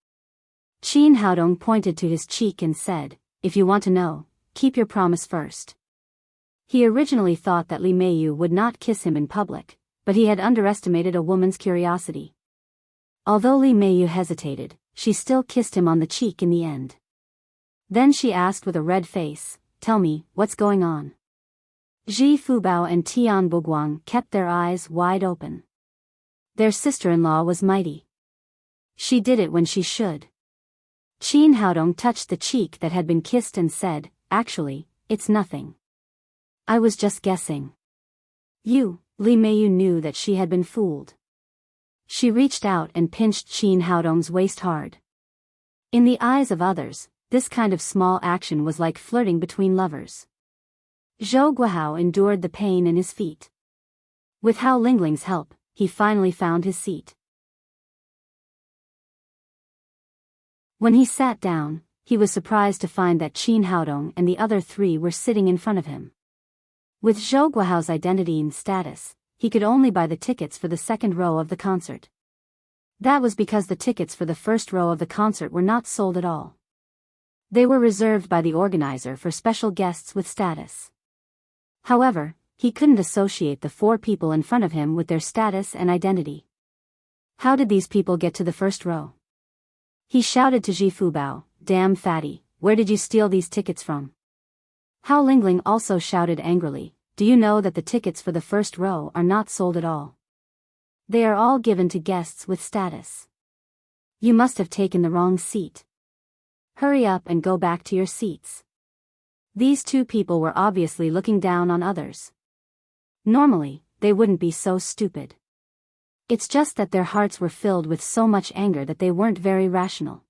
Qin Haodong pointed to his cheek and said, if you want to know, keep your promise first. He originally thought that Li Meiyu would not kiss him in public, but he had underestimated a woman's curiosity. Although Li Meiyu hesitated, she still kissed him on the cheek in the end. Then she asked with a red face, tell me, what's going on? Ji Fubao and Tian Buguang kept their eyes wide open. Their sister-in-law was mighty. She did it when she should. Qin Haodong touched the cheek that had been kissed and said, actually, it's nothing. I was just guessing. Li Meiyu knew that she had been fooled. She reached out and pinched Qin Haodong's waist hard. In the eyes of others, this kind of small action was like flirting between lovers. Zhou Guihao endured the pain in his feet. With Hao Lingling's help, he finally found his seat. When he sat down, he was surprised to find that Qin Haodong and the other 3 were sitting in front of him. With Zhou Guihao's identity and status, he could only buy the tickets for the second row of the concert. That was because the tickets for the first row of the concert were not sold at all. They were reserved by the organizer for special guests with status. However, he couldn't associate the 4 people in front of him with their status and identity. How did these people get to the first row? He shouted to Ji Fubao, damn fatty, where did you steal these tickets from? Hao Lingling also shouted angrily, do you know that the tickets for the first row are not sold at all? They are all given to guests with status. You must have taken the wrong seat. Hurry up and go back to your seats. These 2 people were obviously looking down on others. Normally, they wouldn't be so stupid. It's just that their hearts were filled with so much anger that they weren't very rational.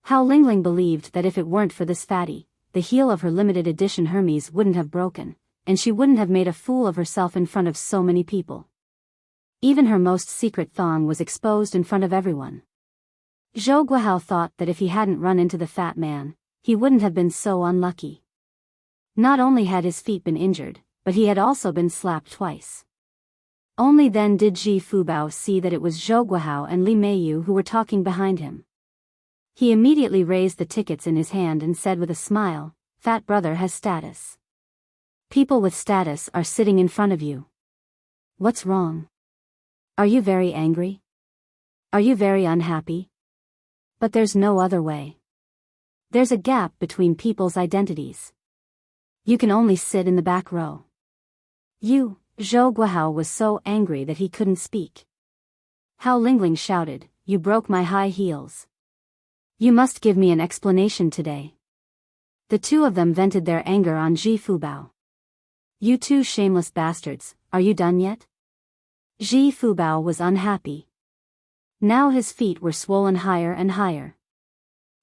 Hao Lingling believed that if it weren't for this fatty, the heel of her limited edition Hermes wouldn't have broken, and she wouldn't have made a fool of herself in front of so many people. Even her most secret thong was exposed in front of everyone. Zhou Guihao thought that if he hadn't run into the fat man, he wouldn't have been so unlucky. Not only had his feet been injured, but he had also been slapped twice. Only then did Ji Fubao see that it was Zhou Guihao and Li Meiyu who were talking behind him. He immediately raised the tickets in his hand and said with a smile, "Fat brother has status. People with status are sitting in front of you. What's wrong? Are you very angry? Are you very unhappy? But there's no other way. There's a gap between people's identities. You can only sit in the back row." Zhou Guihao was so angry that he couldn't speak. Hao Lingling shouted, "You broke my high heels. You must give me an explanation today." The two of them vented their anger on Ji Fubao. "You two shameless bastards, are you done yet?" Ji Fubao was unhappy. Now his feet were swollen higher and higher.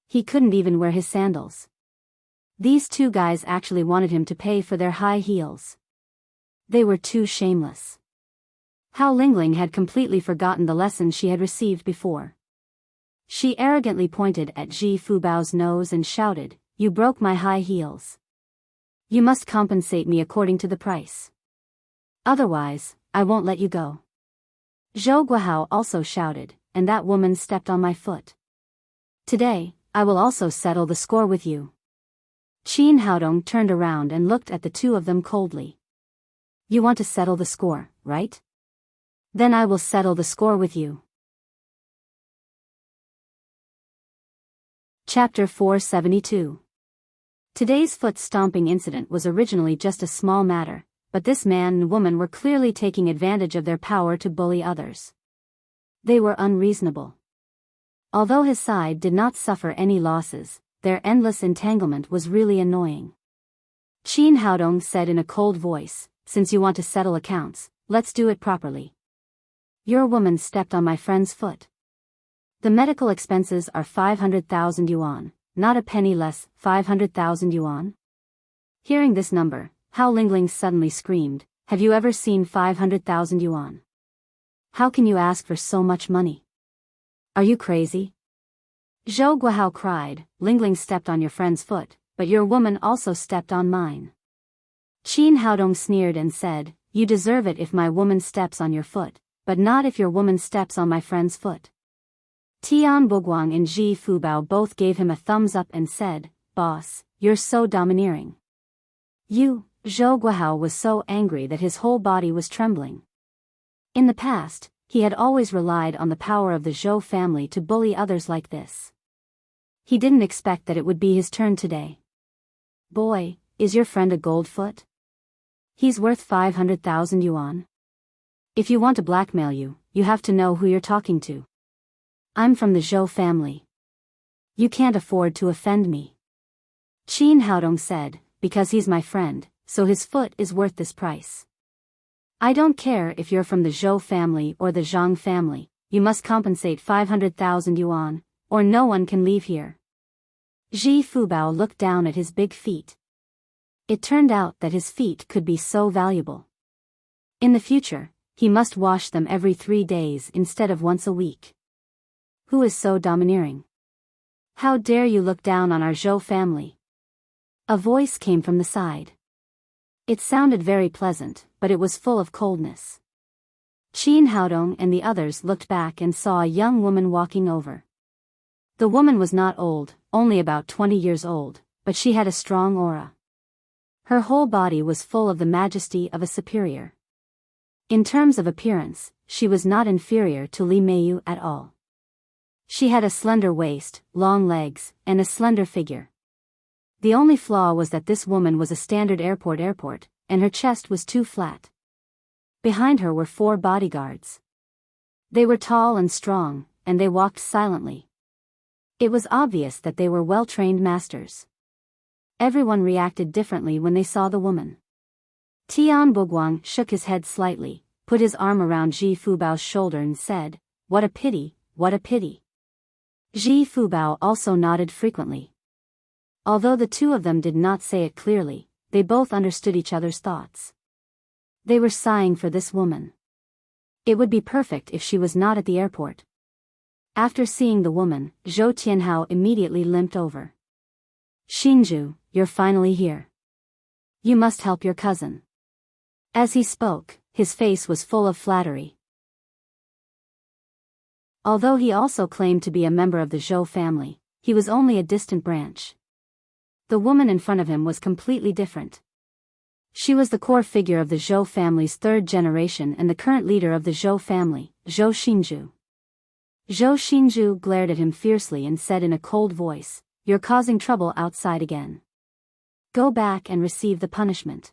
He couldn't even wear his sandals. These two guys actually wanted him to pay for their high heels. They were too shameless. Hao Lingling had completely forgotten the lesson she had received before. She arrogantly pointed at Ji Fubao's nose and shouted, "You broke my high heels. You must compensate me according to the price. Otherwise, I won't let you go." Zhou Guihao also shouted, "And that woman stepped on my foot. Today, I will also settle the score with you." Qin Haodong turned around and looked at the two of them coldly. "You want to settle the score, right? Then I will settle the score with you." Chapter 472. Today's foot-stomping incident was originally just a small matter, but this man and woman were clearly taking advantage of their power to bully others. They were unreasonable. Although his side did not suffer any losses, their endless entanglement was really annoying. Qin Haodong said in a cold voice, "Since you want to settle accounts, let's do it properly. Your woman stepped on my friend's foot. The medical expenses are 500,000 yuan, not a penny less, 500,000 yuan." Hearing this number, Hao Lingling suddenly screamed, "Have you ever seen 500,000 yuan? How can you ask for so much money? Are you crazy?" Zhou Guihao cried, "Lingling stepped on your friend's foot, but your woman also stepped on mine." Qin Haodong sneered and said, "You deserve it if my woman steps on your foot, but not if your woman steps on my friend's foot." Tian Boguang and Ji Fubao both gave him a thumbs up and said, "Boss, you're so domineering." Zhou Guihao was so angry that his whole body was trembling. In the past, he had always relied on the power of the Zhou family to bully others like this. He didn't expect that it would be his turn today. "Boy, is your friend a goldfoot? He's worth 500,000 yuan. If you want to blackmail you, you have to know who you're talking to. I'm from the Zhou family. You can't afford to offend me." Qin Haodong said, "Because he's my friend, so his foot is worth this price. I don't care if you're from the Zhou family or the Zhang family, you must compensate 500,000 yuan, or no one can leave here." Ji Fubao looked down at his big feet. It turned out that his feet could be so valuable. In the future, he must wash them every 3 days instead of once a week. Who is so domineering? How dare you look down on our Zhou family? A voice came from the side. It sounded very pleasant, but it was full of coldness. Qin Haodong and the others looked back and saw a young woman walking over. The woman was not old, only about 20 years old, but she had a strong aura. Her whole body was full of the majesty of a superior. In terms of appearance, she was not inferior to Li Meiyu at all. She had a slender waist, long legs, and a slender figure. The only flaw was that this woman was a standard airport, and her chest was too flat. Behind her were 4 bodyguards. They were tall and strong, and they walked silently. It was obvious that they were well-trained masters. Everyone reacted differently when they saw the woman. Tian Boguang shook his head slightly, put his arm around Ji Fubao's shoulder and said, "What a pity, what a pity." Ji Fubao also nodded frequently. Although the two of them did not say it clearly, they both understood each other's thoughts. They were sighing for this woman. It would be perfect if she was not at the airport. After seeing the woman, Zhou Tianhao immediately limped over. Xinju, you're finally here. You must help your cousin. As he spoke, his face was full of flattery. Although he also claimed to be a member of the Zhou family, he was only a distant branch. The woman in front of him was completely different. She was the core figure of the Zhou family's third generation and the current leader of the Zhou family, Zhou Xinju. Zhou Xinju glared at him fiercely and said in a cold voice, "You're causing trouble outside again. Go back and receive the punishment."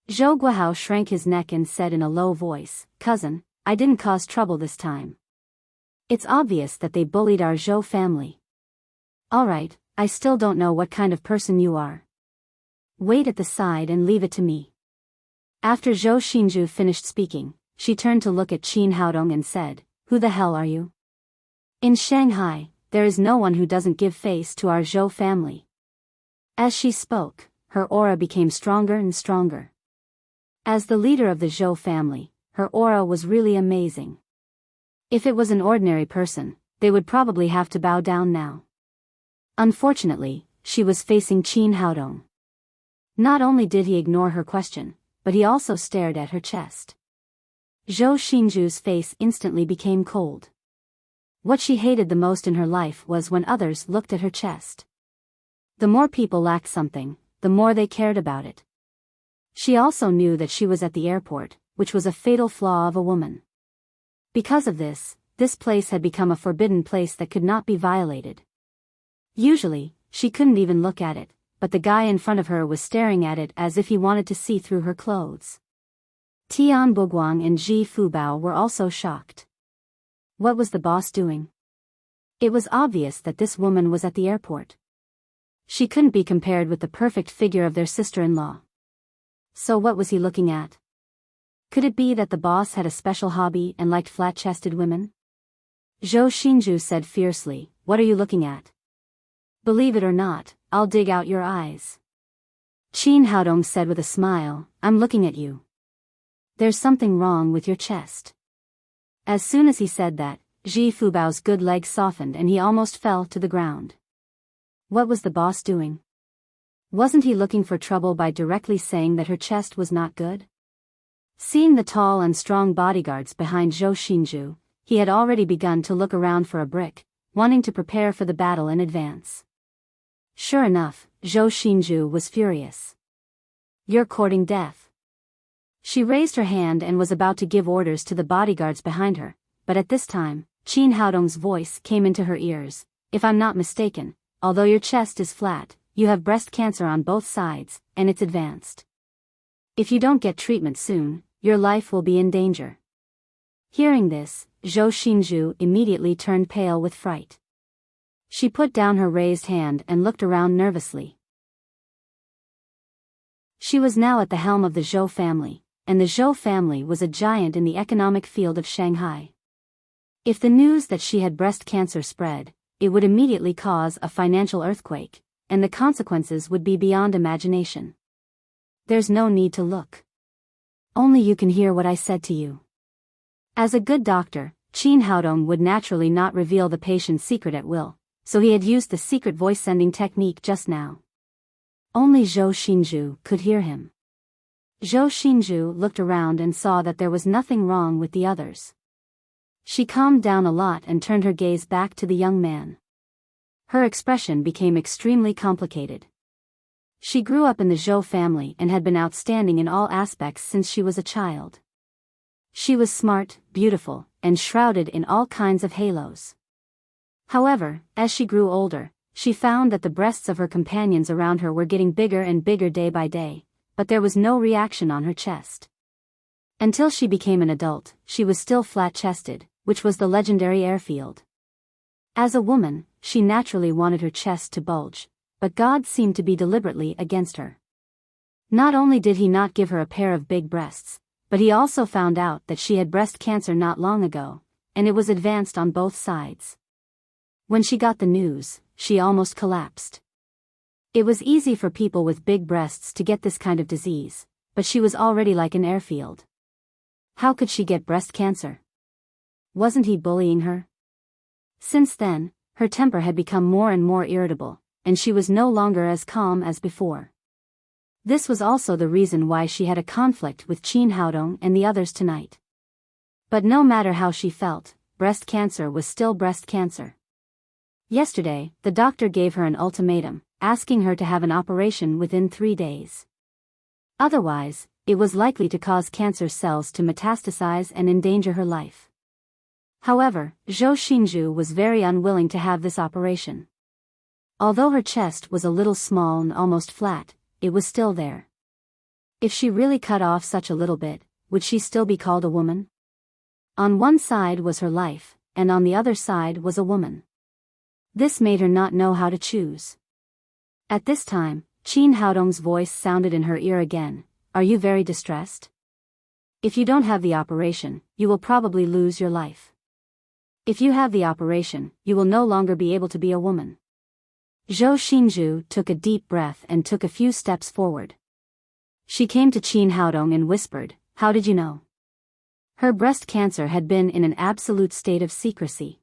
Zhou Guahao shrank his neck and said in a low voice, "Cousin, I didn't cause trouble this time. It's obvious that they bullied our Zhou family. Alright, I still don't know what kind of person you are. Wait at the side and leave it to me." After Zhou Xinju finished speaking, she turned to look at Qin Haodong and said, "Who the hell are you? In Shanghai, there is no one who doesn't give face to our Zhou family." As she spoke, her aura became stronger and stronger. As the leader of the Zhou family, her aura was really amazing. If it was an ordinary person, they would probably have to bow down now. Unfortunately, she was facing Qin Haodong. Not only did he ignore her question, but he also stared at her chest. Zhou Xinju's face instantly became cold. What she hated the most in her life was when others looked at her chest. The more people lacked something, the more they cared about it. She also knew that she was at the airport, which was a fatal flaw of a woman. Because of this place had become a forbidden place that could not be violated. Usually, she couldn't even look at it, but the guy in front of her was staring at it as if he wanted to see through her clothes. Tian Buguang and Ji Fubao were also shocked. What was the boss doing? It was obvious that this woman was at the airport. She couldn't be compared with the perfect figure of their sister-in-law. So what was he looking at? Could it be that the boss had a special hobby and liked flat-chested women? Zhou Xinju said fiercely, "What are you looking at? Believe it or not, I'll dig out your eyes." Qin Haodong said with a smile, "I'm looking at you. There's something wrong with your chest." As soon as he said that, Ji Fubao's good leg softened and he almost fell to the ground. What was the boss doing? Wasn't he looking for trouble by directly saying that her chest was not good? Seeing the tall and strong bodyguards behind Zhou Xinju, he had already begun to look around for a brick, wanting to prepare for the battle in advance. Sure enough, Zhou Xinju was furious. "You're courting death." She raised her hand and was about to give orders to the bodyguards behind her, but at this time, Qin Haodong's voice came into her ears. "If I'm not mistaken, although your chest is flat, you have breast cancer on both sides, and it's advanced. If you don't get treatment soon, your life will be in danger." Hearing this, Zhou Xinju immediately turned pale with fright. She put down her raised hand and looked around nervously. She was now at the helm of the Zhou family, and the Zhou family was a giant in the economic field of Shanghai. If the news that she had breast cancer spread, it would immediately cause a financial earthquake, and the consequences would be beyond imagination. There's no need to look. Only you can hear what I said to you. As a good doctor, Qin Haodong would naturally not reveal the patient's secret at will, so he had used the secret voice-sending technique just now. Only Zhou Xinju could hear him. Zhou Xinju looked around and saw that there was nothing wrong with the others. She calmed down a lot and turned her gaze back to the young man. Her expression became extremely complicated. She grew up in the Zhou family and had been outstanding in all aspects since she was a child. She was smart, beautiful, and shrouded in all kinds of halos. However, as she grew older, she found that the breasts of her companions around her were getting bigger and bigger day by day, but there was no reaction on her chest. Until she became an adult, she was still flat-chested, which was the legendary airfield. As a woman, she naturally wanted her chest to bulge, but God seemed to be deliberately against her. Not only did he not give her a pair of big breasts, but he also found out that she had breast cancer not long ago, and it was advanced on both sides. When she got the news, she almost collapsed. It was easy for people with big breasts to get this kind of disease, but she was already like an airfield. How could she get breast cancer? Wasn't he bullying her? Since then, her temper had become more and more irritable, and she was no longer as calm as before. This was also the reason why she had a conflict with Qin Haodong and the others tonight. But no matter how she felt, breast cancer was still breast cancer. Yesterday, the doctor gave her an ultimatum, asking her to have an operation within 3 days. Otherwise, it was likely to cause cancer cells to metastasize and endanger her life. However, Zhou Xinzhu was very unwilling to have this operation. Although her chest was a little small and almost flat, it was still there. If she really cut off such a little bit, would she still be called a woman? On one side was her life, and on the other side was a woman. This made her not know how to choose. At this time, Qin Haodong's voice sounded in her ear again. Are you very distressed? If you don't have the operation, you will probably lose your life. If you have the operation, you will no longer be able to be a woman. Zhou Xinzhu took a deep breath and took a few steps forward. She came to Qin Haodong and whispered, "How did you know?" Her breast cancer had been in an absolute state of secrecy.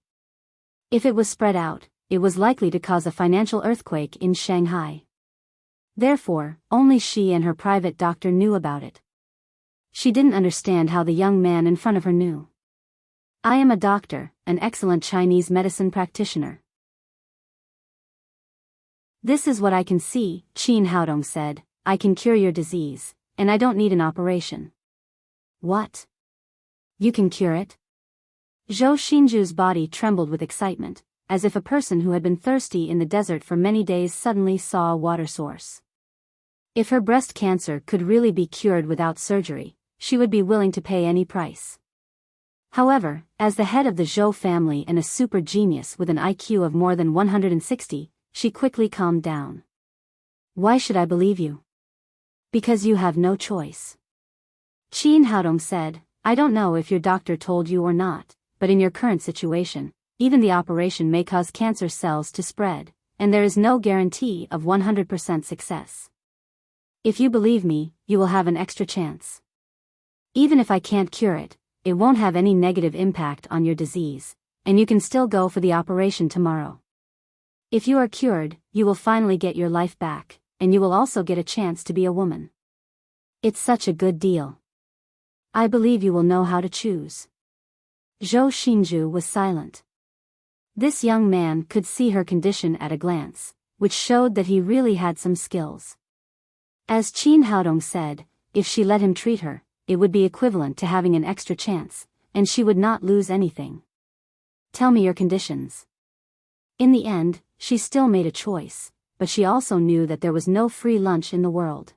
If it was spread out, it was likely to cause a financial earthquake in Shanghai. Therefore, only she and her private doctor knew about it. She didn't understand how the young man in front of her knew. "I am a doctor, an excellent Chinese medicine practitioner. This is what I can see," Qin Haodong said. "I can cure your disease, and I don't need an operation." "What? You can cure it?" Zhou Xinzhu's body trembled with excitement, as if a person who had been thirsty in the desert for many days suddenly saw a water source. If her breast cancer could really be cured without surgery, she would be willing to pay any price. However, as the head of the Zhou family and a super genius with an IQ of more than 160, she quickly calmed down. "Why should I believe you?" "Because you have no choice." Qin Haodong said, "I don't know if your doctor told you or not, but in your current situation, even the operation may cause cancer cells to spread, and there is no guarantee of 100% success. If you believe me, you will have an extra chance. Even if I can't cure it, it won't have any negative impact on your disease, and you can still go for the operation tomorrow. If you are cured, you will finally get your life back, and you will also get a chance to be a woman. It's such a good deal. I believe you will know how to choose." Zhou Xinzhu was silent. This young man could see her condition at a glance, which showed that he really had some skills. As Qin Haodong said, if she let him treat her, it would be equivalent to having an extra chance, and she would not lose anything. "Tell me your conditions." In the end, she still made a choice, but she also knew that there was no free lunch in the world.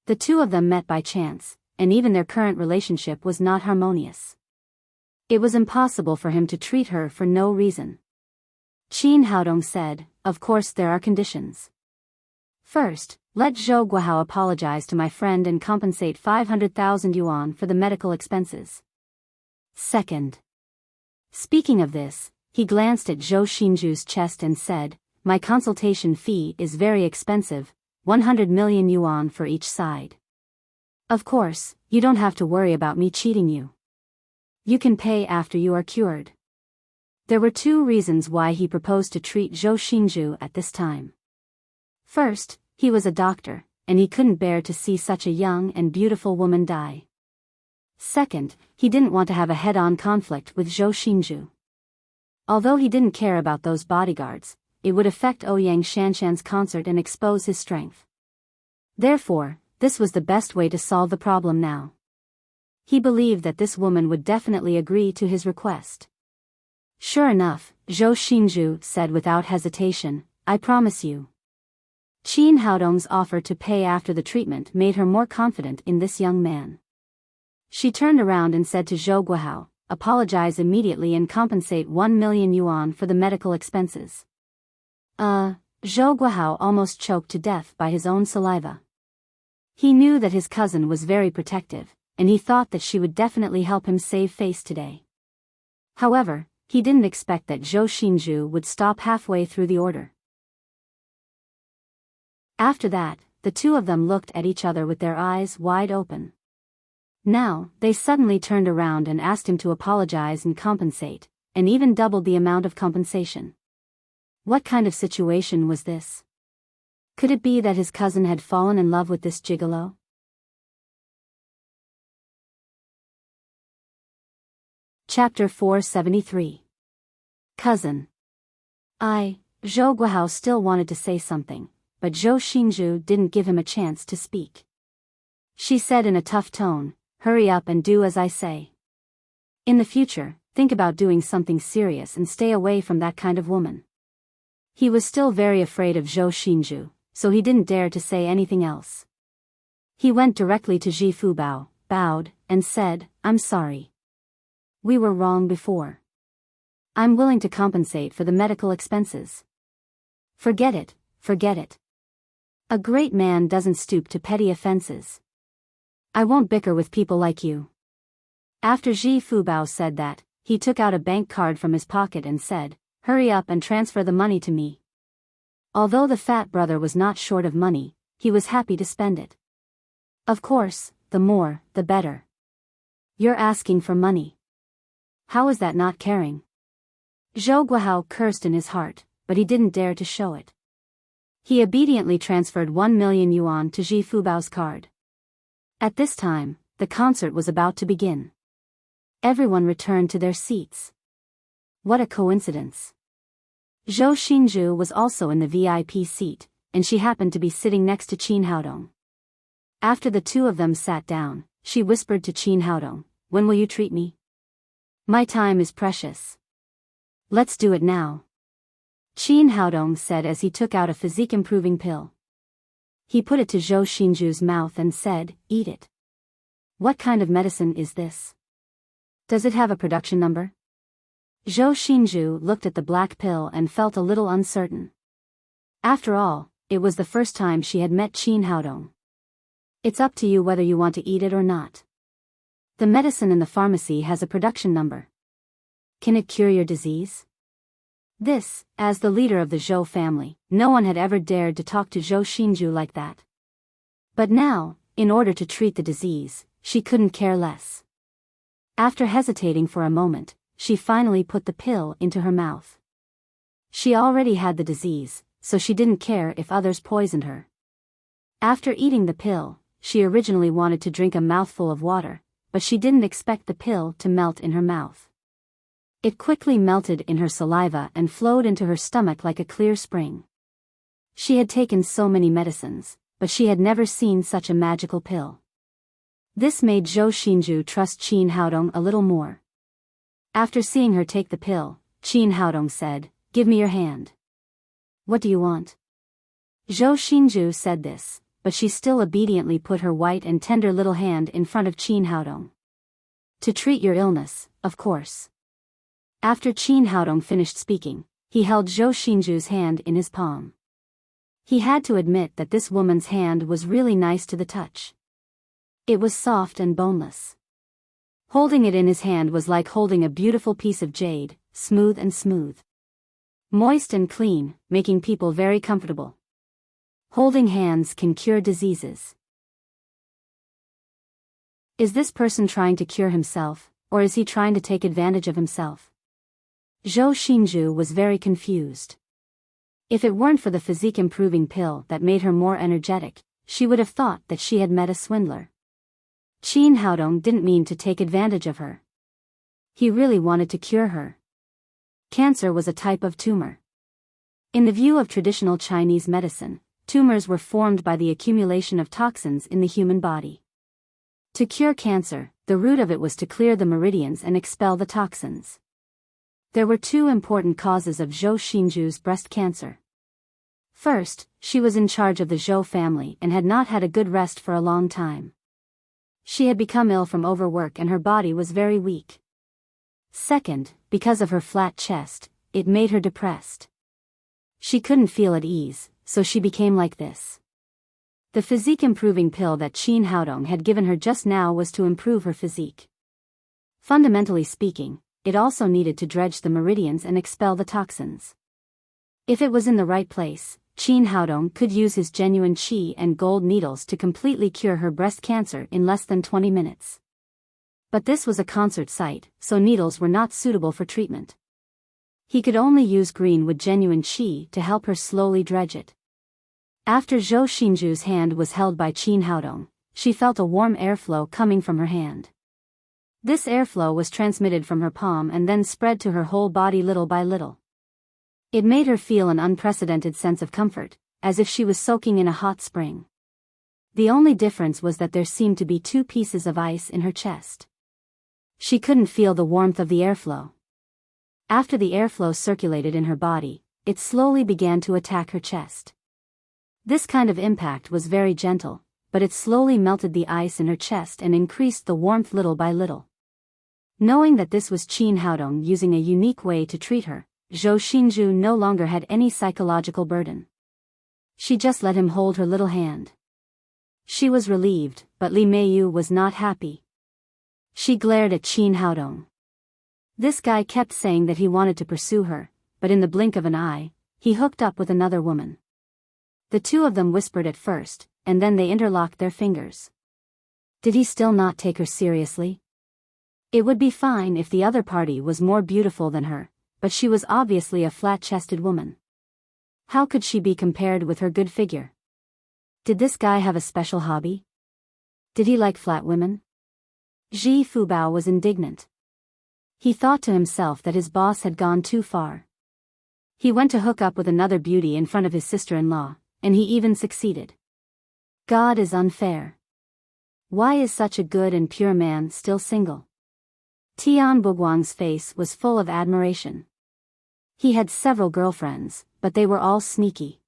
The two of them met by chance, and even their current relationship was not harmonious. It was impossible for him to treat her for no reason. Qin Haodong said, "Of course there are conditions. First, let Zhou Guohao apologize to my friend and compensate 500,000 yuan for the medical expenses. Second." Speaking of this, he glanced at Zhou Xinzhu's chest and said, "My consultation fee is very expensive, 100 million yuan for each side. Of course, you don't have to worry about me cheating you. You can pay after you are cured." There were two reasons why he proposed to treat Zhou Xinzhu at this time. First, he was a doctor, and he couldn't bear to see such a young and beautiful woman die. Second, he didn't want to have a head-on conflict with Zhou Xinzhu. Although he didn't care about those bodyguards, it would affect Ouyang Shanshan's concert and expose his strength. Therefore, this was the best way to solve the problem now. He believed that this woman would definitely agree to his request. Sure enough, Zhou Xinzhu said without hesitation, "I promise you." Qin Haodong's offer to pay after the treatment made her more confident in this young man. She turned around and said to Zhou Guohao, "Apologize immediately and compensate 1 million yuan for the medical expenses." Zhou Guohao almost choked to death by his own saliva. He knew that his cousin was very protective, and he thought that she would definitely help him save face today. However, he didn't expect that Zhou Xinzhu would stop halfway through the order. After that, the two of them looked at each other with their eyes wide open. Now, they suddenly turned around and asked him to apologize and compensate, and even doubled the amount of compensation. What kind of situation was this? Could it be that his cousin had fallen in love with this gigolo? Chapter 473. Cousin. Zhou Guihao still wanted to say something, but Zhou Xinzhu didn't give him a chance to speak. She said in a tough tone, "Hurry up and do as I say. In the future, think about doing something serious and stay away from that kind of woman." He was still very afraid of Zhou Xinzhu, so he didn't dare to say anything else. He went directly to Ji Fubao, bowed, and said, "I'm sorry. We were wrong before. I'm willing to compensate for the medical expenses." Forget it, forget it. A great man doesn't stoop to petty offenses. I won't bicker with people like you. After Ji Fubao said that, he took out a bank card from his pocket and said, "Hurry up and transfer the money to me." Although the fat brother was not short of money, he was happy to spend it. Of course, the more, the better. You're asking for money. How is that not caring? Zhou Guihao cursed in his heart, but he didn't dare to show it. He obediently transferred 1 million yuan to Ji Fubao's card. At this time, the concert was about to begin. Everyone returned to their seats. What a coincidence. Zhou Xinzhu was also in the VIP seat, and she happened to be sitting next to Qin Haodong. After the two of them sat down, she whispered to Qin Haodong, "When will you treat me? My time is precious. Let's do it now." Qin Haodong said as he took out a physique-improving pill. He put it to Zhou Xinzhu's mouth and said, "Eat it." "What kind of medicine is this? Does it have a production number?" Zhou Xinzhu looked at the black pill and felt a little uncertain. After all, it was the first time she had met Qin Haodong. "It's up to you whether you want to eat it or not. The medicine in the pharmacy has a production number. Can it cure your disease?" This, as the leader of the Zhou family, no one had ever dared to talk to Zhou Xinzhu like that. But now, in order to treat the disease, she couldn't care less. After hesitating for a moment, she finally put the pill into her mouth. She already had the disease, so she didn't care if others poisoned her. After eating the pill, she originally wanted to drink a mouthful of water, but she didn't expect the pill to melt in her mouth. It quickly melted in her saliva and flowed into her stomach like a clear spring. She had taken so many medicines, but she had never seen such a magical pill. This made Zhou Xinzhu trust Qin Haodong a little more. After seeing her take the pill, Qin Haodong said, "Give me your hand." "What do you want?" Zhou Xinzhu said this, but she still obediently put her white and tender little hand in front of Qin Haodong. "To treat your illness, of course." After Qin Haodong finished speaking, he held Zhou Xinzhu's hand in his palm. He had to admit that this woman's hand was really nice to the touch. It was soft and boneless. Holding it in his hand was like holding a beautiful piece of jade, smooth and smooth. Moist and clean, making people very comfortable. Holding hands can cure diseases. Is this person trying to cure himself, or is he trying to take advantage of himself? Zhou Xinzhu was very confused. If it weren't for the physique-improving pill that made her more energetic, she would have thought that she had met a swindler. Qin Haodong didn't mean to take advantage of her. He really wanted to cure her. Cancer was a type of tumor. In the view of traditional Chinese medicine, tumors were formed by the accumulation of toxins in the human body. To cure cancer, the root of it was to clear the meridians and expel the toxins. There were two important causes of Zhou Xinzhu's breast cancer. First, she was in charge of the Zhou family and had not had a good rest for a long time. She had become ill from overwork and her body was very weak. Second, because of her flat chest, it made her depressed. She couldn't feel at ease, so she became like this. The physique-improving pill that Qin Haodong had given her just now was to improve her physique. Fundamentally speaking, it also needed to dredge the meridians and expel the toxins. If it was in the right place, Qin Haodong could use his genuine qi and gold needles to completely cure her breast cancer in less than 20 minutes. But this was a concert site, so needles were not suitable for treatment. He could only use green with genuine qi to help her slowly dredge it. After Zhou Xinju's hand was held by Qin Haodong, she felt a warm airflow coming from her hand. This airflow was transmitted from her palm and then spread to her whole body little by little. It made her feel an unprecedented sense of comfort, as if she was soaking in a hot spring. The only difference was that there seemed to be 2 pieces of ice in her chest. She couldn't feel the warmth of the airflow. After the airflow circulated in her body, it slowly began to attack her chest. This kind of impact was very gentle, but it slowly melted the ice in her chest and increased the warmth little by little. Knowing that this was Qin Haodong using a unique way to treat her, Zhou Xinju no longer had any psychological burden. She just let him hold her little hand. She was relieved, but Li Meiyu was not happy. She glared at Qin Haodong. This guy kept saying that he wanted to pursue her, but in the blink of an eye, he hooked up with another woman. The 2 of them whispered at first, and then they interlocked their fingers. Did he still not take her seriously? It would be fine if the other party was more beautiful than her, but she was obviously a flat-chested woman. How could she be compared with her good figure? Did this guy have a special hobby? Did he like flat women? Ji Fubao was indignant. He thought to himself that his boss had gone too far. He went to hook up with another beauty in front of his sister-in-law, and he even succeeded. God is unfair. Why is such a good and pure man still single? Tian Buguang's face was full of admiration. He had several girlfriends, but they were all sneaky.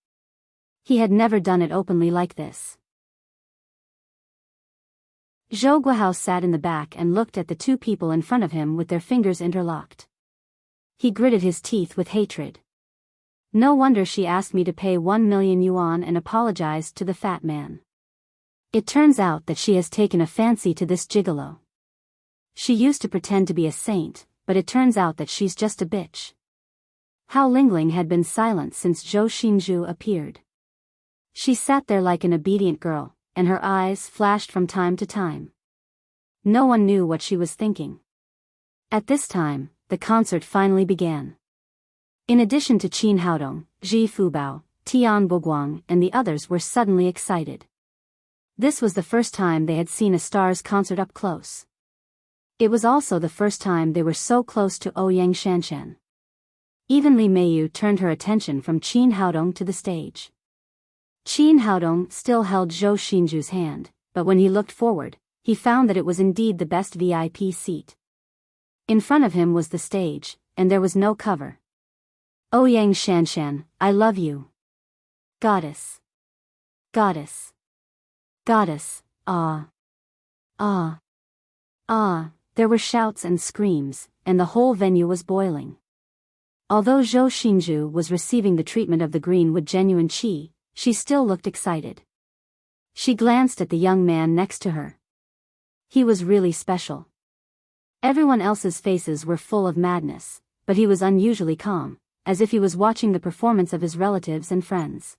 He had never done it openly like this. Zhou Guihao sat in the back and looked at the 2 people in front of him with their fingers interlocked. He gritted his teeth with hatred. No wonder she asked me to pay 1 million yuan and apologized to the fat man. It turns out that she has taken a fancy to this gigolo. She used to pretend to be a saint, but it turns out that she's just a bitch. Hao Lingling had been silent since Zhou Xinju appeared. She sat there like an obedient girl, and her eyes flashed from time to time. No one knew what she was thinking. At this time, the concert finally began. In addition to Qin Haodong, Ji Fubao, Tian Buguang and the others were suddenly excited. This was the first time they had seen a star's concert up close. It was also the first time they were so close to Ouyang Shanshan. Even Li Meiyu turned her attention from Qin Haodong to the stage. Qin Haodong still held Zhou Xinju's hand, but when he looked forward, he found that it was indeed the best VIP seat. In front of him was the stage, and there was no cover. Ouyang Shanshan, I love you. Goddess. Goddess. Goddess, ah. Ah. Ah. There were shouts and screams, and the whole venue was boiling. Although Zhou Xinju was receiving the treatment of the green with genuine qi, she still looked excited. She glanced at the young man next to her. He was really special. Everyone else's faces were full of madness, but he was unusually calm, as if he was watching the performance of his relatives and friends.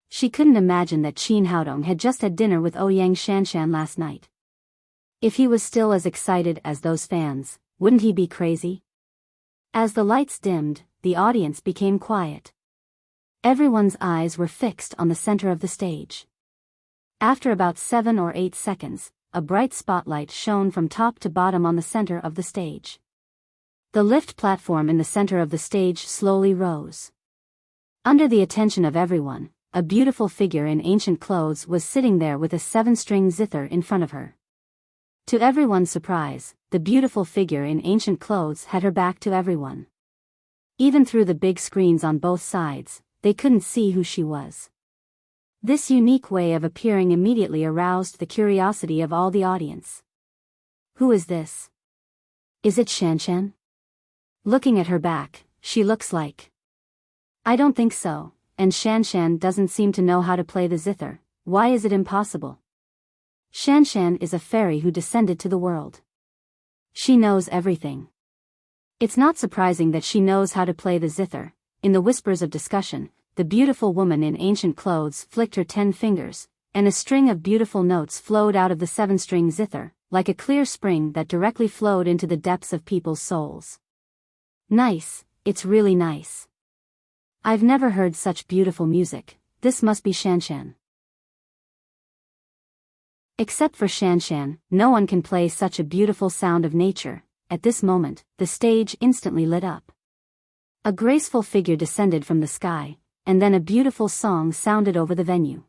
She couldn't imagine that Qin Haodong had just had dinner with Ouyang Shanshan last night. If he was still as excited as those fans, wouldn't he be crazy? As the lights dimmed, the audience became quiet. Everyone's eyes were fixed on the center of the stage. After about 7 or 8 seconds, a bright spotlight shone from top to bottom on the center of the stage. The lift platform in the center of the stage slowly rose. Under the attention of everyone, a beautiful figure in ancient clothes was sitting there with a 7-string zither in front of her. To everyone's surprise, the beautiful figure in ancient clothes had her back to everyone. Even through the big screens on both sides, they couldn't see who she was. This unique way of appearing immediately aroused the curiosity of all the audience. Who is this? Is it Shanshan? Looking at her back, she looks like. I don't think so, and Shanshan doesn't seem to know how to play the zither. Why is it impossible? Shanshan is a fairy who descended to the world. She knows everything. It's not surprising that she knows how to play the zither. In the whispers of discussion, the beautiful woman in ancient clothes flicked her 10 fingers, and a string of beautiful notes flowed out of the 7-string zither, like a clear spring that directly flowed into the depths of people's souls. Nice, it's really nice. I've never heard such beautiful music. This must be Shanshan. Except for Shanshan, no one can play such a beautiful sound of nature. At this moment, the stage instantly lit up. A graceful figure descended from the sky, and then a beautiful song sounded over the venue.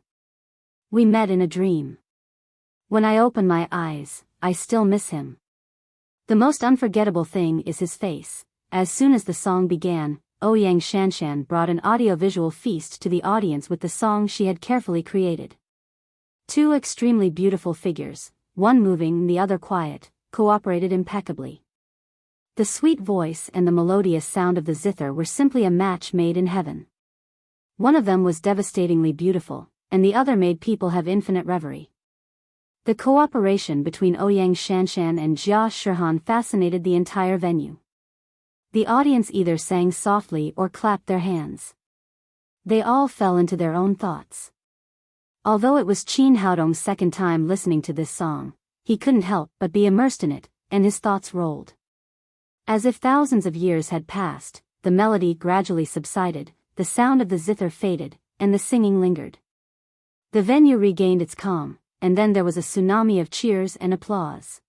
We met in a dream. When I open my eyes, I still miss him. The most unforgettable thing is his face. As soon as the song began, Ouyang Shanshan brought an audiovisual feast to the audience with the song she had carefully created. 2 extremely beautiful figures, one moving and the other quiet, cooperated impeccably. The sweet voice and the melodious sound of the zither were simply a match made in heaven. One of them was devastatingly beautiful, and the other made people have infinite reverie. The cooperation between Ouyang Shanshan and Jia Shihan fascinated the entire venue. The audience either sang softly or clapped their hands. They all fell into their own thoughts. Although it was Qin Haodong's second time listening to this song, he couldn't help but be immersed in it, and his thoughts rolled. As if thousands of years had passed, the melody gradually subsided, the sound of the zither faded, and the singing lingered. The venue regained its calm, and then there was a tsunami of cheers and applause.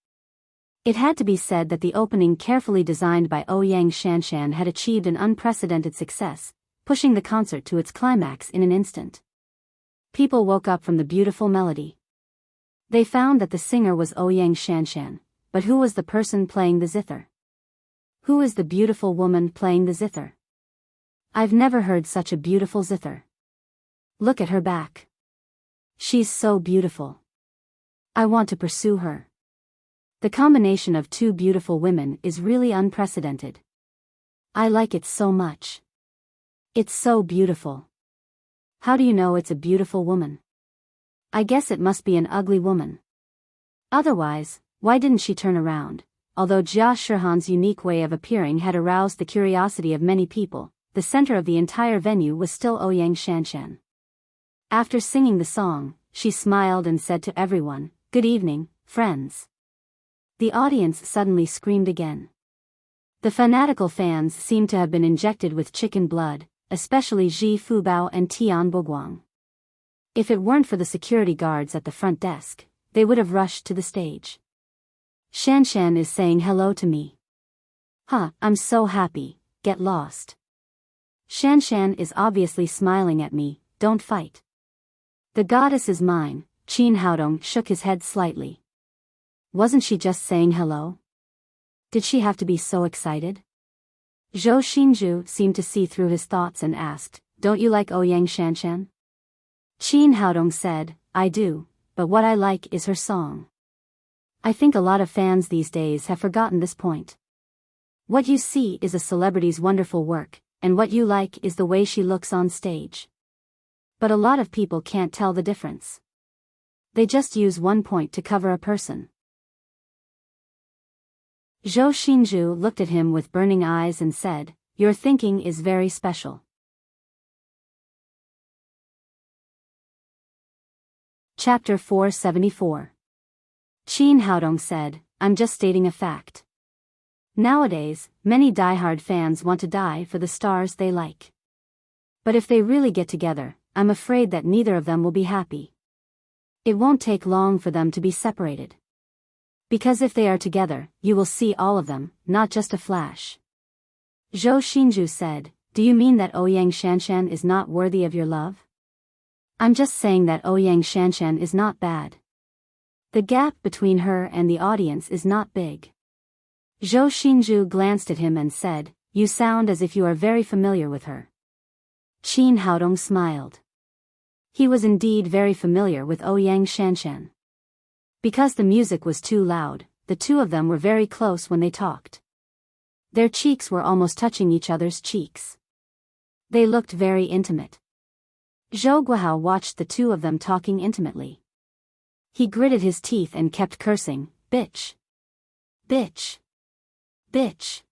It had to be said that the opening carefully designed by Ouyang Shanshan had achieved an unprecedented success, pushing the concert to its climax in an instant. People woke up from the beautiful melody. They found that the singer was Ouyang Shanshan, but who was the person playing the zither? Who is the beautiful woman playing the zither? I've never heard such a beautiful zither. Look at her back. She's so beautiful. I want to pursue her. The combination of 2 beautiful women is really unprecedented. I like it so much. It's so beautiful. How do you know it's a beautiful woman? I guess it must be an ugly woman. Otherwise, why didn't she turn around? Although Jia Shihan's unique way of appearing had aroused the curiosity of many people, the center of the entire venue was still Ouyang Shanshan. After singing the song, she smiled and said to everyone, "Good evening, friends." The audience suddenly screamed again. The fanatical fans seemed to have been injected with chicken blood, especially Ji Fubao and Tian Boguang. If it weren't for the security guards at the front desk, they would have rushed to the stage. Shanshan is saying hello to me. Huh, I'm so happy, get lost. Shanshan is obviously smiling at me, don't fight. The goddess is mine. Qin Haodong shook his head slightly. Wasn't she just saying hello? Did she have to be so excited? Zhou Xinzhu seemed to see through his thoughts and asked, "Don't you like Ouyang Shanshan?" Qin Haodong said, "I do, but what I like is her song." I think a lot of fans these days have forgotten this point. What you see is a celebrity's wonderful work, and what you like is the way she looks on stage. But a lot of people can't tell the difference. They just use one point to cover a person. Zhou Xinzhu looked at him with burning eyes and said, "Your thinking is very special." Chapter 474. Qin Haodong said, "I'm just stating a fact. Nowadays, many diehard fans want to die for the stars they like. But if they really get together, I'm afraid that neither of them will be happy. It won't take long for them to be separated. Because if they are together, you will see all of them, not just a flash." Zhou Xinzhu said, "Do you mean that Ouyang Shanshan is not worthy of your love?" "I'm just saying that Ouyang Shanshan is not bad. The gap between her and the audience is not big." Zhou Xinzhu glanced at him and said, "You sound as if you are very familiar with her." Qin Haodong smiled. He was indeed very familiar with Ouyang Shanshan. Because the music was too loud, the 2 of them were very close when they talked. Their cheeks were almost touching each other's cheeks. They looked very intimate. Zhou Guihao watched the 2 of them talking intimately. He gritted his teeth and kept cursing, "Bitch! Bitch! Bitch!"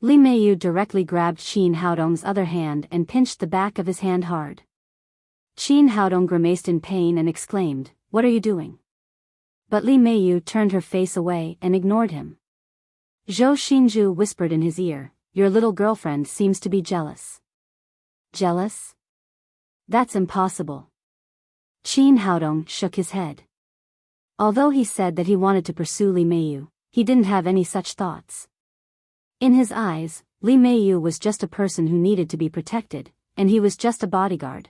Li Meiyu directly grabbed Qin Haodong's other hand and pinched the back of his hand hard. Qin Haodong grimaced in pain and exclaimed, "What are you doing?" But Li Meiyu turned her face away and ignored him. Zhou Xinju whispered in his ear, "Your little girlfriend seems to be jealous." Jealous? That's impossible. Qin Haodong shook his head. Although he said that he wanted to pursue Li Meiyu, he didn't have any such thoughts. In his eyes, Li Meiyu was just a person who needed to be protected, and he was just a bodyguard.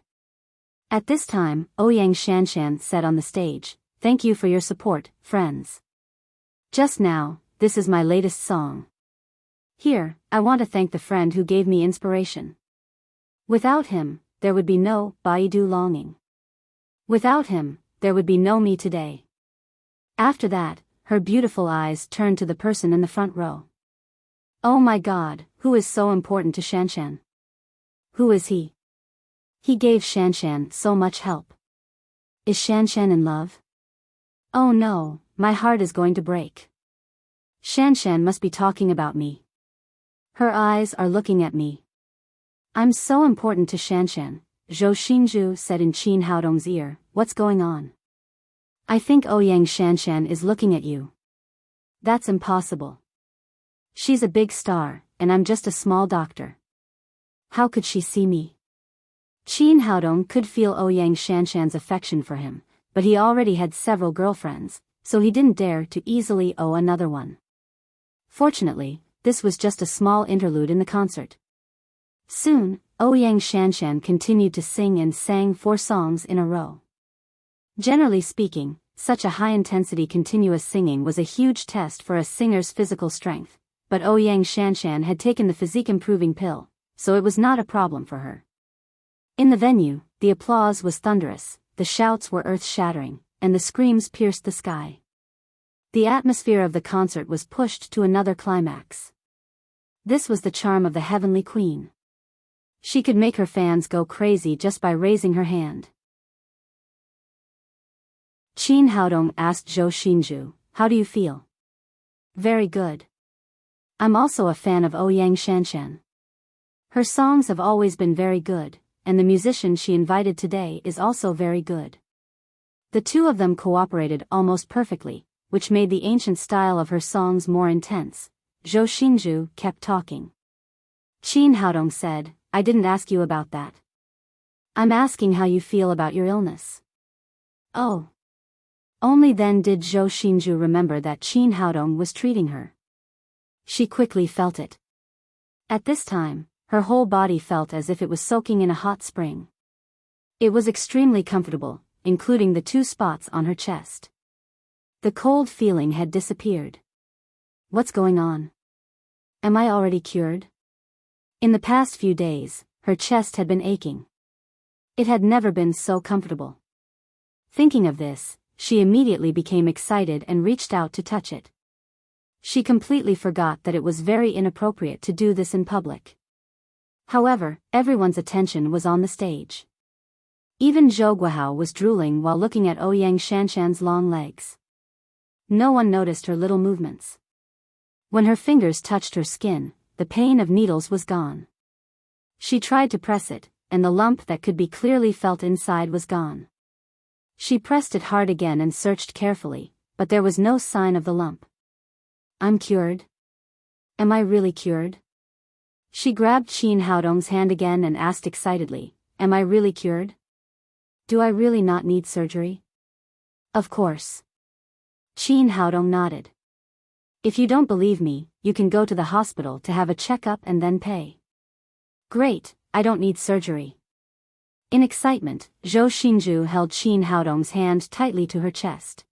At this time, Ouyang Shanshan said on the stage, "Thank you for your support, friends. Just now, this is my latest song. Here, I want to thank the friend who gave me inspiration. Without him, there would be no Baidu longing. Without him, there would be no me today." After that, her beautiful eyes turned to the person in the front row. "Oh my God, who is so important to Shanshan? Who is he? He gave Shanshan so much help. Is Shanshan in love? Oh no, my heart is going to break. Shanshan must be talking about me. Her eyes are looking at me. I'm so important to Shanshan," Zhou Xinju said in Qin Haodong's ear. "What's going on?" "I think Ouyang Shanshan is looking at you." "That's impossible. She's a big star, and I'm just a small doctor. How could she see me?" Qin Haodong could feel Ouyang Shanshan's affection for him, but he already had several girlfriends, so he didn't dare to easily owe another one. Fortunately, this was just a small interlude in the concert. Soon, Ouyang Shanshan continued to sing and sang 4 songs in a row. Generally speaking, such a high-intensity continuous singing was a huge test for a singer's physical strength, but Ouyang Shanshan had taken the physique-improving pill, so it was not a problem for her. In the venue, the applause was thunderous, the shouts were earth-shattering, and the screams pierced the sky. The atmosphere of the concert was pushed to another climax. This was the charm of the Heavenly Queen. She could make her fans go crazy just by raising her hand. Qin Haodong asked Zhou Xinju, "How do you feel?" "Very good. I'm also a fan of Ouyang Shanshan. Her songs have always been very good, and the musician she invited today is also very good." The two of them cooperated almost perfectly, which made the ancient style of her songs more intense. Zhou Xinju kept talking. Qin Haodong said, "I didn't ask you about that. I'm asking how you feel about your illness." "Oh." Only then did Zhou Xinju remember that Qin Haodong was treating her. She quickly felt it. At this time, her whole body felt as if it was soaking in a hot spring. It was extremely comfortable, including the 2 spots on her chest. The cold feeling had disappeared. What's going on? Am I already cured? In the past few days, her chest had been aching. It had never been so comfortable. Thinking of this, she immediately became excited and reached out to touch it. She completely forgot that it was very inappropriate to do this in public. However, everyone's attention was on the stage. Even Zhou Guihao was drooling while looking at Ouyang Shanshan's long legs. No one noticed her little movements. When her fingers touched her skin, the pain of needles was gone. She tried to press it, and the lump that could be clearly felt inside was gone. She pressed it hard again and searched carefully, but there was no sign of the lump. "I'm cured? Am I really cured?" She grabbed Qin Haodong's hand again and asked excitedly, "Am I really cured? Do I really not need surgery?" "Of course." Qin Haodong nodded. "If you don't believe me, you can go to the hospital to have a checkup and then pay." "Great, I don't need surgery." In excitement, Zhou Xinju held Qin Haodong's hand tightly to her chest.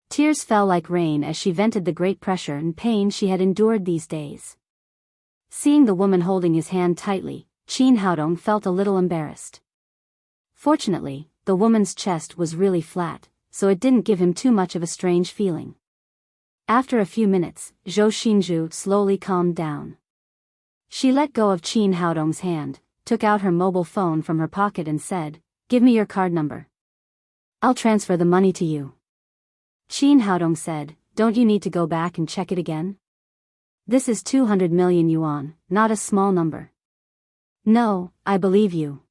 Tears fell like rain as she vented the great pressure and pain she had endured these days. Seeing the woman holding his hand tightly, Qin Haodong felt a little embarrassed. Fortunately, the woman's chest was really flat, so it didn't give him too much of a strange feeling. After a few minutes, Zhou Xinju slowly calmed down. She let go of Qin Haodong's hand, took out her mobile phone from her pocket and said, "Give me your card number. I'll transfer the money to you." Qin Haodong said, "Don't you need to go back and check it again?" This is 200 million yuan, not a small number. No, I believe you.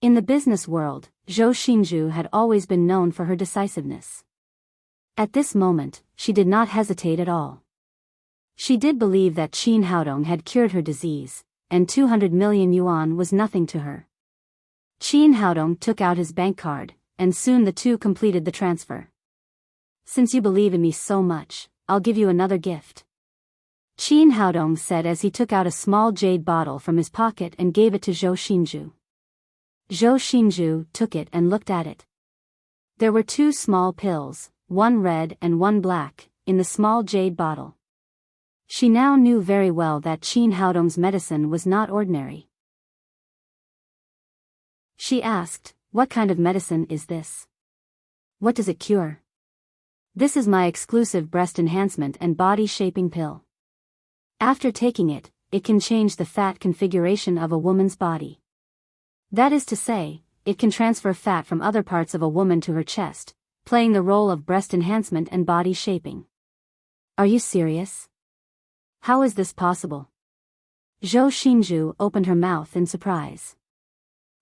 In the business world, Zhou Xinzhu had always been known for her decisiveness. At this moment, she did not hesitate at all. She did believe that Qin Haodong had cured her disease, and 200 million yuan was nothing to her. Qin Haodong took out his bank card, and soon the two completed the transfer. Since you believe in me so much, I'll give you another gift. Qin Haodong said as he took out a small jade bottle from his pocket and gave it to Zhou Xinzhu. Zhou Xinzhu took it and looked at it. There were two small pills, one red and one black, in the small jade bottle. She now knew very well that Qin Haodong's medicine was not ordinary. She asked, "What kind of medicine is this? What does it cure?" "This is my exclusive breast enhancement and body shaping pill. After taking it, it can change the fat configuration of a woman's body. That is to say, it can transfer fat from other parts of a woman to her chest, playing the role of breast enhancement and body shaping." "Are you serious? How is this possible?" Zhou Xinzhu opened her mouth in surprise.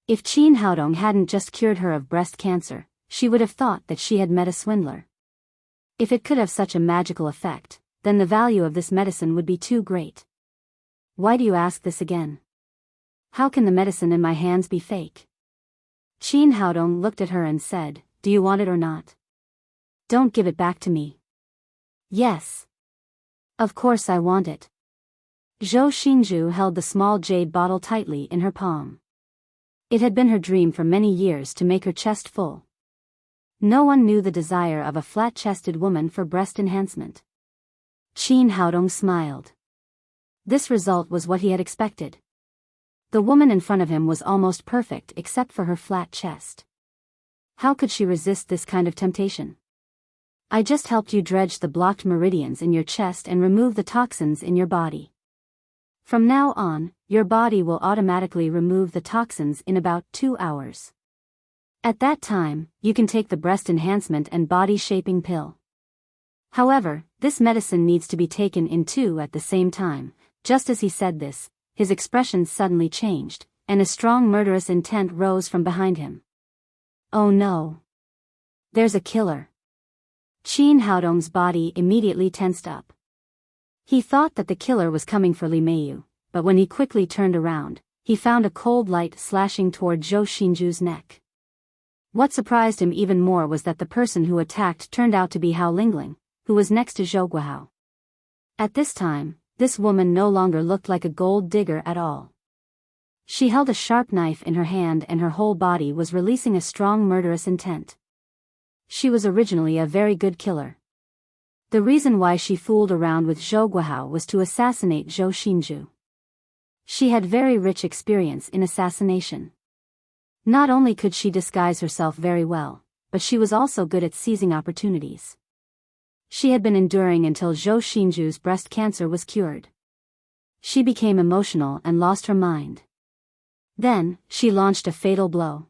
If Qin Haodong hadn't just cured her of breast cancer, she would have thought that she had met a swindler. If it could have such a magical effect, then the value of this medicine would be too great. "Why do you ask this again? How can the medicine in my hands be fake?" Qin Haodong looked at her and said, "Do you want it or not? Don't give it back to me." "Yes. Of course I want it." Zhou Xinzhu held the small jade bottle tightly in her palm. It had been her dream for many years to make her chest full. No one knew the desire of a flat-chested woman for breast enhancement. Qin Haodong smiled. This result was what he had expected. The woman in front of him was almost perfect except for her flat chest. How could she resist this kind of temptation? "I just helped you dredge the blocked meridians in your chest and remove the toxins in your body. From now on, your body will automatically remove the toxins in about 2 hours. At that time, you can take the breast enhancement and body shaping pill. However, this medicine needs to be taken in 2 at the same time." Just as he said this, his expression suddenly changed, and a strong murderous intent rose from behind him. "Oh no! There's a killer." Qin Haodong's body immediately tensed up. He thought that the killer was coming for Li Meiyu, but when he quickly turned around, he found a cold light slashing toward Zhou Xinzhu's neck. What surprised him even more was that the person who attacked turned out to be Hao Lingling, who was next to Zhou Guihao. At this time, this woman no longer looked like a gold digger at all. She held a sharp knife in her hand and her whole body was releasing a strong murderous intent. She was originally a very good killer. The reason why she fooled around with Zhou Guihao was to assassinate Zhou Xinzhu. She had very rich experience in assassination. Not only could she disguise herself very well, but she was also good at seizing opportunities. She had been enduring until Zhou Xinzhu's breast cancer was cured. She became emotional and lost her mind. Then, she launched a fatal blow.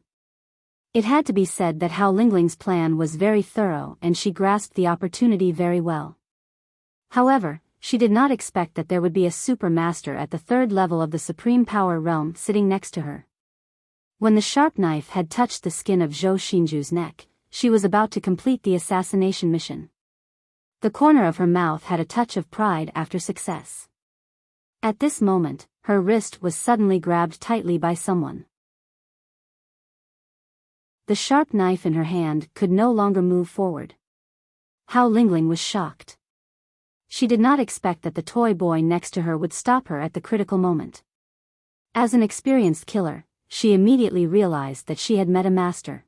It had to be said that Hao Lingling's plan was very thorough and she grasped the opportunity very well. However, she did not expect that there would be a super master at the 3rd level of the supreme power realm sitting next to her. When the sharp knife had touched the skin of Zhou Xinzhu's neck, she was about to complete the assassination mission. The corner of her mouth had a touch of pride after success. At this moment, her wrist was suddenly grabbed tightly by someone. The sharp knife in her hand could no longer move forward. Hao Lingling was shocked. She did not expect that the toy boy next to her would stop her at the critical moment. As an experienced killer, she immediately realized that she had met a master.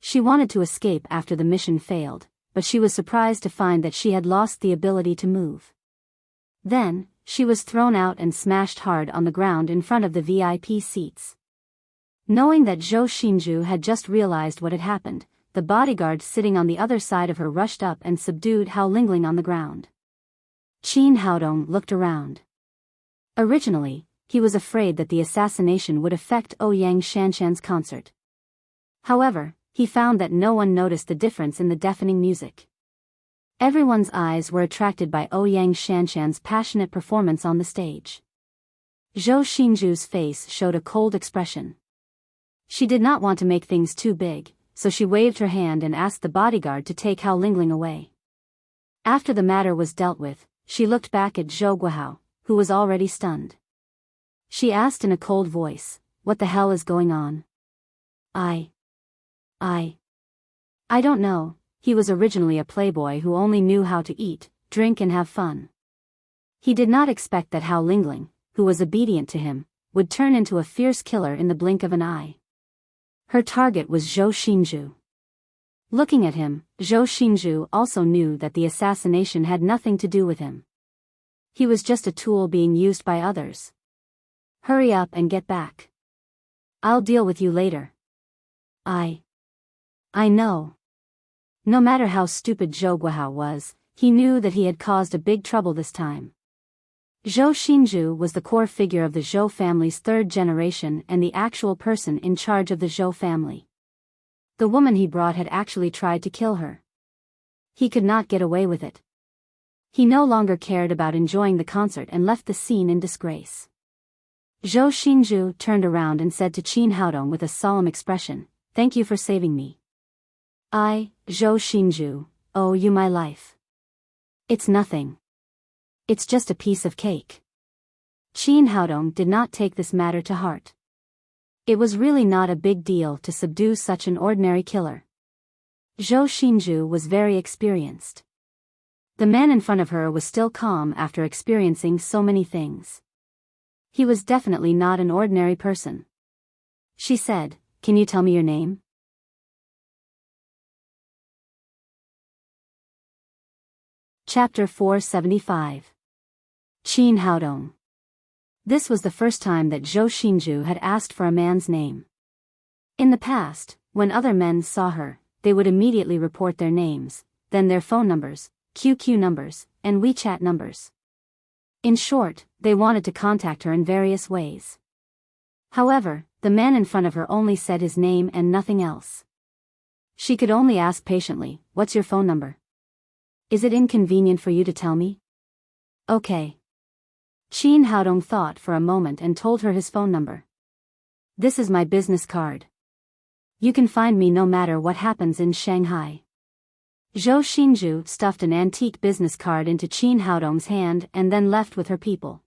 She wanted to escape after the mission failed, but she was surprised to find that she had lost the ability to move. Then, she was thrown out and smashed hard on the ground in front of the VIP seats. Knowing that Zhou Xinzhu had just realized what had happened, the bodyguard sitting on the other side of her rushed up and subdued Hao Lingling on the ground. Qin Haodong looked around. Originally, he was afraid that the assassination would affect Ouyang Shanshan's concert. However, he found that no one noticed the difference in the deafening music. Everyone's eyes were attracted by Ouyang Shanshan's passionate performance on the stage. Zhou Xinzhu's face showed a cold expression. She did not want to make things too big, so she waved her hand and asked the bodyguard to take Hao Lingling away. After the matter was dealt with, she looked back at Zhou Guihao, who was already stunned. She asked in a cold voice, "What the hell is going on?" I don't know. He was originally a playboy who only knew how to eat, drink and have fun. He did not expect that Hao Lingling, who was obedient to him, would turn into a fierce killer in the blink of an eye. Her target was Zhou Xinzhu. Looking at him, Zhou Xinzhu also knew that the assassination had nothing to do with him. He was just a tool being used by others. Hurry up and get back. I'll deal with you later. I know. No matter how stupid Zhou Guihao was, he knew that he had caused a big trouble this time. Zhou Xinzhu was the core figure of the Zhou family's third generation and the actual person in charge of the Zhou family. The woman he brought had actually tried to kill her. He could not get away with it. He no longer cared about enjoying the concert and left the scene in disgrace. Zhou Xinzhu turned around and said to Qin Haodong with a solemn expression, "Thank you for saving me. I, Zhou Xinzhu, owe you my life." "It's nothing. It's just a piece of cake." Qin Haodong did not take this matter to heart. It was really not a big deal to subdue such an ordinary killer. Zhou Xinzhu was very experienced. The man in front of her was still calm after experiencing so many things. He was definitely not an ordinary person. She said, "Can you tell me your name?" Chapter 475. Qin Haodong. This was the first time that Zhou Xinzhu had asked for a man's name. In the past, when other men saw her, they would immediately report their names, then their phone numbers, QQ numbers, and WeChat numbers. In short, they wanted to contact her in various ways. However, the man in front of her only said his name and nothing else. She could only ask patiently, "What's your phone number? Is it inconvenient for you to tell me?" "Okay." Qin Haodong thought for a moment and told her his phone number. "This is my business card. You can find me no matter what happens in Shanghai." Zhou Xinzhu stuffed an antique business card into Qin Haodong's hand and then left with her people.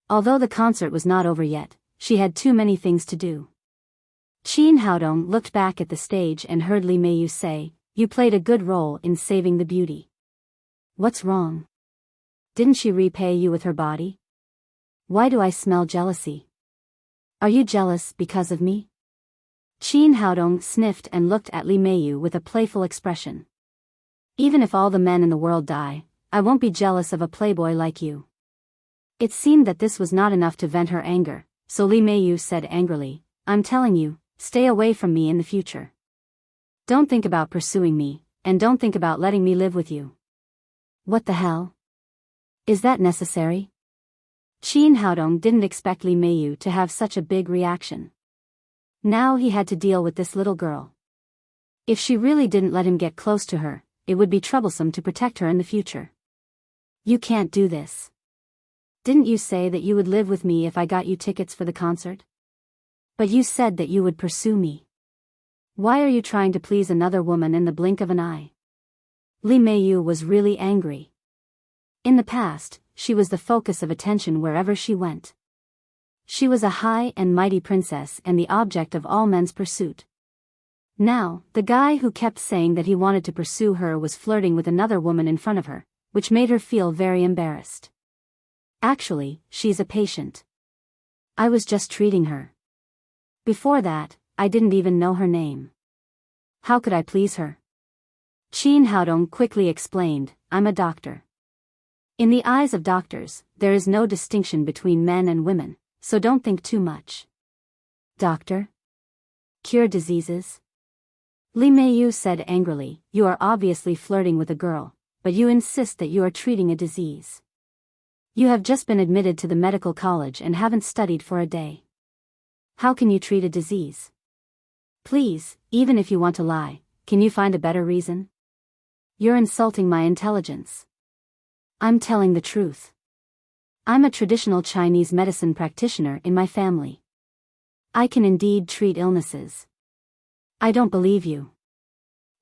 Although the concert was not over yet, she had too many things to do. Qin Haodong looked back at the stage and heard Li Meiyu say, "You played a good role in saving the beauty. What's wrong? Didn't she repay you with her body? Why do I smell jealousy? Are you jealous because of me?" Qin Haodong sniffed and looked at Li Meiyu with a playful expression. "Even if all the men in the world die, I won't be jealous of a playboy like you." It seemed that this was not enough to vent her anger, so Li Meiyu said angrily, "I'm telling you, stay away from me in the future. Don't think about pursuing me, and don't think about letting me live with you." "What the hell? Is that necessary?" Qin Haodong didn't expect Li Meiyu to have such a big reaction. Now he had to deal with this little girl. If she really didn't let him get close to her, it would be troublesome to protect her in the future. "You can't do this. Didn't you say that you would live with me if I got you tickets for the concert? But you said that you would pursue me. Why are you trying to please another woman in the blink of an eye?" Li Meiyu was really angry. In the past, she was the focus of attention wherever she went. She was a high and mighty princess and the object of all men's pursuit. Now, the guy who kept saying that he wanted to pursue her was flirting with another woman in front of her, which made her feel very embarrassed. "Actually, she's a patient. I was just treating her. Before that, I didn't even know her name. How could I please her?" Qin Haodong quickly explained, "I'm a doctor. In the eyes of doctors, there is no distinction between men and women, so don't think too much." "Doctor? Cure diseases?" Li Meiyu said angrily, "You are obviously flirting with a girl, but you insist that you are treating a disease. You have just been admitted to the medical college and haven't studied for a day. How can you treat a disease? Please, even if you want to lie, can you find a better reason?" You're insulting my intelligence. I'm telling the truth. I'm a traditional Chinese medicine practitioner in my family. I can indeed treat illnesses. I don't believe you.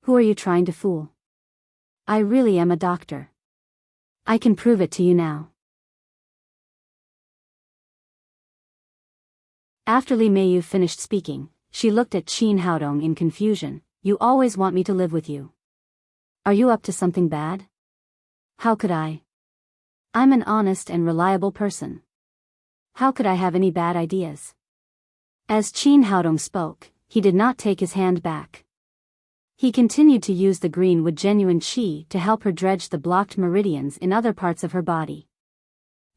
Who are you trying to fool? I really am a doctor. I can prove it to you now. After Li Meiyu finished speaking, she looked at Qin Haodong in confusion. You always want me to live with you. Are you up to something bad? How could I? I'm an honest and reliable person. How could I have any bad ideas? As Qin Haodong spoke, he did not take his hand back. He continued to use the green wood genuine qi to help her dredge the blocked meridians in other parts of her body.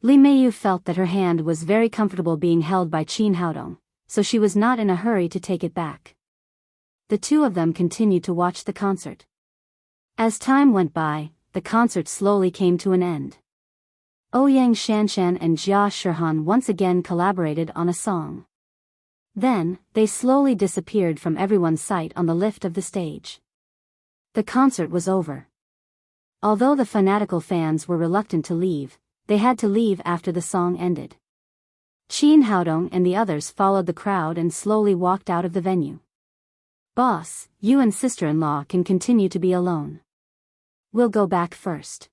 Li Meiyu felt that her hand was very comfortable being held by Qin Haodong, so she was not in a hurry to take it back. The two of them continued to watch the concert. As time went by, the concert slowly came to an end. Ouyang Shanshan and Jia Shihan once again collaborated on a song. Then, they slowly disappeared from everyone's sight on the lift of the stage. The concert was over. Although the fanatical fans were reluctant to leave, they had to leave after the song ended. Qin Haodong and the others followed the crowd and slowly walked out of the venue. Boss, you and sister-in-law can continue to be alone. We'll go back first.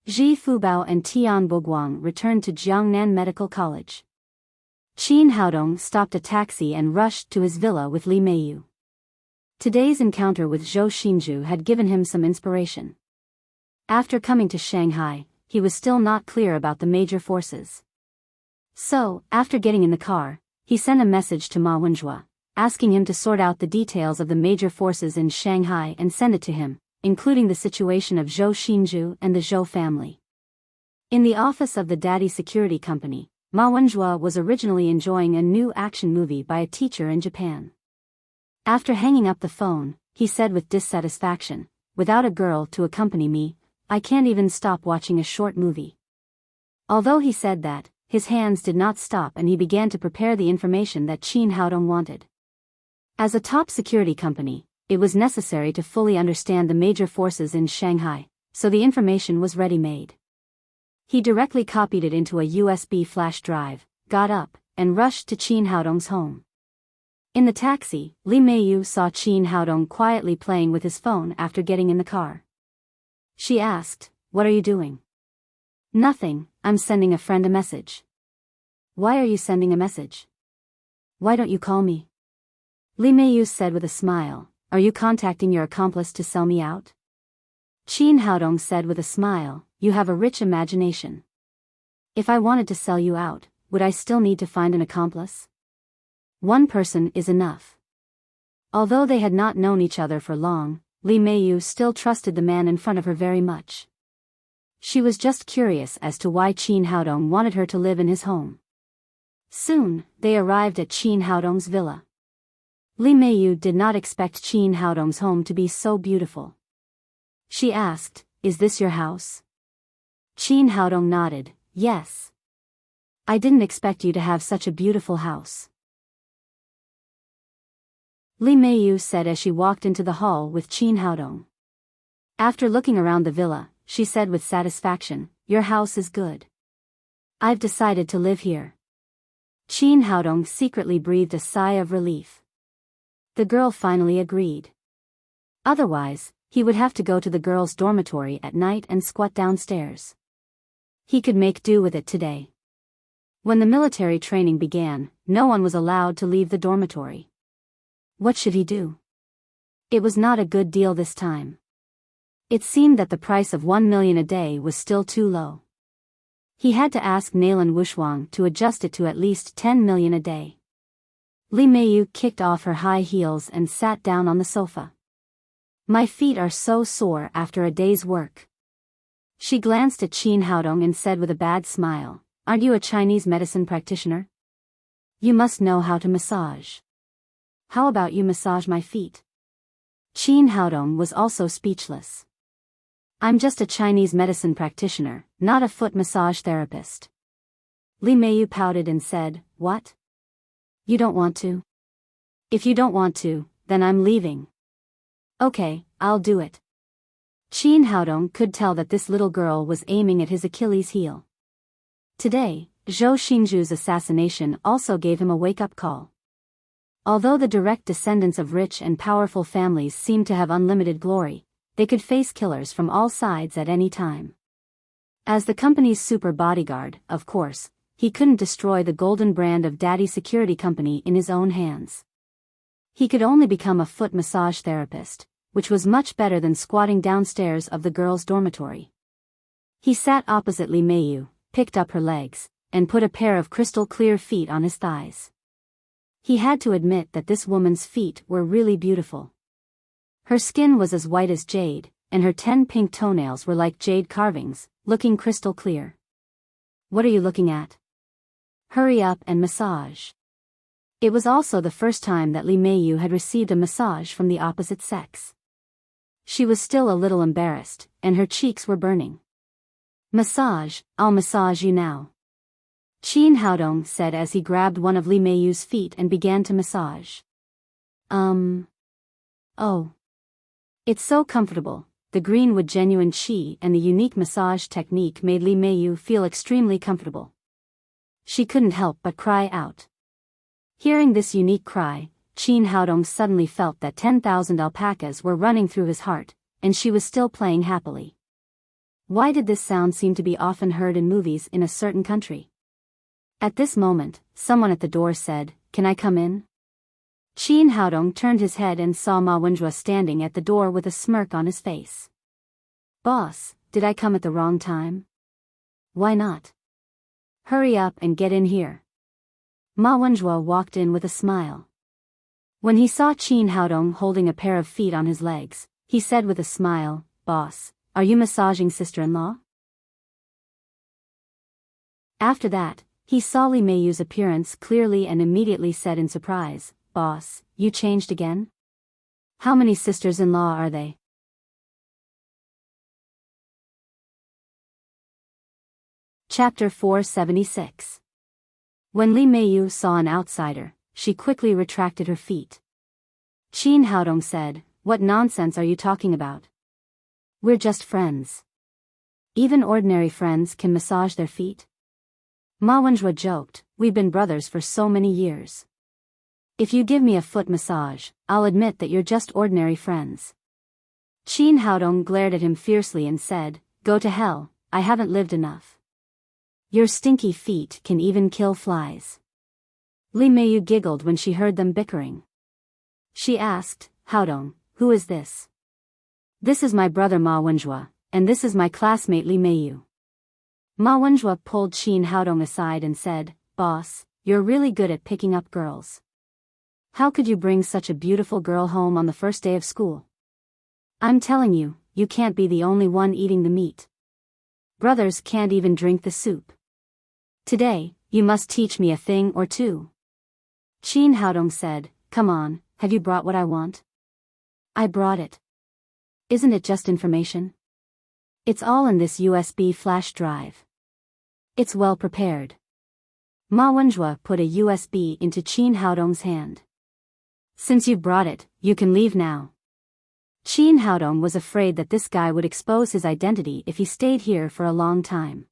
Ji Fubao and Tian Boguang returned to Jiangnan Medical College. Qin Haodong stopped a taxi and rushed to his villa with Li Meiyu. Today's encounter with Zhou Xinju had given him some inspiration. After coming to Shanghai, he was still not clear about the major forces. So, after getting in the car, he sent a message to Ma Wenjue, asking him to sort out the details of the major forces in Shanghai and send it to him, including the situation of Zhou Xinju and the Zhou family. In the office of the Daddy Security Company, Ma Wenjue was originally enjoying a new action movie by a teacher in Japan. After hanging up the phone, he said with dissatisfaction, "Without a girl to accompany me, I can't even stop watching a short movie." Although he said that, his hands did not stop and he began to prepare the information that Qin Haodong wanted. As a top security company, it was necessary to fully understand the major forces in Shanghai, so the information was ready-made. He directly copied it into a USB flash drive, got up, and rushed to Qin Haodong's home. In the taxi, Li Meiyu saw Qin Haodong quietly playing with his phone after getting in the car. She asked, "What are you doing?" "Nothing, I'm sending a friend a message." "Why are you sending a message? Why don't you call me?" Li Meiyu said with a smile, "Are you contacting your accomplice to sell me out?" Qin Haodong said with a smile, "You have a rich imagination. If I wanted to sell you out, would I still need to find an accomplice? One person is enough." Although they had not known each other for long, Li Meiyu still trusted the man in front of her very much. She was just curious as to why Qin Haodong wanted her to live in his home. Soon, they arrived at Qin Haodong's villa. Li Meiyu did not expect Qin Haodong's home to be so beautiful. She asked, "Is this your house?" Qin Haodong nodded, "Yes. I didn't expect you to have such a beautiful house." Li Meiyu said as she walked into the hall with Qin Haodong. After looking around the villa, she said with satisfaction, "Your house is good. I've decided to live here." Qin Haodong secretly breathed a sigh of relief. The girl finally agreed. Otherwise, he would have to go to the girls' dormitory at night and squat downstairs. He could make do with it today. When the military training began, no one was allowed to leave the dormitory. What should he do? It was not a good deal this time. It seemed that the price of 1 million a day was still too low. He had to ask Nailan Wushuang to adjust it to at least 10 million a day. Li Meiyu kicked off her high heels and sat down on the sofa. "My feet are so sore after a day's work." She glanced at Qin Haodong and said with a bad smile, "Aren't you a Chinese medicine practitioner? You must know how to massage. How about you massage my feet?" Qin Haodong was also speechless. "I'm just a Chinese medicine practitioner, not a foot massage therapist." Li Meiyu pouted and said, "What? You don't want to? If you don't want to, then I'm leaving." "Okay, I'll do it." Qin Haodong could tell that this little girl was aiming at his Achilles heel. Today, Zhou Xingzhu's assassination also gave him a wake-up call. Although the direct descendants of rich and powerful families seemed to have unlimited glory, they could face killers from all sides at any time. As the company's super bodyguard, of course, he couldn't destroy the golden brand of Daddy Security Company in his own hands. He could only become a foot massage therapist, which was much better than squatting downstairs of the girls' dormitory. He sat opposite Li Meiyu, picked up her legs, and put a pair of crystal-clear feet on his thighs. He had to admit that this woman's feet were really beautiful. Her skin was as white as jade, and her 10 pink toenails were like jade carvings, looking crystal clear. What are you looking at? Hurry up and massage. It was also the first time that Li Meiyu had received a massage from the opposite sex. She was still a little embarrassed, and her cheeks were burning. Massage, I'll massage you now. Qin Haodong said as he grabbed one of Li Meiyu's feet and began to massage. Oh. It's so comfortable. The greenwood genuine qi and the unique massage technique made Li Meiyu feel extremely comfortable. She couldn't help but cry out. Hearing this unique cry, Qin Haodong suddenly felt that 10,000 alpacas were running through his heart, and she was still playing happily. Why did this sound seem to be often heard in movies in a certain country? At this moment, someone at the door said, "Can I come in?" Qin Haodong turned his head and saw Ma Wenjue standing at the door with a smirk on his face. "Boss, did I come at the wrong time?" "Why not? Hurry up and get in here." Ma Wenjue walked in with a smile. When he saw Qin Haodong holding a pair of feet on his legs, he said with a smile, "Boss, are you massaging sister-in-law?" After that, he saw Li Meiyu's appearance clearly and immediately said in surprise, "Boss, you changed again? How many sisters-in-law are they?" Chapter 476. When Li Meiyu saw an outsider, she quickly retracted her feet. Qin Haodong said, "What nonsense are you talking about? We're just friends. Even ordinary friends can massage their feet." Ma Wenjue joked, "We've been brothers for so many years. If you give me a foot massage, I'll admit that you're just ordinary friends." Qin Haodong glared at him fiercely and said, "Go to hell, I haven't lived enough. Your stinky feet can even kill flies." Li Meiyu giggled when she heard them bickering. She asked, "Haodong, who is this?" "This is my brother Ma Wenjue, and this is my classmate Li Meiyu." Ma Wenjue pulled Qin Haodong aside and said, "Boss, you're really good at picking up girls. How could you bring such a beautiful girl home on the first day of school? I'm telling you, you can't be the only one eating the meat. Brothers can't even drink the soup. Today, you must teach me a thing or two." Qin Haodong said, "Come on, have you brought what I want?" "I brought it. Isn't it just information? It's all in this USB flash drive. It's well prepared." Ma Wenjue put a USB into Qin Haodong's hand. "Since you've brought it, you can leave now." Qin Haodong was afraid that this guy would expose his identity if he stayed here for a long time.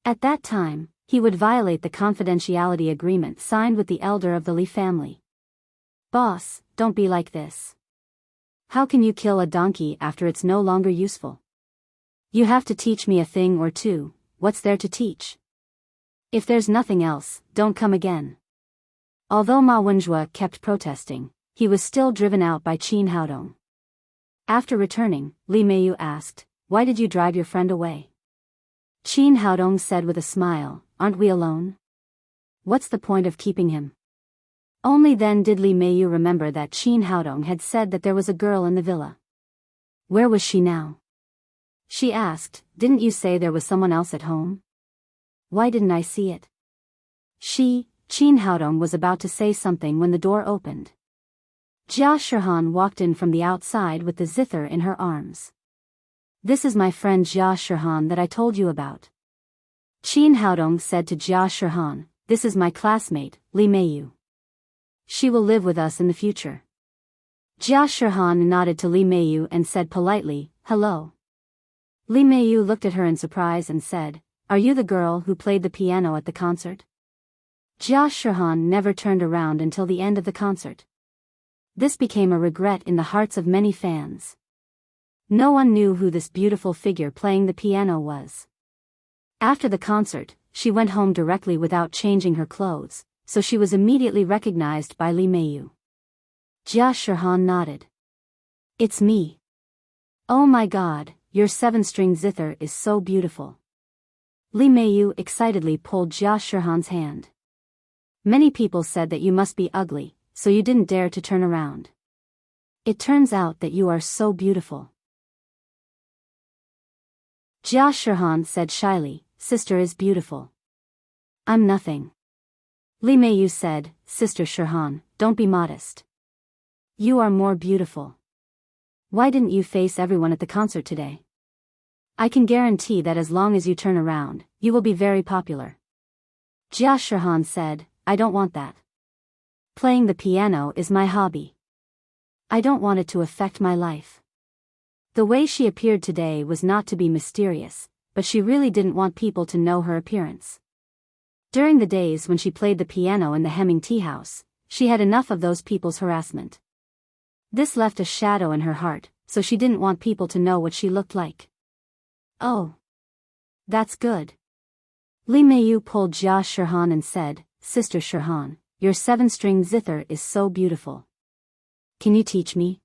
At that time, he would violate the confidentiality agreement signed with the elder of the Li family. "Boss, don't be like this. How can you kill a donkey after it's no longer useful? You have to teach me a thing or two. What's there to teach? If there's nothing else, don't come again." Although Ma Wenjue kept protesting, he was still driven out by Qin Haodong. After returning, Li Meiyu asked, "Why did you drive your friend away?" Qin Haodong said with a smile, "Aren't we alone? What's the point of keeping him?" Only then did Li Meiyu remember that Qin Haodong had said that there was a girl in the villa. Where was she now? She asked, "Didn't you say there was someone else at home? Why didn't I see it?" Qin Haodong was about to say something when the door opened. Jia Shihan walked in from the outside with the zither in her arms. "This is my friend Jia Shihan that I told you about." Qin Haodong said to Jia Shihan, "This is my classmate, Li Meiyu. She will live with us in the future." Jia Shihan nodded to Li Meiyu and said politely, hello. Li Meiyu looked at her in surprise and said, "Are you the girl who played the piano at the concert?" Jia Shihan never turned around until the end of the concert. This became a regret in the hearts of many fans. No one knew who this beautiful figure playing the piano was. After the concert, she went home directly without changing her clothes, so she was immediately recognized by Li Meiyu. Jia Shihan nodded. "It's me. Oh my god, your 7-string zither is so beautiful." Li Meiyu excitedly pulled Jia Shihan's hand. "Many people said that you must be ugly, so you didn't dare to turn around. It turns out that you are so beautiful." Jia Shihan said shyly, "Sister is beautiful. I'm nothing." Li Meiyu said, "Sister Shihan, don't be modest. You are more beautiful. Why didn't you face everyone at the concert today? I can guarantee that as long as you turn around, you will be very popular." Jia Shihan said, "I don't want that. Playing the piano is my hobby. I don't want it to affect my life." The way she appeared today was not to be mysterious, but she really didn't want people to know her appearance. During the days when she played the piano in the Hemming tea house, she had enough of those people's harassment. This left a shadow in her heart, so she didn't want people to know what she looked like. "Oh. That's good." Li Meiyu pulled Jia Shihan and said, "Sister Shihan, your 7-string zither is so beautiful. Can you teach me?"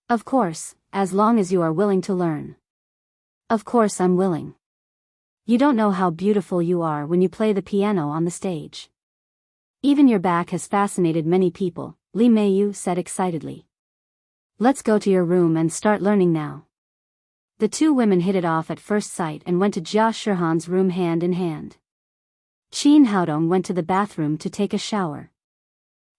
"Of course, as long as you are willing to learn." "Of course I'm willing. You don't know how beautiful you are when you play the piano on the stage. Even your back has fascinated many people," Li Meiyu said excitedly. "Let's go to your room and start learning now." The two women hit it off at first sight and went to Jia Shihan's room hand in hand. Qin Haodong went to the bathroom to take a shower.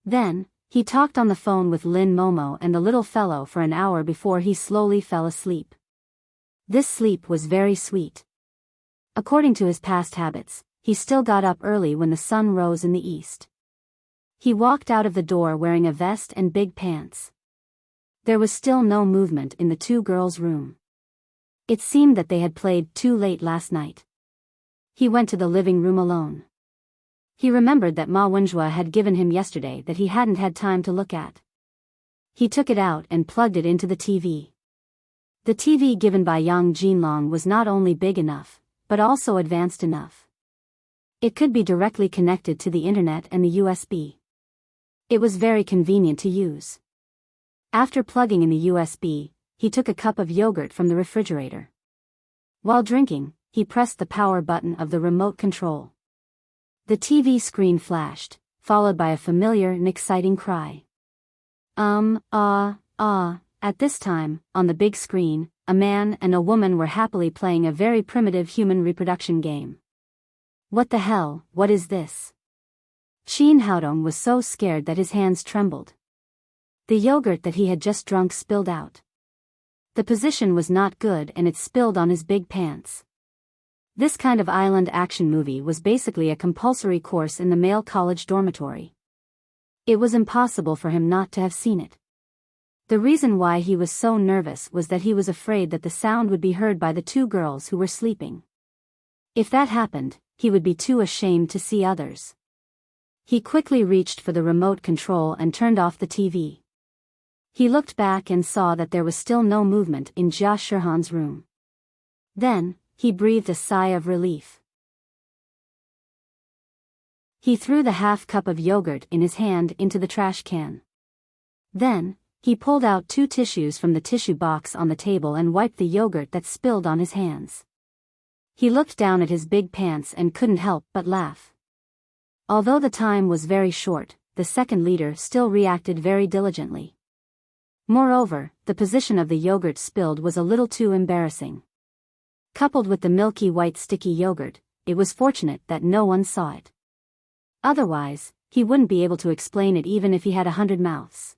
Then, he talked on the phone with Lin Momo and the little fellow for an hour before he slowly fell asleep. This sleep was very sweet. According to his past habits, he still got up early when the sun rose in the east. He walked out of the door wearing a vest and big pants. There was still no movement in the two girls' room. It seemed that they had played too late last night. He went to the living room alone. He remembered that Ma Wenjue had given him yesterday that he hadn't had time to look at. He took it out and plugged it into the TV. The TV given by Yang Jinlong was not only big enough, but also advanced enough. It could be directly connected to the internet and the USB. It was very convenient to use. After plugging in the USB, he took a cup of yogurt from the refrigerator. While drinking, he pressed the power button of the remote control. The TV screen flashed, followed by a familiar and exciting cry. At this time, on the big screen, a man and a woman were happily playing a very primitive human reproduction game. "What the hell, what is this?" Qin Haodong was so scared that his hands trembled. The yogurt that he had just drunk spilled out. The position was not good and it spilled on his big pants. This kind of island action movie was basically a compulsory course in the male college dormitory. It was impossible for him not to have seen it. The reason why he was so nervous was that he was afraid that the sound would be heard by the two girls who were sleeping. If that happened, he would be too ashamed to see others. He quickly reached for the remote control and turned off the TV. He looked back and saw that there was still no movement in Jia Shihan's room. Then, he breathed a sigh of relief. He threw the half cup of yogurt in his hand into the trash can. Then, he pulled out 2 tissues from the tissue box on the table and wiped the yogurt that spilled on his hands. He looked down at his big pants and couldn't help but laugh. Although the time was very short, the second leader still reacted very diligently. Moreover, the position of the yogurt spilled was a little too embarrassing. Coupled with the milky white sticky yogurt, it was fortunate that no one saw it. Otherwise, he wouldn't be able to explain it even if he had 100 mouths.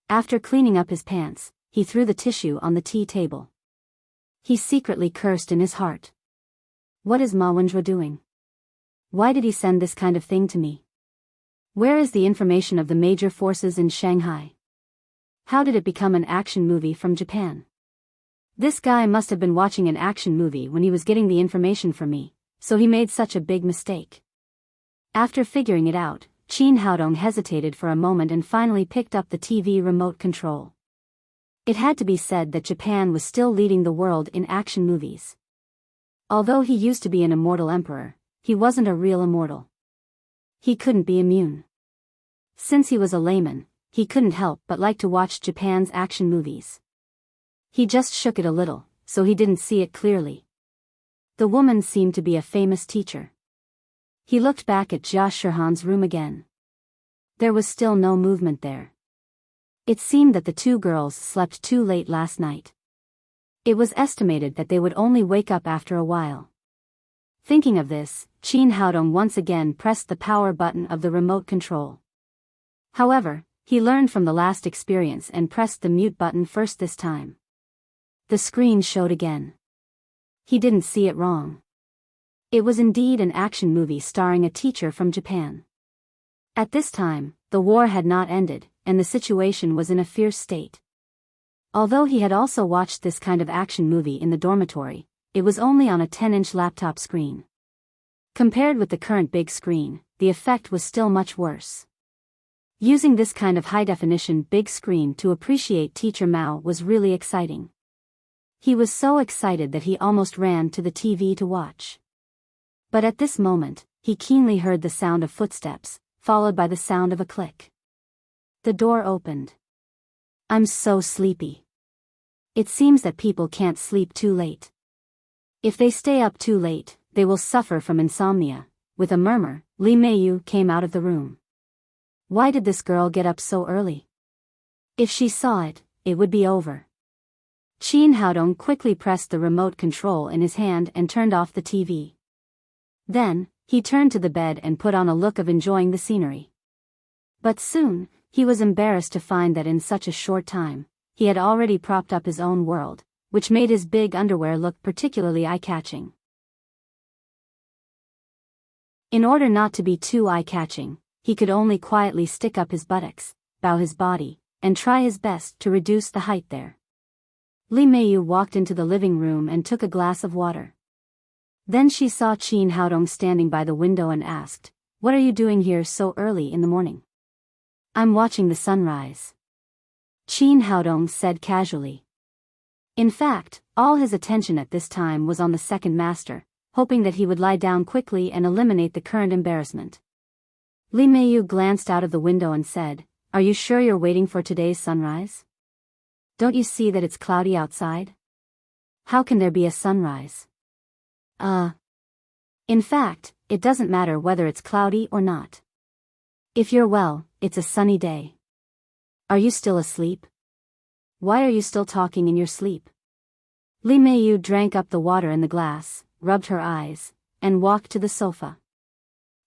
After cleaning up his pants, he threw the tissue on the tea table. He secretly cursed in his heart. What is Ma Wenjue doing? Why did he send this kind of thing to me? Where is the information of the major forces in Shanghai? How did it become an action movie from Japan? This guy must have been watching an action movie when he was getting the information from me, so he made such a big mistake. After figuring it out, Chin Haodong hesitated for a moment and finally picked up the TV remote control. It had to be said that Japan was still leading the world in action movies. Although he used to be an immortal emperor, he wasn't a real immortal. He couldn't be immune. Since he was a layman, he couldn't help but like to watch Japan's action movies. He just shook it a little, so he didn't see it clearly. The woman seemed to be a famous teacher. He looked back at Jia Shihan's room again. There was still no movement there. It seemed that the two girls slept too late last night. It was estimated that they would only wake up after a while. Thinking of this, Chin Haodong once again pressed the power button of the remote control. However, he learned from the last experience and pressed the mute button first this time. The screen showed again. He didn't see it wrong. It was indeed an action movie starring a teacher from Japan. At this time, the war had not ended, and the situation was in a fierce state. Although he had also watched this kind of action movie in the dormitory, it was only on a 10-inch laptop screen. Compared with the current big screen, the effect was still much worse. Using this kind of high-definition big screen to appreciate Teacher Mao was really exciting. He was so excited that he almost ran to the TV to watch. But at this moment, he keenly heard the sound of footsteps, followed by the sound of a click. The door opened. I'm so sleepy. It seems that people can't sleep too late. If they stay up too late, they will suffer from insomnia. With a murmur, Li Meiyu came out of the room. Why did this girl get up so early? If she saw it, it would be over. Chin Haodong quickly pressed the remote control in his hand and turned off the TV. Then, he turned to the bed and put on a look of enjoying the scenery. But soon, he was embarrassed to find that in such a short time, he had already propped up his own world, which made his big underwear look particularly eye-catching. In order not to be too eye-catching, he could only quietly stick up his buttocks, bow his body, and try his best to reduce the height there. Li Meiyu walked into the living room and took a glass of water. Then she saw Chin Haodong standing by the window and asked, "What are you doing here so early in the morning?" "I'm watching the sunrise," Chin Haodong said casually. In fact, all his attention at this time was on the second master, hoping that he would lie down quickly and eliminate the current embarrassment. Li Meiyu glanced out of the window and said, "Are you sure you're waiting for today's sunrise? Don't you see that it's cloudy outside? How can there be a sunrise?" In fact, it doesn't matter whether it's cloudy or not. If you're well, it's a sunny day. Are you still asleep? Why are you still talking in your sleep?" Li Meiyu drank up the water in the glass, rubbed her eyes, and walked to the sofa.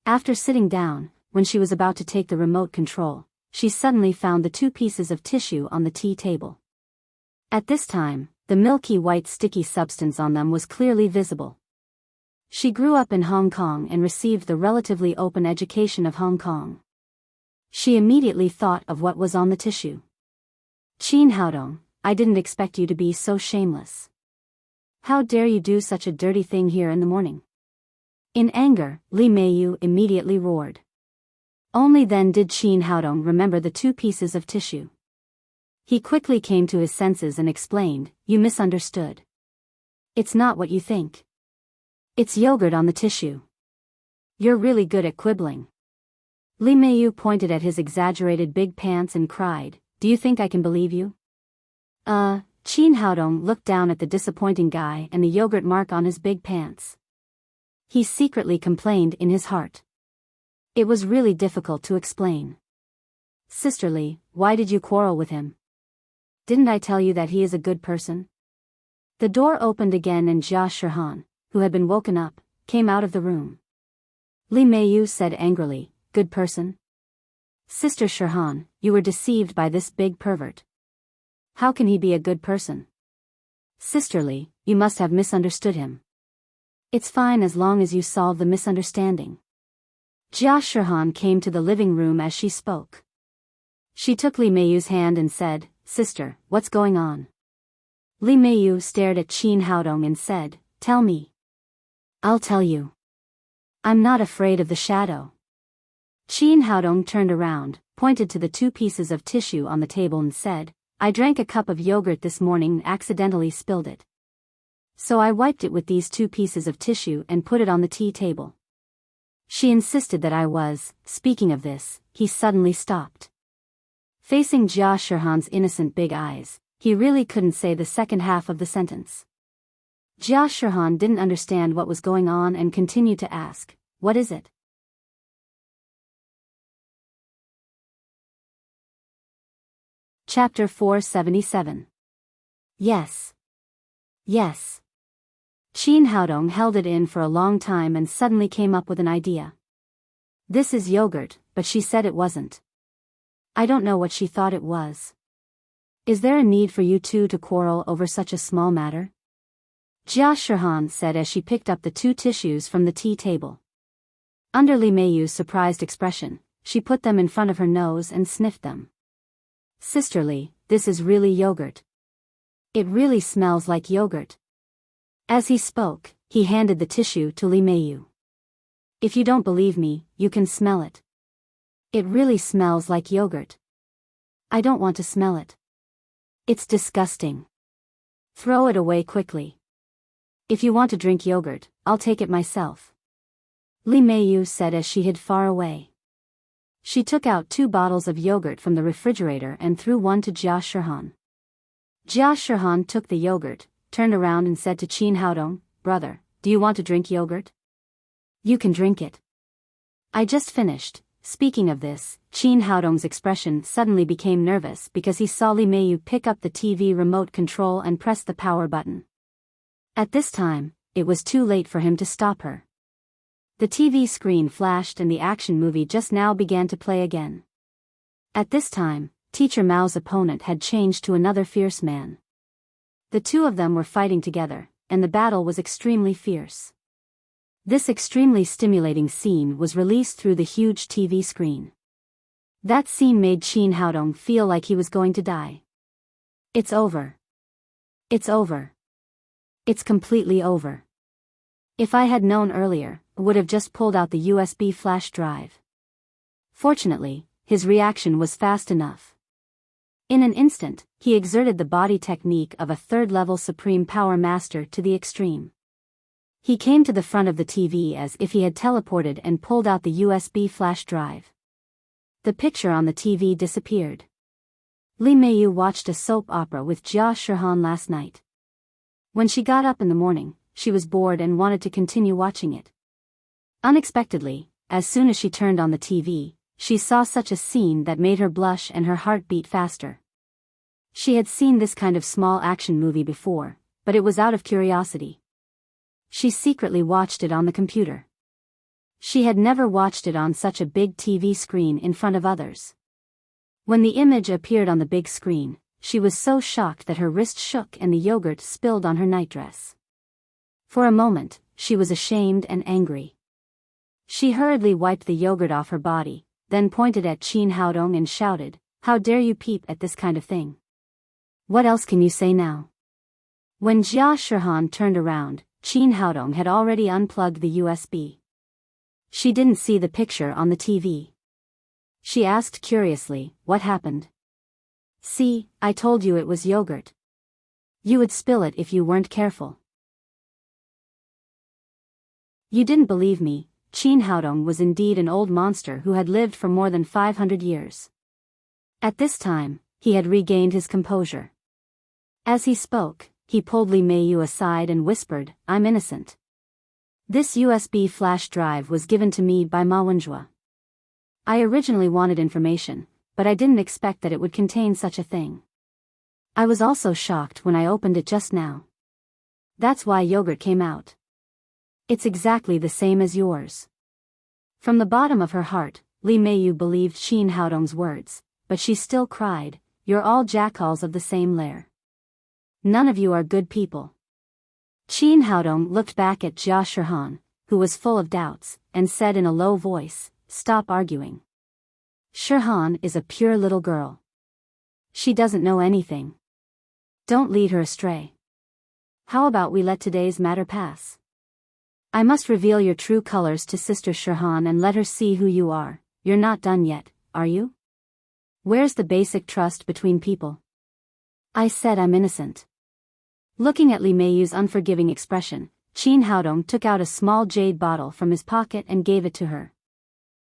After sitting down, when she was about to take the remote control, she suddenly found the two pieces of tissue on the tea table. At this time, the milky white sticky substance on them was clearly visible. She grew up in Hong Kong and received the relatively open education of Hong Kong. She immediately thought of what was on the tissue. "Chin Haodong, I didn't expect you to be so shameless. How dare you do such a dirty thing here in the morning?" In anger, Li Meiyu immediately roared. Only then did Chin Haodong remember the two pieces of tissue. He quickly came to his senses and explained, "You misunderstood. It's not what you think. It's yogurt on the tissue. You're really good at quibbling." Li Meiyu pointed at his exaggerated big pants and cried, "Do you think I can believe you?" Chin Haodong looked down at the disappointing guy and the yogurt mark on his big pants. He secretly complained in his heart. It was really difficult to explain. "Sisterly, why did you quarrel with him? Didn't I tell you that he is a good person?" The door opened again and Jia Shihan, who had been woken up, came out of the room. Li Meiyu said angrily, "Good person? Sister Shihan, you were deceived by this big pervert. How can he be a good person? Sisterly, you must have misunderstood him. It's fine as long as you solve the misunderstanding." Jia Shihan came to the living room as she spoke. She took Li Meiyu's hand and said, "Sister, what's going on? Li Meiyu stared at Qin Haodong and said, "Tell me." "I'll tell you. I'm not afraid of the shadow." Qin Haodong turned around, pointed to the 2 pieces of tissue on the table and said, "I drank a cup of yogurt this morning and accidentally spilled it. So I wiped it with these 2 pieces of tissue and put it on the tea table." She insisted that I was. Speaking of this, he suddenly stopped. Facing Jia Shihan's innocent big eyes, he really couldn't say the second half of the sentence. Jia Shihan didn't understand what was going on and continued to ask, "What is it?" Chapter 477. Yes. Yes. Qin Haodong held it in for a long time and suddenly came up with an idea. "This is yogurt," but she said it wasn't. I don't know what she thought it was. "Is there a need for you two to quarrel over such a small matter?" Jia Shihan said as she picked up the 2 tissues from the tea table. Under Li Meiyu's surprised expression, she put them in front of her nose and sniffed them. "Sisterly, this is really yogurt. It really smells like yogurt." As he spoke, he handed the tissue to Li Meiyu. "If you don't believe me, you can smell it. It really smells like yogurt." "I don't want to smell it. It's disgusting. Throw it away quickly." "If you want to drink yogurt, I'll take it myself," Li Meiyu said as she hid far away. She took out 2 bottles of yogurt from the refrigerator and threw one to Jia Shihan. Jia Shihan took the yogurt, turned around and said to Qin Haodong, "Brother, do you want to drink yogurt? You can drink it. I just finished." Speaking of this, Qin Haodong's expression suddenly became nervous because he saw Li Meiyu pick up the TV remote control and press the power button. At this time, it was too late for him to stop her. The TV screen flashed and the action movie just now began to play again. At this time, Teacher Mao's opponent had changed to another fierce man. The 2 of them were fighting together, and the battle was extremely fierce. This extremely stimulating scene was released through the huge TV screen. That scene made Qin Haodong feel like he was going to die. "It's over. It's over. It's completely over. If I had known earlier, I would have just pulled out the USB flash drive." Fortunately, his reaction was fast enough. In an instant, he exerted the body technique of a 3rd-level Supreme Power Master to the extreme. He came to the front of the TV as if he had teleported and pulled out the USB flash drive. The picture on the TV disappeared. Li Meiyu watched a soap opera with Jia Shihan last night. When she got up in the morning, she was bored and wanted to continue watching it. Unexpectedly, as soon as she turned on the TV, she saw such a scene that made her blush and her heart beat faster. She had seen this kind of small action movie before, but it was out of curiosity. She secretly watched it on the computer. She had never watched it on such a big TV screen in front of others. When the image appeared on the big screen, she was so shocked that her wrist shook and the yogurt spilled on her nightdress. For a moment, she was ashamed and angry. She hurriedly wiped the yogurt off her body, then pointed at Qin Haodong and shouted, "How dare you peep at this kind of thing? What else can you say now?" When Jia Shihan turned around, Qin Haodong had already unplugged the USB. She didn't see the picture on the TV. She asked curiously, "What happened?" "See, I told you it was yogurt. You would spill it if you weren't careful." "You didn't believe me." Qin Haodong was indeed an old monster who had lived for more than 500 years. At this time, he had regained his composure. As he spoke, he pulled Li Meiyu aside and whispered, "I'm innocent. This USB flash drive was given to me by Ma Wenjue. I originally wanted information, but I didn't expect that it would contain such a thing. I was also shocked when I opened it just now. That's why yogurt came out. It's exactly the same as yours." From the bottom of her heart, Li Meiyu believed Qin Haodong's words, but she still cried, "You're all jackals of the same lair. None of you are good people." Qin Haodong looked back at Jia Shihan, who was full of doubts, and said in a low voice, "Stop arguing. Shihan is a pure little girl. She doesn't know anything. Don't lead her astray. How about we let today's matter pass? I must reveal your true colors to Sister Shirhan and let her see who you are. You're not done yet, are you? Where's the basic trust between people? I said I'm innocent. Looking at Li Meiyu's unforgiving expression, Qin Haodong took out a small jade bottle from his pocket and gave it to her.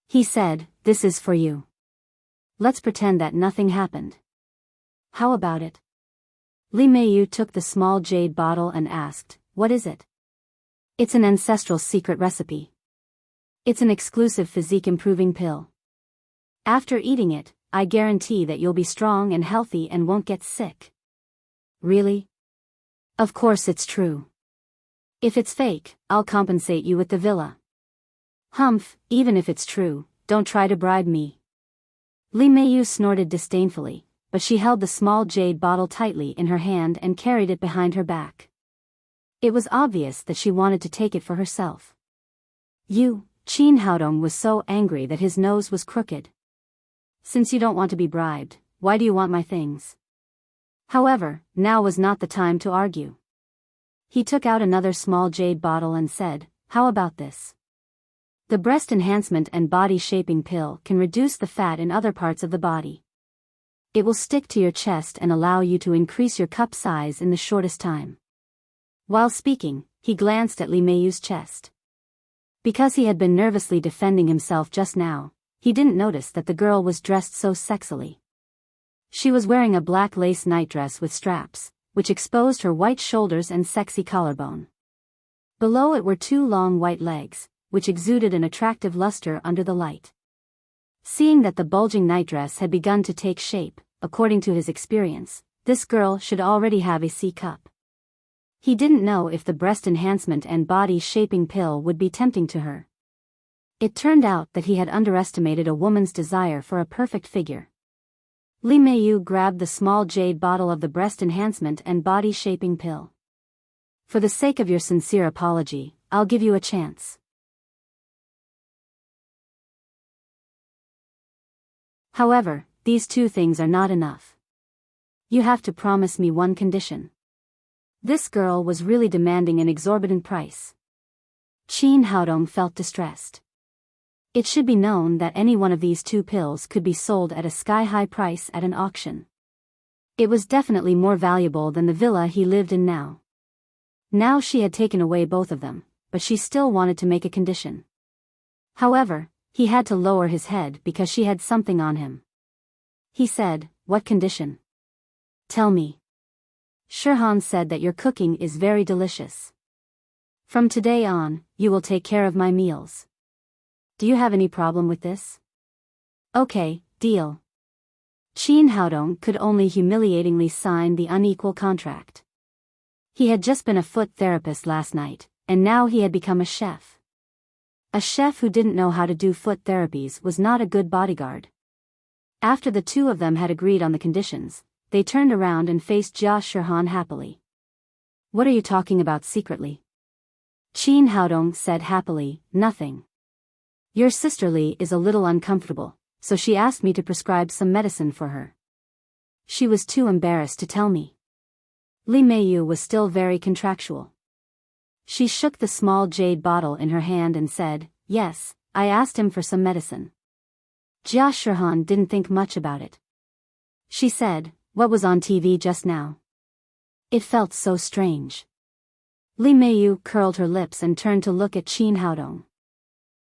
He said, "This is for you. Let's pretend that nothing happened. How about it?" Li Meiyu took the small jade bottle and asked, "What is it?" "It's an ancestral secret recipe. It's an exclusive physique-improving pill. After eating it, I guarantee that you'll be strong and healthy and won't get sick." "Really?" "Of course it's true. If it's fake, I'll compensate you with the villa." "Humph, even if it's true, don't try to bribe me." Li Meiyu snorted disdainfully, but she held the small jade bottle tightly in her hand and carried it behind her back. It was obvious that she wanted to take it for herself. Qin Haodong was so angry that his nose was crooked. "Since you don't want to be bribed, why do you want my things?" However, now was not the time to argue. He took out another small jade bottle and said, "How about this? The breast enhancement and body shaping pill can reduce the fat in other parts of the body. It will stick to your chest and allow you to increase your cup size in the shortest time." While speaking, he glanced at Li Meiyu's chest. Because he had been nervously defending himself just now, he didn't notice that the girl was dressed so sexily. She was wearing a black lace nightdress with straps, which exposed her white shoulders and sexy collarbone. Below it were two long white legs, which exuded an attractive luster under the light. Seeing that the bulging nightdress had begun to take shape, according to his experience, this girl should already have a C cup. He didn't know if the breast enhancement and body shaping pill would be tempting to her. It turned out that he had underestimated a woman's desire for a perfect figure. Li Meiyu grabbed the small jade bottle of the breast enhancement and body shaping pill. "For the sake of your sincere apology, I'll give you a chance. However, these two things are not enough. You have to promise me one condition." This girl was really demanding an exorbitant price. Qin Haodong felt distressed. It should be known that any one of these two pills could be sold at a sky-high price at an auction. It was definitely more valuable than the villa he lived in now. Now she had taken away both of them, but she still wanted to make a condition. However, he had to lower his head because she had something on him. He said, "What condition?" "Tell me." "Shirhan said that your cooking is very delicious. From today on, you will take care of my meals. Do you have any problem with this?" "Okay, deal." Qin Haodong could only humiliatingly sign the unequal contract. He had just been a foot therapist last night, and now he had become a chef. A chef who didn't know how to do foot therapies was not a good bodyguard. After the two of them had agreed on the conditions, they turned around and faced Jia Shirhan happily. "What are you talking about secretly?" Qin Haodong said happily, "Nothing. Your sister Li is a little uncomfortable, so she asked me to prescribe some medicine for her. She was too embarrassed to tell me." Li Meiyu was still very contractual. She shook the small jade bottle in her hand and said, "Yes, I asked him for some medicine." Jia Shirhan didn't think much about it. She said, "What was on TV just now?" It felt so strange. Li Meiyu curled her lips and turned to look at Qin Haodong.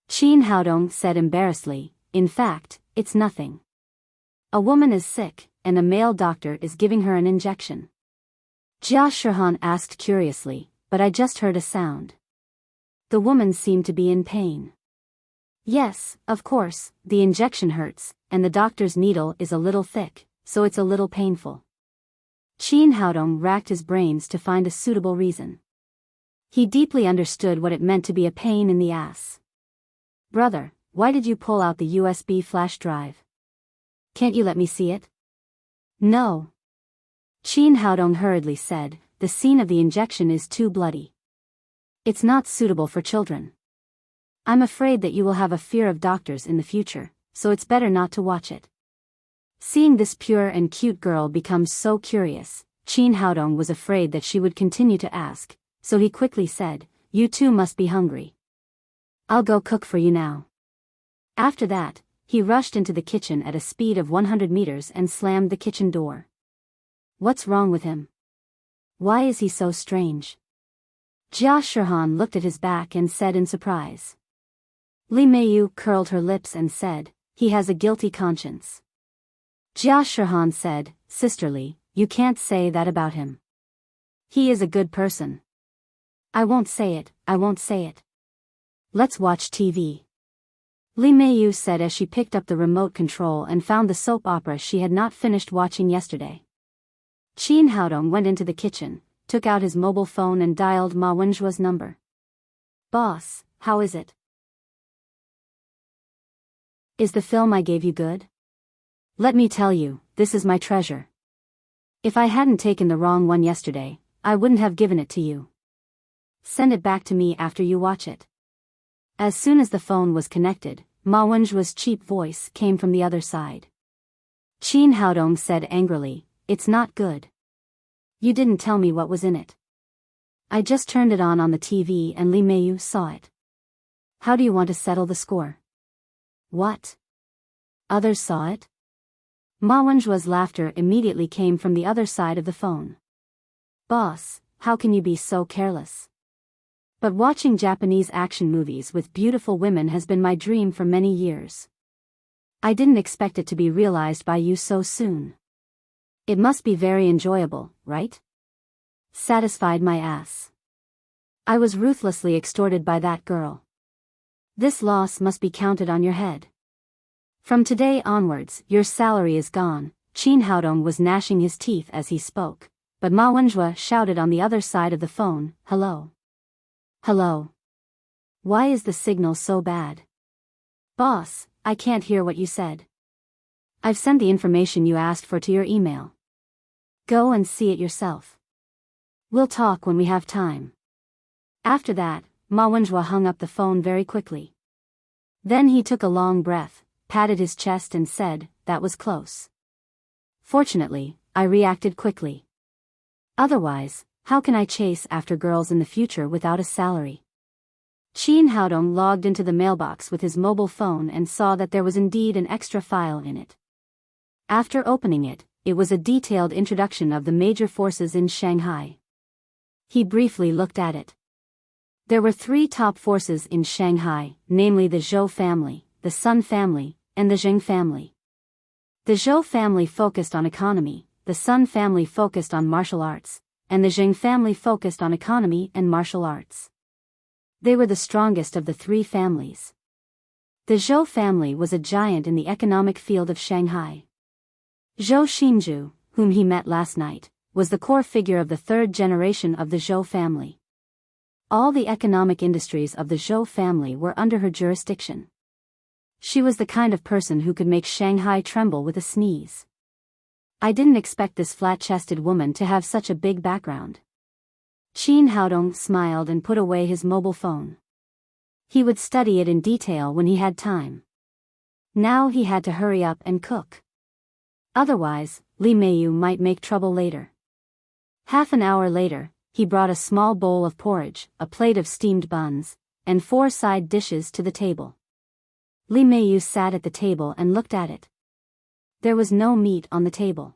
Qin Haodong said embarrassedly, "In fact, it's nothing. A woman is sick, and a male doctor is giving her an injection." Jia Shirhan asked curiously, "But I just heard a sound." The woman seemed to be in pain. "Yes, of course, the injection hurts, and the doctor's needle is a little thick, so it's a little painful." Qin Haodong racked his brains to find a suitable reason. He deeply understood what it meant to be a pain in the ass. "Brother, why did you pull out the USB flash drive? Can't you let me see it?" "No." Qin Haodong hurriedly said, "The scene of the injection is too bloody. It's not suitable for children. I'm afraid that you will have a fear of doctors in the future, so it's better not to watch it." Seeing this pure and cute girl become so curious, Qin Haodong was afraid that she would continue to ask, so he quickly said, "You too must be hungry. I'll go cook for you now." After that, he rushed into the kitchen at a speed of 100 meters and slammed the kitchen door. What's wrong with him? Why is he so strange? Jia Shihan looked at his back and said in surprise. Li Meiyu curled her lips and said, "He has a guilty conscience." Jia Shihan said, "Sisterly, you can't say that about him. He is a good person." I won't say it. Let's watch TV. Li Meiyu said as she picked up the remote control and found the soap opera she had not finished watching yesterday. Qin Haodong went into the kitchen, took out his mobile phone and dialed Ma Wenjua's number. "Boss, how is it? Is the film I gave you good? Let me tell you, this is my treasure. If I hadn't taken the wrong one yesterday, I wouldn't have given it to you. Send it back to me after you watch it." As soon as the phone was connected, Ma Wenjua's cheap voice came from the other side. Qin Haodong said angrily, "It's not good. You didn't tell me what was in it. I just turned it on the TV and Li Meiyu saw it. How do you want to settle the score?" "What? Others saw it?" Ma Wenjua's laughter immediately came from the other side of the phone. "Boss, how can you be so careless? But watching Japanese action movies with beautiful women has been my dream for many years. I didn't expect it to be realized by you so soon. It must be very enjoyable, right? Satisfied my ass. I was ruthlessly extorted by that girl. This loss must be counted on your head. From today onwards, your salary is gone." Qin Haodong was gnashing his teeth as he spoke, but Ma Wenjua shouted on the other side of the phone, "Hello? Hello? Why is the signal so bad? Boss, I can't hear what you said. I've sent the information you asked for to your email. Go and see it yourself. We'll talk when we have time." After that, Ma Wenjua hung up the phone very quickly. Then he took a long breath, patted his chest and said, "That was close. Fortunately, I reacted quickly. Otherwise, how can I chase after girls in the future without a salary?" Qin Haodong logged into the mailbox with his mobile phone and saw that there was indeed an extra file in it. After opening it, it was a detailed introduction of the major forces in Shanghai. He briefly looked at it. There were 3 top forces in Shanghai, namely the Zhou family, the Sun family, and the Zheng family. The Zhou family focused on economy, the Sun family focused on martial arts, and the Zheng family focused on economy and martial arts. They were the strongest of the 3 families. The Zhou family was a giant in the economic field of Shanghai. Zhou Xinju, whom he met last night, was the core figure of the 3rd generation of the Zhou family. All the economic industries of the Zhou family were under her jurisdiction. She was the kind of person who could make Shanghai tremble with a sneeze. I didn't expect this flat-chested woman to have such a big background. Qin Haodong smiled and put away his mobile phone. He would study it in detail when he had time. Now he had to hurry up and cook. Otherwise, Li Meiyu might make trouble later. Half an hour later, he brought a small bowl of porridge, a plate of steamed buns, and 4 side dishes to the table. Li Meiyu sat at the table and looked at it. There was no meat on the table.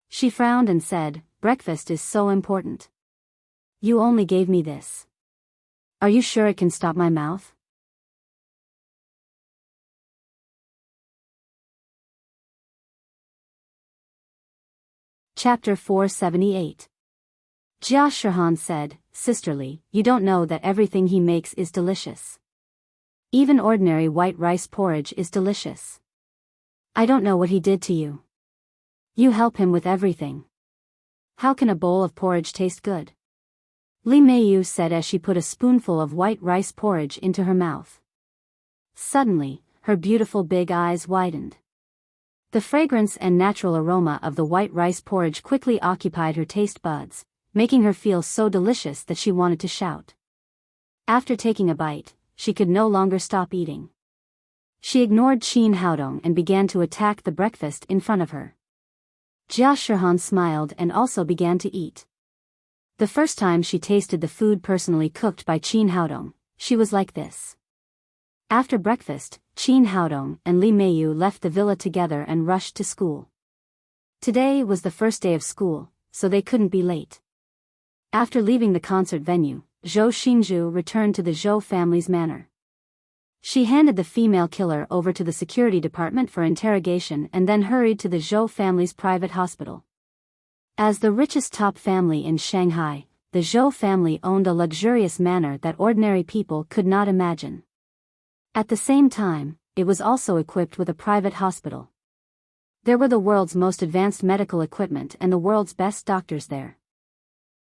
She frowned and said, "Breakfast is so important. You only gave me this. Are you sure it can stop my mouth?" Chapter 478. Jia Shihan said, "Sisterly, you don't know that everything he makes is delicious. Even ordinary white rice porridge is delicious. I don't know what he did to you. You help him with everything. How can a bowl of porridge taste good?" Li Meiyu said as she put a spoonful of white rice porridge into her mouth. Suddenly, her beautiful big eyes widened. The fragrance and natural aroma of the white rice porridge quickly occupied her taste buds, making her feel so delicious that she wanted to shout. After taking a bite, she could no longer stop eating. She ignored Qin Haodong and began to attack the breakfast in front of her. Jia Shihan smiled and also began to eat. The first time she tasted the food personally cooked by Qin Haodong, she was like this. After breakfast, Qin Haodong and Li Meiyu left the villa together and rushed to school. Today was the first day of school, so they couldn't be late. After leaving the concert venue, Zhou Xinzhu returned to the Zhou family's manor. She handed the female killer over to the security department for interrogation and then hurried to the Zhou family's private hospital. As the richest top family in Shanghai, the Zhou family owned a luxurious manor that ordinary people could not imagine. At the same time, it was also equipped with a private hospital. There were the world's most advanced medical equipment and the world's best doctors there.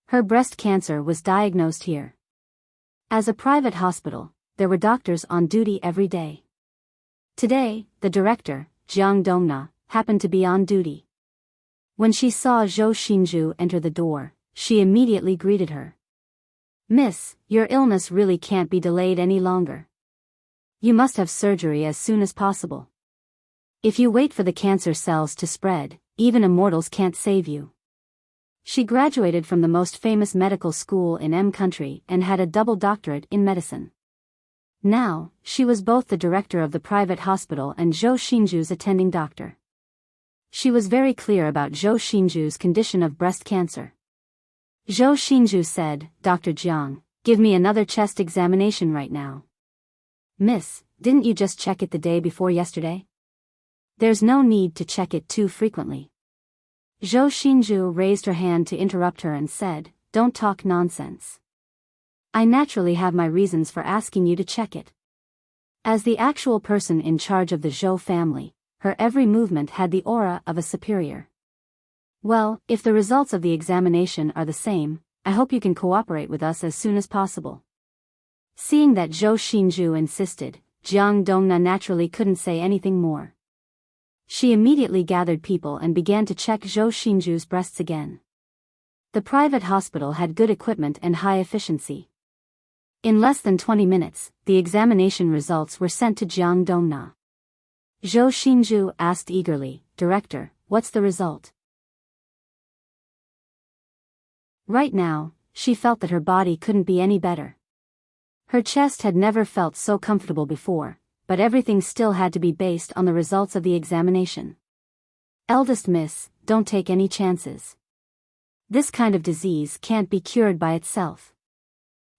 Her breast cancer was diagnosed here. As a private hospital, there were doctors on duty every day. Today, the director, Jiang Dongna, happened to be on duty. When she saw Zhou Xinzhu enter the door, she immediately greeted her. "Miss, your illness really can't be delayed any longer. You must have surgery as soon as possible. If you wait for the cancer cells to spread, even immortals can't save you." She graduated from the most famous medical school in M country and had a double doctorate in medicine. Now, she was both the director of the private hospital and Zhou Xinzhu's attending doctor. She was very clear about Zhou Xinzhu's condition of breast cancer. Zhou Xinzhu said, "Dr. Jiang, give me another chest examination right now." "Miss, didn't you just check it the day before yesterday? There's no need to check it too frequently." Zhou Xinzhu raised her hand to interrupt her and said, "Don't talk nonsense. I naturally have my reasons for asking you to check it." As the actual person in charge of the Zhou family, her every movement had the aura of a superior. "Well, if the results of the examination are the same, I hope you can cooperate with us as soon as possible." Seeing that Zhou Xinzhu insisted, Jiang Dongna naturally couldn't say anything more. She immediately gathered people and began to check Zhou Xinzhu's breasts again. The private hospital had good equipment and high efficiency. In less than 20 minutes, the examination results were sent to Jiang Dongna. Zhou Xinzhu asked eagerly, "Director, what's the result?" Right now, she felt that her body couldn't be any better. Her chest had never felt so comfortable before, but everything still had to be based on the results of the examination. "Eldest miss, don't take any chances. This kind of disease can't be cured by itself.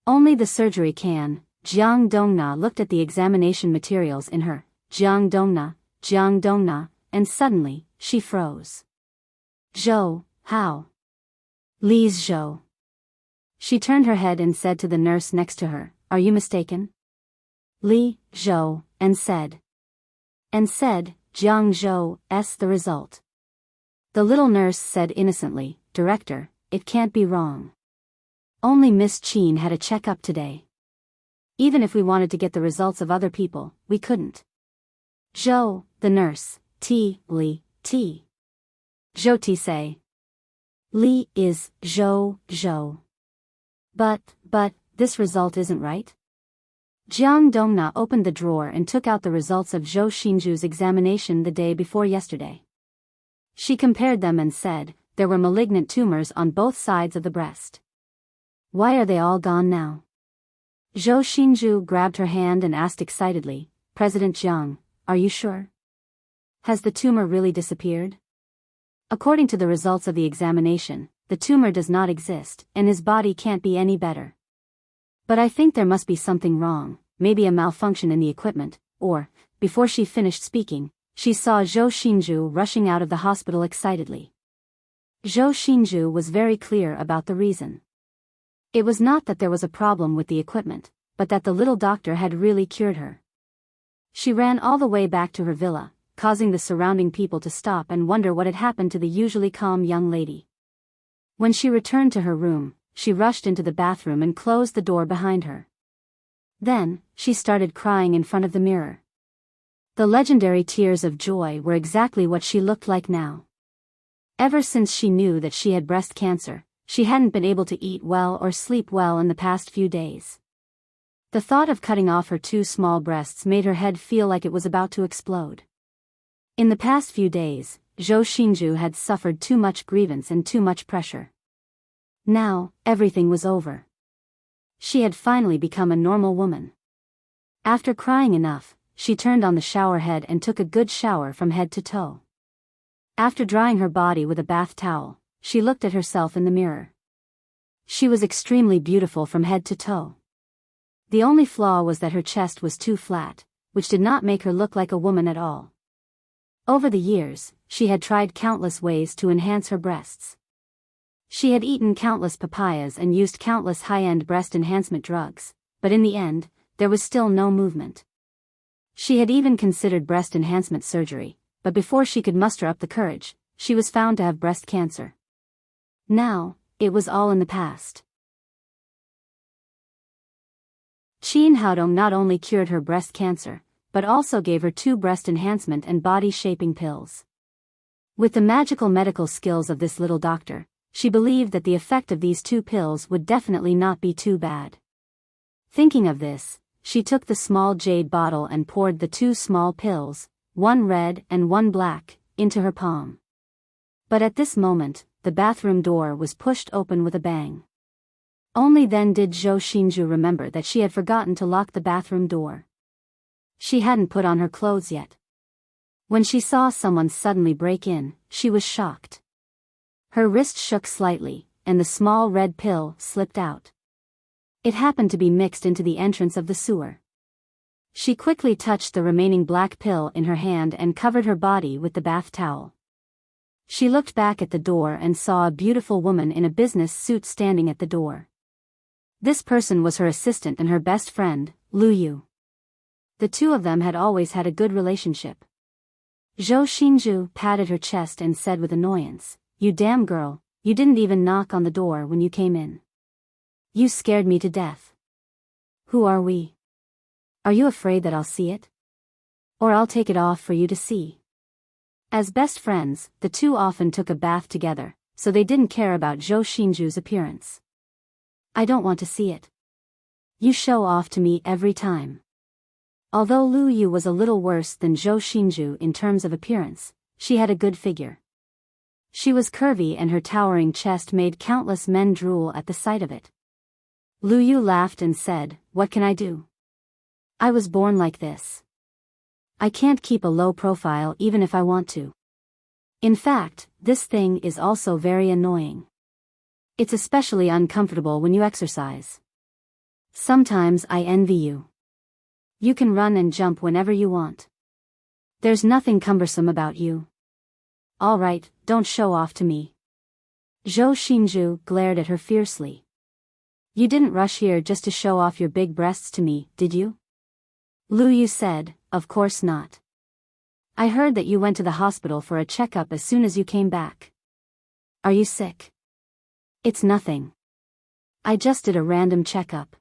Only the surgery can." Jiang Dongna looked at the examination materials in her, Jiang Dongna, and suddenly, she froze. "Zhou, how? Li's Zhou." She turned her head and said to the nurse next to her, "Are you mistaken?" "Li Zhou," and said, Jiang Zhou's the result. The little nurse said innocently, "Director, it can't be wrong. Only Miss Qin had a checkup today. Even if we wanted to get the results of other people, we couldn't." "Zhou," the nurse, Li, Zhou Ti say. "Li is Zhou. But, this result isn't right?" Jiang Dongna opened the drawer and took out the results of Zhou Xinzhu's examination the day before yesterday. She compared them and said, there were malignant tumors on both sides of the breast. "Why are they all gone now?" Zhou Xinzhu grabbed her hand and asked excitedly, "President Jiang, are you sure? Has the tumor really disappeared?" "According to the results of the examination, the tumor does not exist, and his body can't be any better. But I think there must be something wrong, maybe a malfunction in the equipment, or," before she finished speaking, she saw Zhou Xinzhu rushing out of the hospital excitedly. Zhou Xinzhu was very clear about the reason. It was not that there was a problem with the equipment, but that the little doctor had really cured her. She ran all the way back to her villa, causing the surrounding people to stop and wonder what had happened to the usually calm young lady. When she returned to her room, she rushed into the bathroom and closed the door behind her. Then, she started crying in front of the mirror. The legendary tears of joy were exactly what she looked like now. Ever since she knew that she had breast cancer, she hadn't been able to eat well or sleep well in the past few days. The thought of cutting off her two small breasts made her head feel like it was about to explode. In the past few days, Zhou Xinju had suffered too much grievance and too much pressure. Now, everything was over. She had finally become a normal woman. After crying enough, she turned on the shower head and took a good shower from head to toe. After drying her body with a bath towel, she looked at herself in the mirror. She was extremely beautiful from head to toe. The only flaw was that her chest was too flat, which did not make her look like a woman at all. Over the years, she had tried countless ways to enhance her breasts. She had eaten countless papayas and used countless high-end breast enhancement drugs, but in the end, there was still no movement. She had even considered breast enhancement surgery, but before she could muster up the courage, she was found to have breast cancer. Now, it was all in the past. Qin Haodong not only cured her breast cancer, but also gave her 2 breast enhancement and body-shaping pills. With the magical medical skills of this little doctor, she believed that the effect of these 2 pills would definitely not be too bad. Thinking of this, she took the small jade bottle and poured the 2 small pills, one red and one black, into her palm. But at this moment, the bathroom door was pushed open with a bang. Only then did Zhou Xinju remember that she had forgotten to lock the bathroom door. She hadn't put on her clothes yet. When she saw someone suddenly break in, she was shocked. Her wrist shook slightly, and the small red pill slipped out. It happened to be mixed into the entrance of the sewer. She quickly touched the remaining black pill in her hand and covered her body with the bath towel. She looked back at the door and saw a beautiful woman in a business suit standing at the door. This person was her assistant and her best friend, Lu Yu. The 2 of them had always had a good relationship. Zhou Xinju patted her chest and said with annoyance, "You damn girl, you didn't even knock on the door when you came in. You scared me to death. Who are we? Are you afraid that I'll see it? Or I'll take it off for you to see?" As best friends, the 2 often took a bath together, so they didn't care about Zhou Xinju's appearance. "I don't want to see it. You show off to me every time." Although Lu Yu was a little worse than Zhou Xinju in terms of appearance, she had a good figure. She was curvy and her towering chest made countless men drool at the sight of it. Lu Yu laughed and said, "What can I do? I was born like this. I can't keep a low profile even if I want to. In fact, this thing is also very annoying. It's especially uncomfortable when you exercise. Sometimes I envy you. You can run and jump whenever you want. There's nothing cumbersome about you. All right, don't show off to me." Zhou Xinju glared at her fiercely. "You didn't rush here just to show off your big breasts to me, did you?" Lu Yu said, "Of course not. I heard that you went to the hospital for a checkup as soon as you came back. Are you sick?" "It's nothing. I just did a random checkup."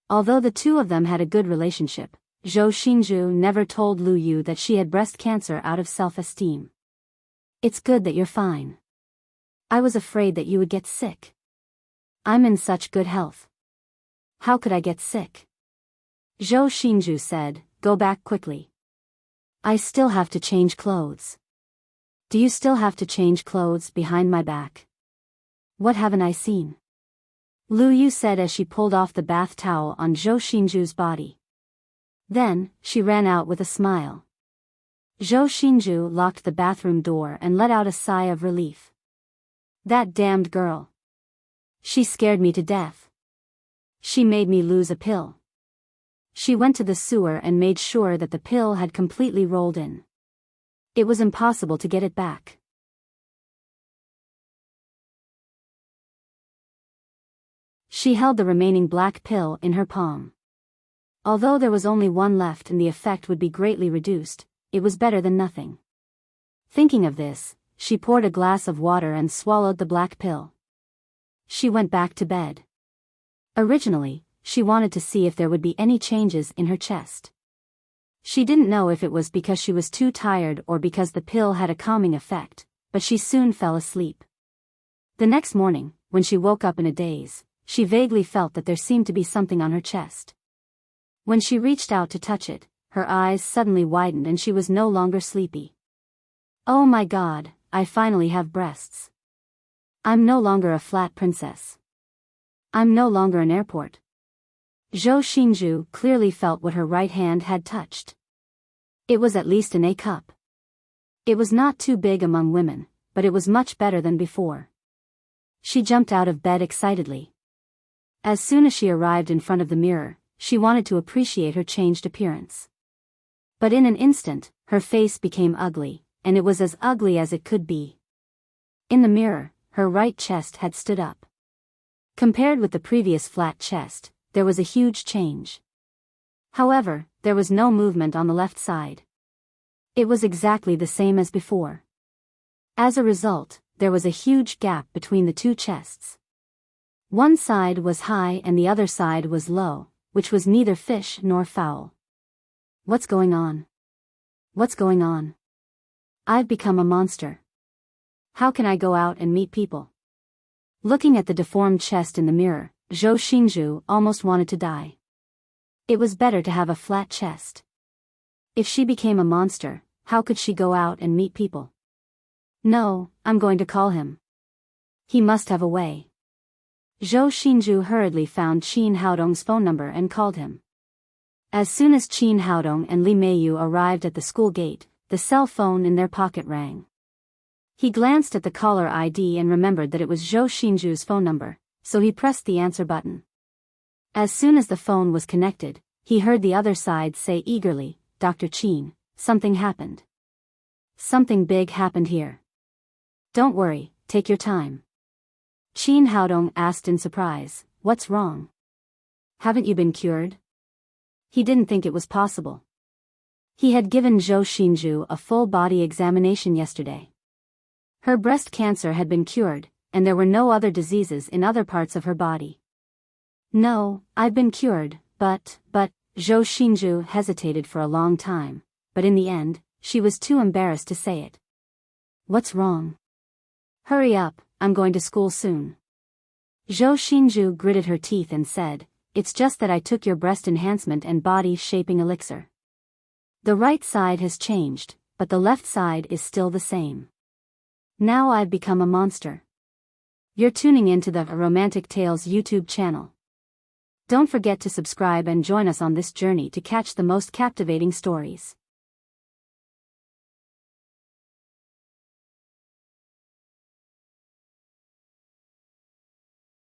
Although the 2 of them had a good relationship, Zhou Xinju never told Lu Yu that she had breast cancer out of self-esteem. "It's good that you're fine. I was afraid that you would get sick. I'm in such good health. How could I get sick?" Zhou Xinju said, "Go back quickly. I still have to change clothes." "Do you still have to change clothes behind my back? What haven't I seen?" Lu Yu said as she pulled off the bath towel on Zhou Xinju's body. Then, she ran out with a smile. Zhou Xinju locked the bathroom door and let out a sigh of relief. "That damned girl. She scared me to death. She made me lose a pill." She went to the sewer and made sure that the pill had completely rolled in. It was impossible to get it back. She held the remaining black pill in her palm. Although there was only one left and the effect would be greatly reduced, it was better than nothing. Thinking of this, she poured a glass of water and swallowed the black pill. She went back to bed. Originally, she wanted to see if there would be any changes in her chest. She didn't know if it was because she was too tired or because the pill had a calming effect, but she soon fell asleep. The next morning, when she woke up in a daze, she vaguely felt that there seemed to be something on her chest. When she reached out to touch it, her eyes suddenly widened and she was no longer sleepy. Oh my god, I finally have breasts. I'm no longer a flat princess. I'm no longer an airport. Zhou Xinju clearly felt what her right hand had touched. It was at least an A cup. It was not too big among women, but it was much better than before. She jumped out of bed excitedly. As soon as she arrived in front of the mirror, she wanted to appreciate her changed appearance. But in an instant, her face became ugly, and it was as ugly as it could be. In the mirror, her right chest had stood up. Compared with the previous flat chest, there was a huge change. However, there was no movement on the left side. It was exactly the same as before. As a result, there was a huge gap between the two chests. One side was high and the other side was low, which was neither fish nor fowl. What's going on? What's going on? I've become a monster. How can I go out and meet people? Looking at the deformed chest in the mirror, Zhou Xinju almost wanted to die. It was better to have a flat chest. If she became a monster, how could she go out and meet people? No, I'm going to call him. He must have a way. Zhou Xinju hurriedly found Qin Haodong's phone number and called him. As soon as Qin Haodong and Li Meiyu arrived at the school gate, the cell phone in their pocket rang. He glanced at the caller ID and remembered that it was Zhou Xinju's phone number, so he pressed the answer button. As soon as the phone was connected, he heard the other side say eagerly, "Dr. Qin, something happened. Something big happened here. Don't worry, take your time." Qin Haodong asked in surprise, "What's wrong? Haven't you been cured?" He didn't think it was possible. He had given Zhou Xinju a full body examination yesterday. Her breast cancer had been cured, and there were no other diseases in other parts of her body. "No, I've been cured, but, Zhou Xinju hesitated for a long time, but in the end, she was too embarrassed to say it. "What's wrong? Hurry up, I'm going to school soon." Zhou Xinju gritted her teeth and said, "It's just that I took your breast enhancement and body shaping elixir. The right side has changed, but the left side is still the same. Now I've become a monster." You're tuning into the Romantic Tales YouTube channel. Don't forget to subscribe and join us on this journey to catch the most captivating stories.